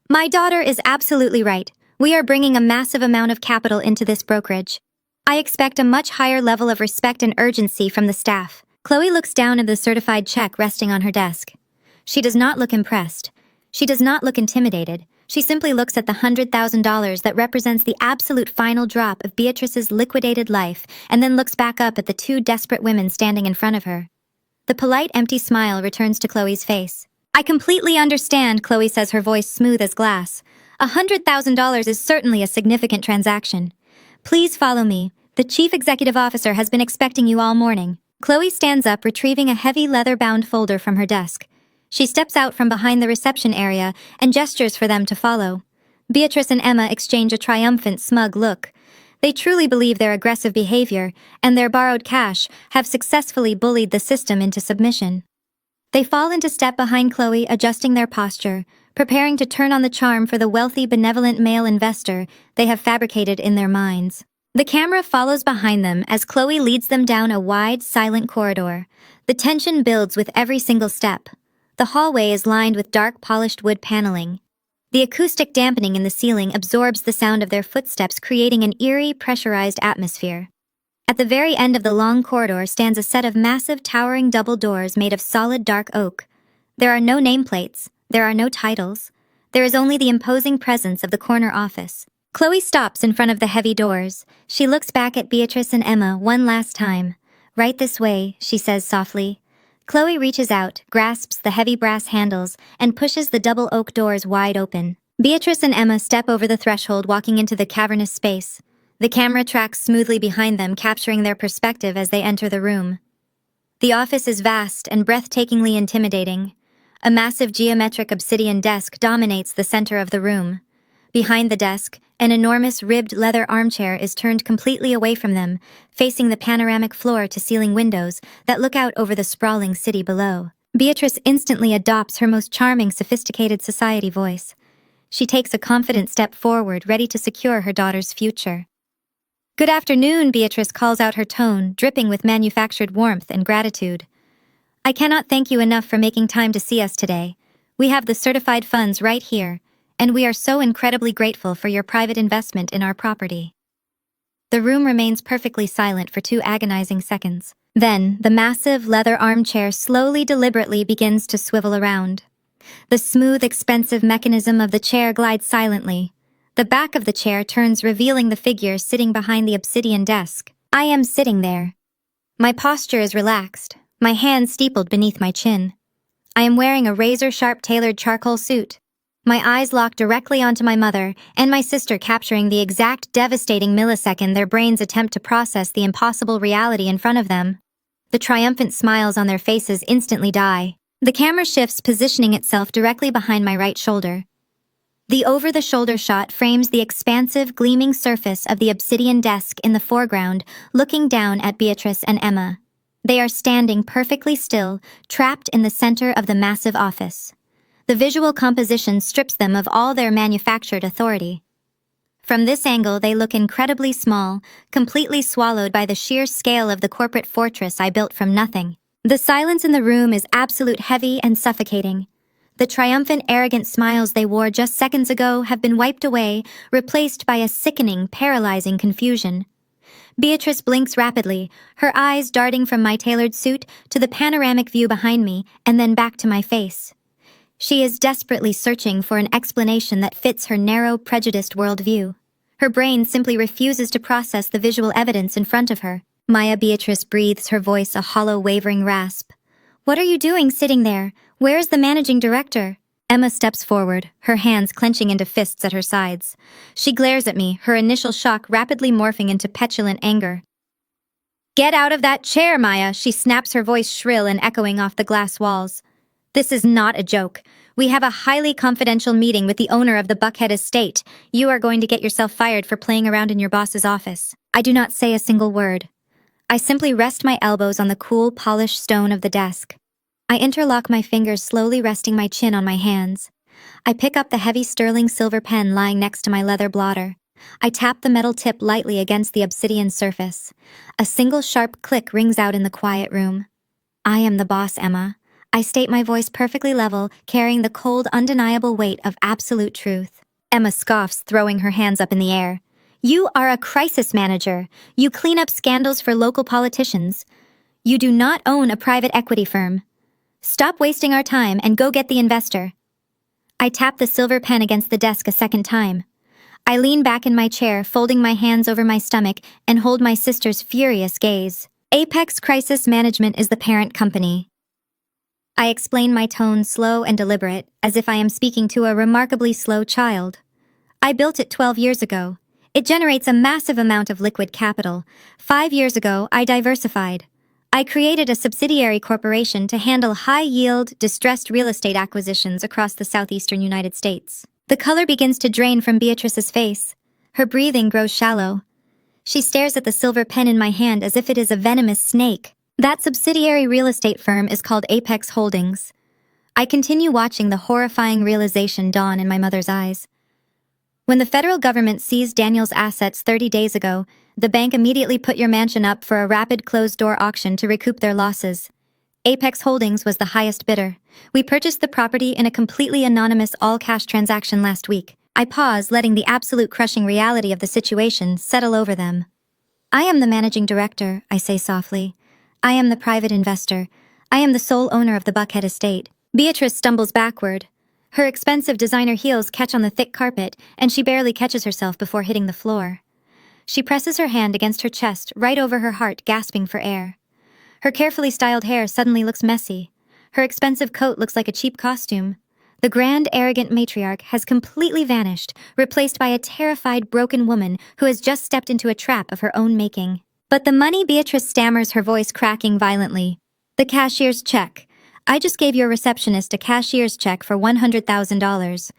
"My daughter is absolutely right. We are bringing a massive amount of capital into this brokerage. I expect a much higher level of respect and urgency from the staff." Chloe looks down at the certified check resting on her desk. She does not look impressed. She does not look intimidated. She simply looks at the $100,000 that represents the absolute final drop of Beatrice's liquidated life, and then looks back up at the two desperate women standing in front of her. The polite, empty smile returns to Chloe's face. I completely understand, Chloe says, her voice smooth as glass. $100,000 is certainly a significant transaction. Please follow me. The chief executive officer has been expecting you all morning. Chloe stands up, retrieving a heavy leather-bound folder from her desk. She steps out from behind the reception area and gestures for them to follow. Beatrice and Emma exchange a triumphant, smug look. They truly believe their aggressive behavior and their borrowed cash have successfully bullied the system into submission. They fall into step behind Chloe, adjusting their posture, preparing to turn on the charm for the wealthy, benevolent male investor they have fabricated in their minds. The camera follows behind them as Chloe leads them down a wide, silent corridor. The tension builds with every single step. The hallway is lined with dark, polished wood paneling. The acoustic dampening in the ceiling absorbs the sound of their footsteps, creating an eerie, pressurized atmosphere. At the very end of the long corridor stands a set of massive, towering double doors made of solid dark oak. There are no nameplates. There are no titles. There is only the imposing presence of the corner office. Chloe stops in front of the heavy doors. She looks back at Beatrice and Emma one last time. "Right this way," she says softly. Chloe reaches out, grasps the heavy brass handles, and pushes the double oak doors wide open. Beatrice and Emma step over the threshold, walking into the cavernous space. The camera tracks smoothly behind them, capturing their perspective as they enter the room. The office is vast and breathtakingly intimidating. A massive geometric obsidian desk dominates the center of the room. Behind the desk, an enormous ribbed leather armchair is turned completely away from them, facing the panoramic floor-to-ceiling windows that look out over the sprawling city below. Beatrice instantly adopts her most charming, sophisticated society voice. She takes a confident step forward, ready to secure her daughter's future. "Good afternoon," Beatrice calls out, her tone dripping with manufactured warmth and gratitude. "I cannot thank you enough for making time to see us today. We have the certified funds right here, and we are so incredibly grateful for your private investment in our property." The room remains perfectly silent for 2 agonizing seconds. Then, the massive leather armchair slowly, deliberately begins to swivel around. The smooth, expensive mechanism of the chair glides silently. The back of the chair turns, revealing the figure sitting behind the obsidian desk. I am sitting there. My posture is relaxed, my hands steepled beneath my chin. I am wearing a razor-sharp tailored charcoal suit. My eyes lock directly onto my mother and my sister, capturing the exact devastating millisecond their brains attempt to process the impossible reality in front of them. The triumphant smiles on their faces instantly die. The camera shifts, positioning itself directly behind my right shoulder. The over-the-shoulder shot frames the expansive, gleaming surface of the obsidian desk in the foreground, looking down at Beatrice and Emma. They are standing perfectly still, trapped in the center of the massive office. The visual composition strips them of all their manufactured authority. From this angle, they look incredibly small, completely swallowed by the sheer scale of the corporate fortress I built from nothing. The silence in the room is absolute, heavy and suffocating. The triumphant, arrogant smiles they wore just seconds ago have been wiped away, replaced by a sickening, paralyzing confusion. Beatrice blinks rapidly, her eyes darting from my tailored suit to the panoramic view behind me and then back to my face. She is desperately searching for an explanation that fits her narrow, prejudiced worldview. Her brain simply refuses to process the visual evidence in front of her. Maya, Beatrice breathes, her voice a hollow, wavering rasp. "What are you doing sitting there? Where is the managing director?" Emma steps forward, her hands clenching into fists at her sides. She glares at me, her initial shock rapidly morphing into petulant anger. "Get out of that chair, Maya!" She snaps, her voice shrill and echoing off the glass walls. "This is not a joke. We have a highly confidential meeting with the owner of the Buckhead estate. You are going to get yourself fired for playing around in your boss's office." I do not say a single word. I simply rest my elbows on the cool, polished stone of the desk. I interlock my fingers, slowly resting my chin on my hands. I pick up the heavy sterling silver pen lying next to my leather blotter. I tap the metal tip lightly against the obsidian surface. A single sharp click rings out in the quiet room. "I am the boss, Emma." I state, my voice perfectly level, carrying the cold, undeniable weight of absolute truth. Emma scoffs, throwing her hands up in the air. "You are a crisis manager. You clean up scandals for local politicians. You do not own a private equity firm. Stop wasting our time and go get the investor." I tap the silver pen against the desk a second time. I lean back in my chair, folding my hands over my stomach, and hold my sister's furious gaze. Apex Crisis Management is the parent company. I explain, my tone slow and deliberate, as if I am speaking to a remarkably slow child. I built it 12 years ago. It generates a massive amount of liquid capital. 5 years ago, I diversified. I created a subsidiary corporation to handle high-yield, distressed real estate acquisitions across the southeastern United States. The color begins to drain from Beatrice's face. Her breathing grows shallow. She stares at the silver pen in my hand as if it is a venomous snake. That subsidiary real estate firm is called Apex Holdings. I continue watching the horrifying realization dawn in my mother's eyes. When the federal government seized Daniel's assets 30 days ago, the bank immediately put your mansion up for a rapid closed-door auction to recoup their losses. Apex Holdings was the highest bidder. We purchased the property in a completely anonymous all-cash transaction last week. I pause, letting the absolute crushing reality of the situation settle over them. I am the managing director, I say softly. I am the private investor. I am the sole owner of the Buckhead estate. Beatrice stumbles backward. Her expensive designer heels catch on the thick carpet, and she barely catches herself before hitting the floor. She presses her hand against her chest, right over her heart, gasping for air. Her carefully styled hair suddenly looks messy. Her expensive coat looks like a cheap costume. The grand, arrogant matriarch has completely vanished, replaced by a terrified, broken woman who has just stepped into a trap of her own making. But the money, Beatrice stammers, her voice cracking violently. The cashier's check. I just gave your receptionist a cashier's check for $100,000.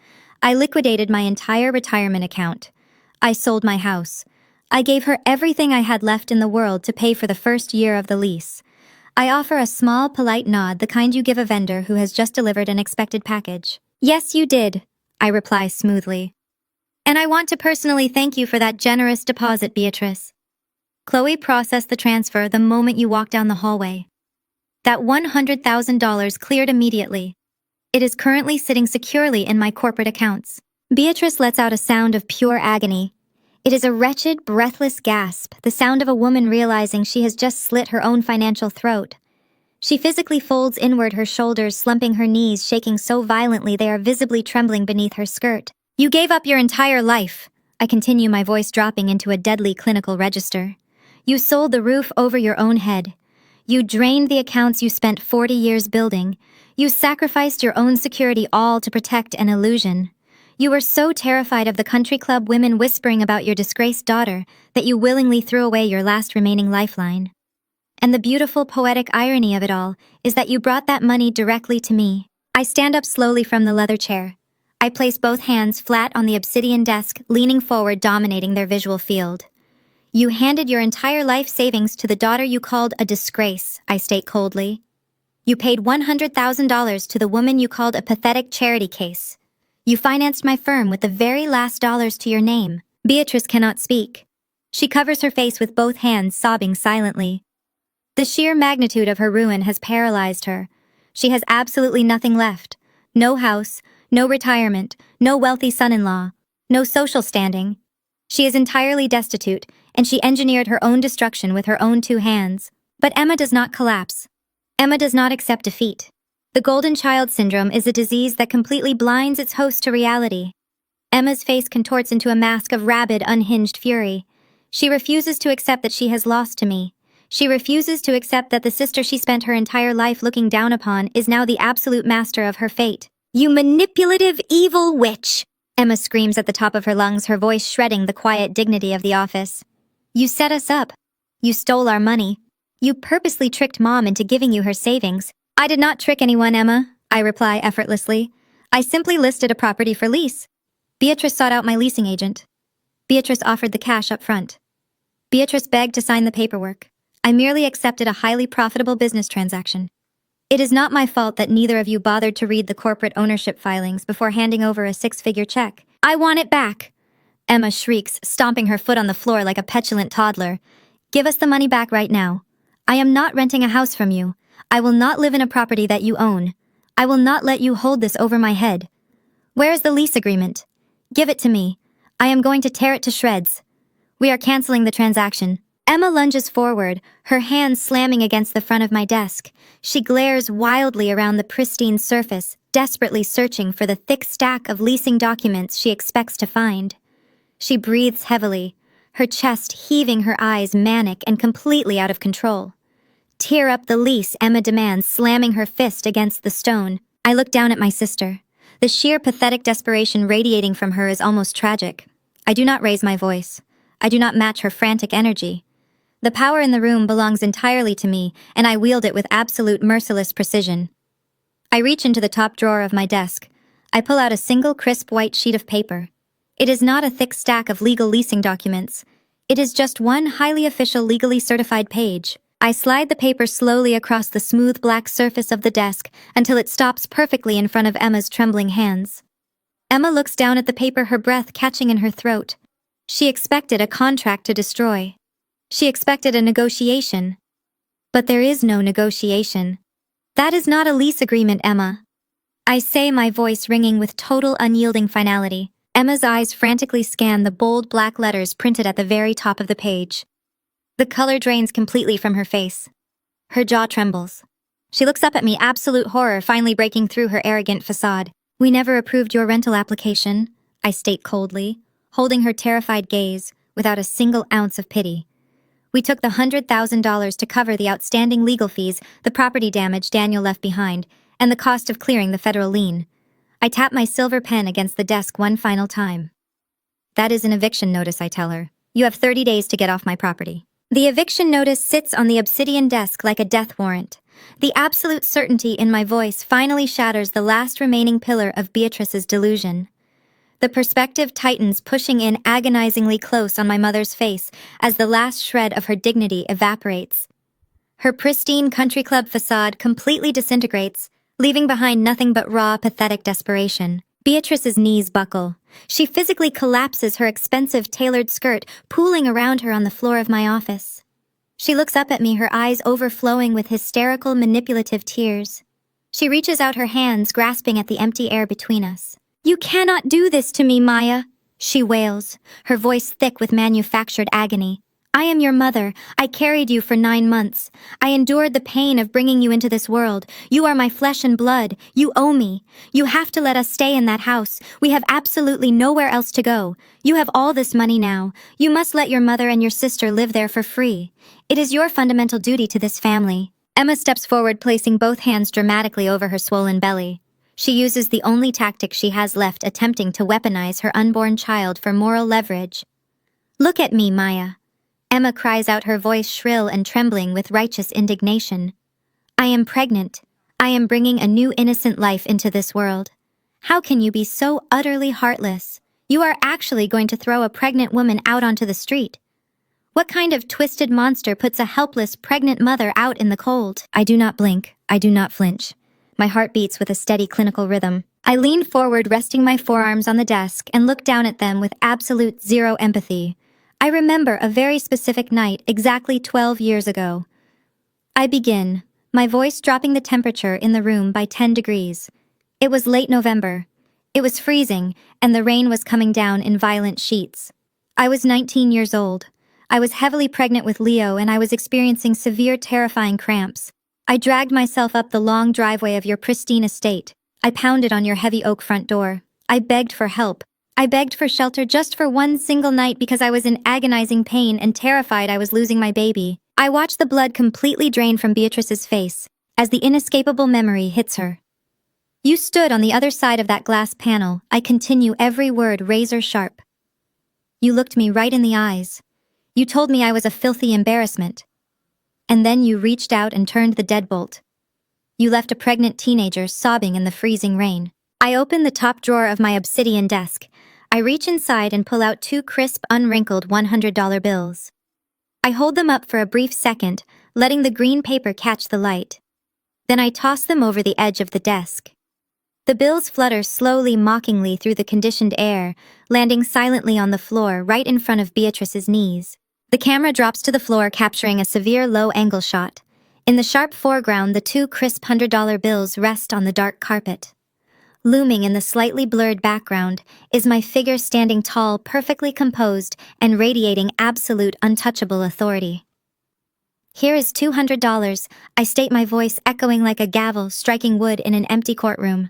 I liquidated my entire retirement account. I sold my house. I gave her everything I had left in the world to pay for the first year of the lease. I offer a small, polite nod, the kind you give a vendor who has just delivered an expected package. Yes, you did, I reply smoothly. And I want to personally thank you for that generous deposit, Beatrice. Chloe processed the transfer the moment you walked down the hallway. That $100,000 cleared immediately. It is currently sitting securely in my corporate accounts. Beatrice lets out a sound of pure agony. It is a wretched, breathless gasp, the sound of a woman realizing she has just slit her own financial throat. She physically folds inward, her shoulders slumping, her knees shaking so violently they are visibly trembling beneath her skirt. You gave up your entire life. I continue, my voice dropping into a deadly clinical register. You sold the roof over your own head. You drained the accounts you spent 40 years building. You sacrificed your own security, all to protect an illusion. You were so terrified of the country club women whispering about your disgraced daughter that you willingly threw away your last remaining lifeline. And the beautiful, poetic irony of it all is that you brought that money directly to me. I stand up slowly from the leather chair. I place both hands flat on the obsidian desk, leaning forward, dominating their visual field. You handed your entire life savings to the daughter you called a disgrace, I state coldly. You paid $100,000 to the woman you called a pathetic charity case. You financed my firm with the very last dollars to your name. Beatrice cannot speak. She covers her face with both hands, sobbing silently. The sheer magnitude of her ruin has paralyzed her. She has absolutely nothing left. No house, no retirement, no wealthy son-in-law, no social standing. She is entirely destitute, and she engineered her own destruction with her own 2 hands. But Emma does not collapse. Emma does not accept defeat. The golden child syndrome is a disease that completely blinds its host to reality. Emma's face contorts into a mask of rabid, unhinged fury. She refuses to accept that she has lost to me. She refuses to accept that the sister she spent her entire life looking down upon is now the absolute master of her fate. You manipulative, evil witch! Emma screams at the top of her lungs, her voice shredding the quiet dignity of the office. You set us up. You stole our money. You purposely tricked Mom into giving you her savings. I did not trick anyone, Emma, I reply effortlessly. I simply listed a property for lease. Beatrice sought out my leasing agent. Beatrice offered the cash up front. Beatrice begged to sign the paperwork. I merely accepted a highly profitable business transaction. It is not my fault that neither of you bothered to read the corporate ownership filings before handing over a 6-figure check. I want it back! Emma shrieks, stomping her foot on the floor like a petulant toddler. Give us the money back right now. I am not renting a house from you. I will not live in a property that you own. I will not let you hold this over my head. Where is the lease agreement? Give it to me. I am going to tear it to shreds. We are canceling the transaction. Emma lunges forward, her hands slamming against the front of my desk. She glares wildly around the pristine surface, desperately searching for the thick stack of leasing documents she expects to find. She breathes heavily, her chest heaving, her eyes manic and completely out of control. Tear up the lease, Emma demands, slamming her fist against the stone. I look down at my sister. The sheer pathetic desperation radiating from her is almost tragic. I do not raise my voice. I do not match her frantic energy. The power in the room belongs entirely to me, and I wield it with absolute merciless precision. I reach into the top drawer of my desk. I pull out a single crisp white sheet of paper. It is not a thick stack of legal leasing documents. It is just one highly official, legally certified page. I slide the paper slowly across the smooth black surface of the desk until it stops perfectly in front of Emma's trembling hands. Emma looks down at the paper, her breath catching in her throat. She expected a contract to destroy. She expected a negotiation. But there is no negotiation. That is not a lease agreement, Emma. I say, my voice ringing with total unyielding finality. Emma's eyes frantically scan the bold black letters printed at the very top of the page. The color drains completely from her face. Her jaw trembles. She looks up at me, absolute horror finally breaking through her arrogant facade. "We never approved your rental application," I state coldly, holding her terrified gaze, without a single ounce of pity. "We took the $100,000 to cover the outstanding legal fees, the property damage Daniel left behind, and the cost of clearing the federal lien." I tap my silver pen against the desk one final time. "That is an eviction notice," I tell her. "You have 30 days to get off my property." The eviction notice sits on the obsidian desk like a death warrant. The absolute certainty in my voice finally shatters the last remaining pillar of Beatrice's delusion. The perspective tightens, pushing in agonizingly close on my mother's face as the last shred of her dignity evaporates. Her pristine country club facade completely disintegrates, leaving behind nothing but raw, pathetic desperation. Beatrice's knees buckle. She physically collapses, her expensive tailored skirt pooling around her on the floor of my office. She looks up at me, her eyes overflowing with hysterical, manipulative tears. She reaches out her hands, grasping at the empty air between us. "You cannot do this to me, Maya," she wails, her voice thick with manufactured agony. "I am your mother. I carried you for 9 months. I endured the pain of bringing you into this world. You are my flesh and blood. You owe me. You have to let us stay in that house. We have absolutely nowhere else to go. You have all this money now. You must let your mother and your sister live there for free. It is your fundamental duty to this family." Emma steps forward, placing both hands dramatically over her swollen belly. She uses the only tactic she has left, attempting to weaponize her unborn child for moral leverage. "Look at me, Maya." Emma cries out, her voice shrill and trembling with righteous indignation. "I am pregnant. I am bringing a new innocent life into this world. How can you be so utterly heartless? You are actually going to throw a pregnant woman out onto the street. What kind of twisted monster puts a helpless pregnant mother out in the cold?" I do not blink. I do not flinch. My heart beats with a steady clinical rhythm. I lean forward, resting my forearms on the desk, and look down at them with absolute zero empathy. I remember a very specific night exactly 12 years ago. I begin, my voice dropping the temperature in the room by 10 degrees. It was late November. It was freezing, and the rain was coming down in violent sheets. I was 19 years old. I was heavily pregnant with Leo, and I was experiencing severe, terrifying cramps. I dragged myself up the long driveway of your pristine estate. I pounded on your heavy oak front door. I begged for help. I begged for shelter just for one single night because I was in agonizing pain and terrified I was losing my baby. I watched the blood completely drain from Beatrice's face as the inescapable memory hits her. You stood on the other side of that glass panel. I continue, every word razor sharp. You looked me right in the eyes. You told me I was a filthy embarrassment. And then you reached out and turned the deadbolt. You left a pregnant teenager sobbing in the freezing rain. I open the top drawer of my obsidian desk. I reach inside and pull out 2 crisp, unwrinkled $100 bills. I hold them up for a brief second, letting the green paper catch the light. Then I toss them over the edge of the desk. The bills flutter slowly, mockingly through the conditioned air, landing silently on the floor right in front of Beatrice's knees. The camera drops to the floor, capturing a severe low-angle shot. In the sharp foreground, the 2 crisp $100 bills rest on the dark carpet. Looming in the slightly blurred background is my figure, standing tall, perfectly composed, and radiating absolute untouchable authority. "Here is $200, I state, my voice echoing like a gavel striking wood in an empty courtroom.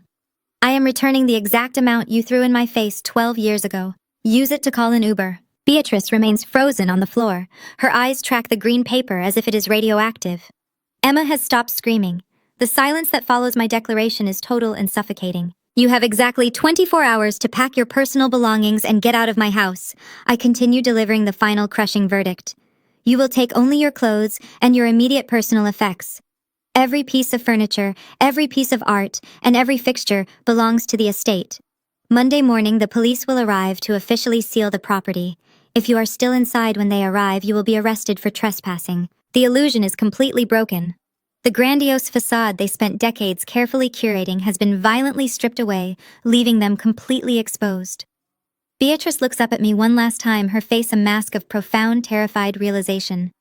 "I am returning the exact amount you threw in my face 12 years ago. Use it to call an Uber." Beatrice remains frozen on the floor. Her eyes track the green paper as if it is radioactive. Emma has stopped screaming. The silence that follows my declaration is total and suffocating. You have exactly 24 hours to pack your personal belongings and get out of my house. I continue delivering the final crushing verdict. You will take only your clothes and your immediate personal effects. Every piece of furniture, every piece of art, and every fixture belongs to the estate. Monday morning, the police will arrive to officially seal the property. If you are still inside when they arrive, you will be arrested for trespassing. The illusion is completely broken. The grandiose facade they spent decades carefully curating has been violently stripped away, leaving them completely exposed. Beatrice looks up at me one last time, her face a mask of profound, terrified realization.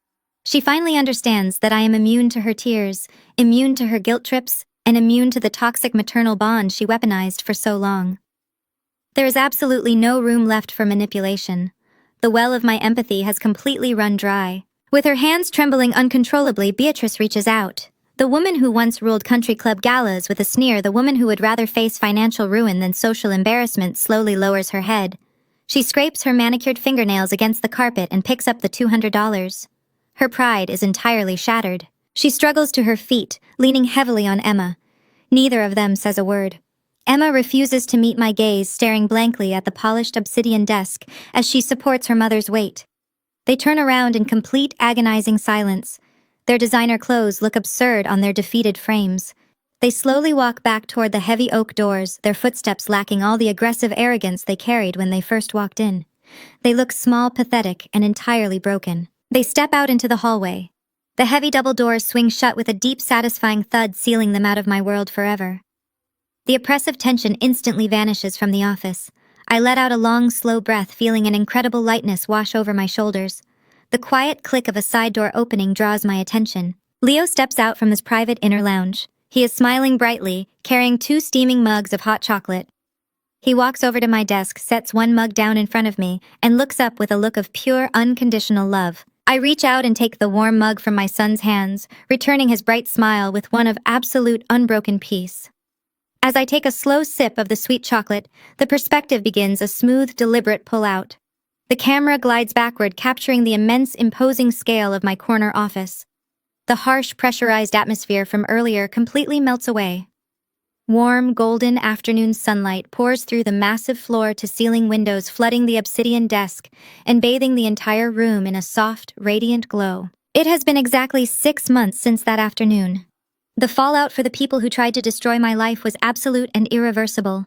She finally understands that I am immune to her tears, immune to her guilt trips, and immune to the toxic maternal bond she weaponized for so long. There is absolutely no room left for manipulation. The well of my empathy has completely run dry. With her hands trembling uncontrollably, Beatrice reaches out. The woman who once ruled country club galas with a sneer, the woman who would rather face financial ruin than social embarrassment, slowly lowers her head. She scrapes her manicured fingernails against the carpet and picks up the $200. Her pride is entirely shattered. She struggles to her feet, leaning heavily on Emma. Neither of them says a word. Emma refuses to meet my gaze, staring blankly at the polished obsidian desk as she supports her mother's weight. They turn around in complete agonizing silence. Their designer clothes look absurd on their defeated frames. They slowly walk back toward the heavy oak doors, their footsteps lacking all the aggressive arrogance they carried when they first walked in. They look small, pathetic, and entirely broken. They step out into the hallway. The heavy double doors swing shut with a deep, satisfying thud, sealing them out of my world forever. The oppressive tension instantly vanishes from the office. I let out a long, slow breath, feeling an incredible lightness wash over my shoulders. The quiet click of a side door opening draws my attention. Leo steps out from his private inner lounge. He is smiling brightly, carrying 2 steaming mugs of hot chocolate. He walks over to my desk, sets one mug down in front of me, and looks up with a look of pure, unconditional love. I reach out and take the warm mug from my son's hands, returning his bright smile with one of absolute, unbroken peace. As I take a slow sip of the sweet chocolate, the perspective begins a smooth, deliberate pull-out. The camera glides backward, capturing the immense, imposing scale of my corner office. The harsh, pressurized atmosphere from earlier completely melts away. Warm, golden afternoon sunlight pours through the massive floor-to-ceiling windows, flooding the obsidian desk and bathing the entire room in a soft, radiant glow. It has been exactly 6 months since that afternoon. The fallout for the people who tried to destroy my life was absolute and irreversible.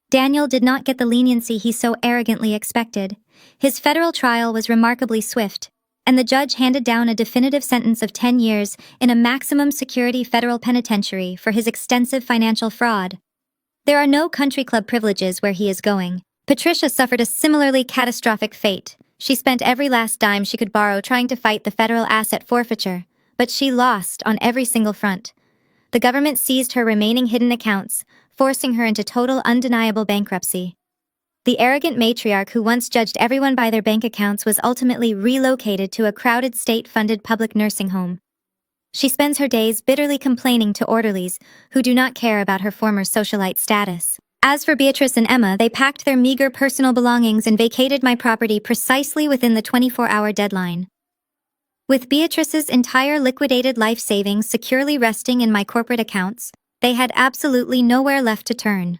Daniel did not get the leniency he so arrogantly expected. His federal trial was remarkably swift, and the judge handed down a definitive sentence of 10 years in a maximum security federal penitentiary for his extensive financial fraud. There are no country club privileges where he is going. Patricia suffered a similarly catastrophic fate. She spent every last dime she could borrow trying to fight the federal asset forfeiture, but she lost on every single front. The government seized her remaining hidden accounts, forcing her into total, undeniable bankruptcy. The arrogant matriarch who once judged everyone by their bank accounts was ultimately relocated to a crowded state-funded public nursing home. She spends her days bitterly complaining to orderlies who do not care about her former socialite status. As for Beatrice and Emma, they packed their meager personal belongings and vacated my property precisely within the 24-hour deadline. With Beatrice's entire liquidated life savings securely resting in my corporate accounts, they had absolutely nowhere left to turn.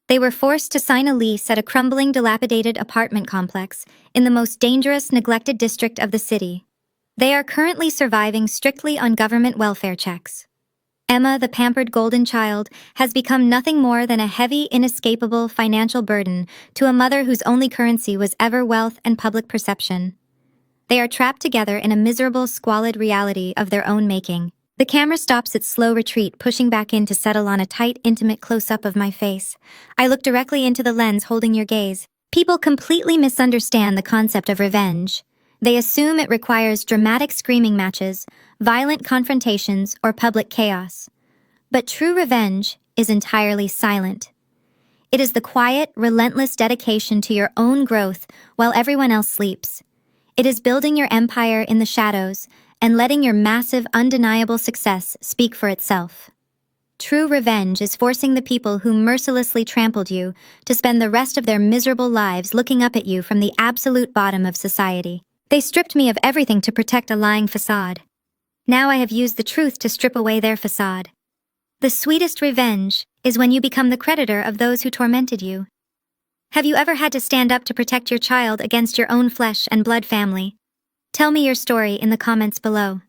They were forced to sign a lease at a crumbling, dilapidated apartment complex in the most dangerous, neglected district of the city. They are currently surviving strictly on government welfare checks. Emma, the pampered golden child, has become nothing more than a heavy, inescapable financial burden to a mother whose only currency was ever wealth and public perception. They are trapped together in a miserable, squalid reality of their own making. The camera stops its slow retreat, pushing back in to settle on a tight, intimate close-up of my face. I look directly into the lens, holding your gaze. People completely misunderstand the concept of revenge. They assume it requires dramatic screaming matches, violent confrontations, or public chaos. But true revenge is entirely silent. It is the quiet, relentless dedication to your own growth while everyone else sleeps. It is building your empire in the shadows and letting your massive, undeniable success speak for itself. True revenge is forcing the people who mercilessly trampled you to spend the rest of their miserable lives looking up at you from the absolute bottom of society. They stripped me of everything to protect a lying facade. Now I have used the truth to strip away their facade. The sweetest revenge is when you become the creditor of those who tormented you. Have you ever had to stand up to protect your child against your own flesh and blood family? Tell me your story in the comments below.